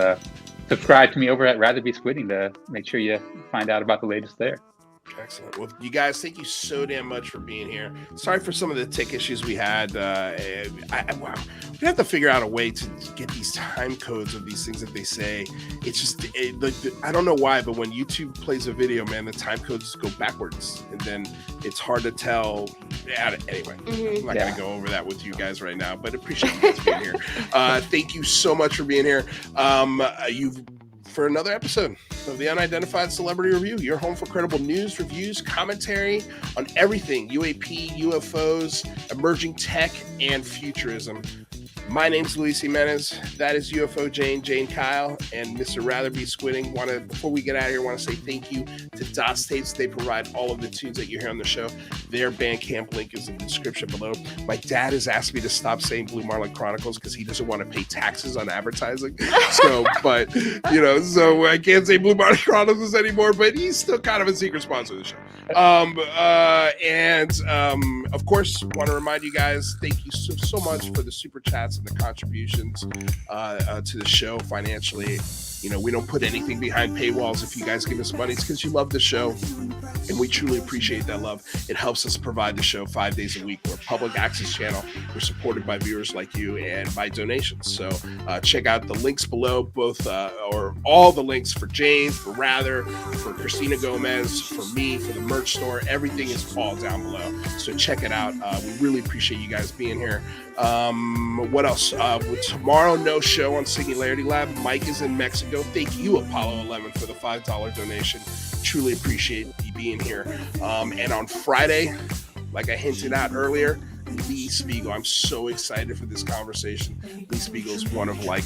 Subscribe to me over at Rather Be Squidding to make sure you find out about the latest there. Excellent. Well, you guys, thank you so damn much for being here. Sorry for some of the tech issues we had. We have to figure out a way to get these time codes of these things that they say. It's just, I don't know why, but when YouTube plays a video, man, the time codes go backwards, and then it's hard to tell. Anyway, I'm not going to go over that with you guys right now, but appreciate you guys being here. Thank you so much for being here. For another episode of the Unidentified Celebrity Review, your home for credible news, reviews, commentary on everything UAP, UFOs, emerging tech, and futurism. My name's Luis Jimenez. That is UFO Jane Kyle, and Mr. Ratherby Squidding. Before we get out of here, want to say thank you to DOS Tapes. They provide all of the tunes that you hear on the show. Their Bandcamp link is in the description below. My dad has asked me to stop saying Blue Marlin Chronicles because he doesn't want to pay taxes on advertising. So I can't say Blue Marlin Chronicles anymore, but he's still kind of a secret sponsor of the show. Of course, want to remind you guys, thank you so much for the super chats and the contributions to the show financially. We don't put anything behind paywalls. If you guys give us money, it's because you love the show, and we truly appreciate that love. It helps us provide the show 5 days a week. We're a public access channel. We're supported by viewers like you and by donations. So check out the links below, or all the links for Jane, for Rather, for Cristina Gomez, for me, for the merch store. Everything is all down below. So check it out. We really appreciate you guys being here. What else? Tomorrow, no show on Singularity Lab. Mike is in Mexico. Thank you, Apollo 11, for the $5 donation. Truly appreciate you being here. And on Friday, like I hinted at earlier, Lee Spiegel. I'm so excited for this conversation. Lee Spiegel is one of my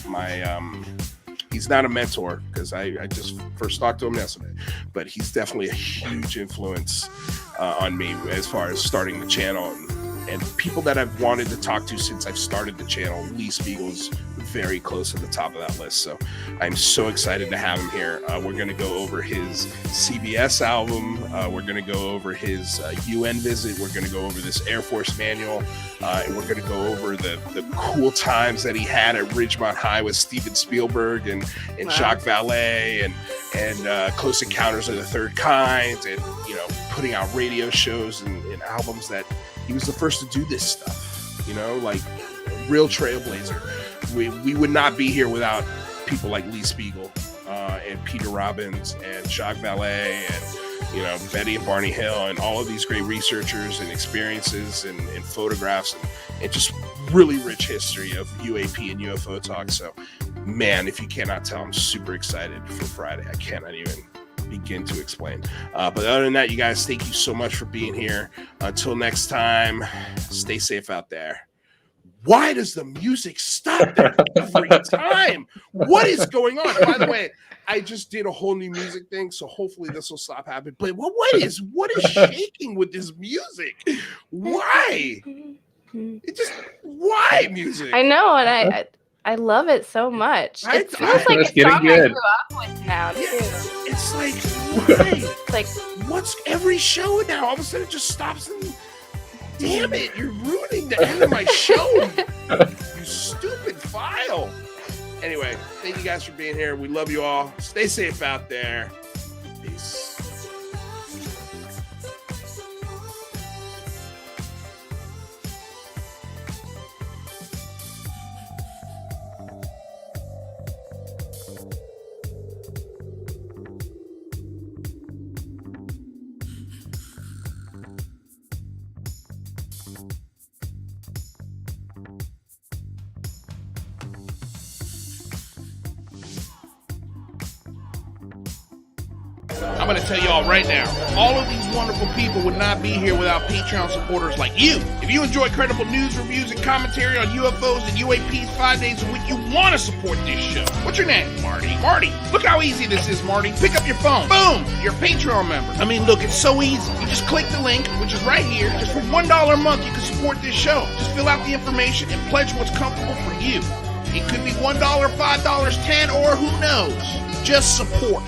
he's not a mentor because I just first talked to him yesterday, but he's definitely a huge influence on me as far as starting the channel and people that I've wanted to talk to since I've started the channel. Lee Spiegel's very close to the top of that list. So I'm so excited to have him here. We're going to go over his CBS album. We're going to go over his UN visit. We're going to go over this Air Force manual. And we're going to go over the cool times that he had at Ridgemont High with Steven Spielberg and Jacques Vallée and Close Encounters of the Third Kind, and putting out radio shows and albums that he was the first to do this stuff, like real trailblazer. We would not be here without people like Lee Spiegel and Peter Robbins and Jacques Vallée and Betty and Barney Hill and all of these great researchers and experiences and photographs and just really rich history of UAP and UFO talk. So, man, if you cannot tell, I'm super excited for Friday. I cannot even begin to explain. But other than that, you guys, thank you so much for being here. Until next time, stay safe out there. Why does the music stop there every time? What is going on? By the way, I just did a whole new music thing, so hopefully this will stop happening. But what is shaking with this music? Why? Why music? I know, and I love it so much. It feels like a song I grew up with now too. It's like, why? It's like, what's every show now? All of a sudden it just stops and damn it, you're ruining the end of my show. You stupid file. Anyway, thank you guys for being here. We love you all. Stay safe out there. Peace. I'm going to tell y'all right now, all of these wonderful people would not be here without Patreon supporters like you. If you enjoy credible news, reviews, and commentary on UFOs and UAPs 5 days a week, you want to support this show. What's your name? Marty. Marty, look how easy this is, Marty. Pick up your phone. Boom! You're a Patreon member. I mean, look, it's so easy. You just click the link, which is right here. Just for $1 a month, you can support this show. Just fill out the information and pledge what's comfortable for you. It could be $1, $5, $10, or who knows. Just support.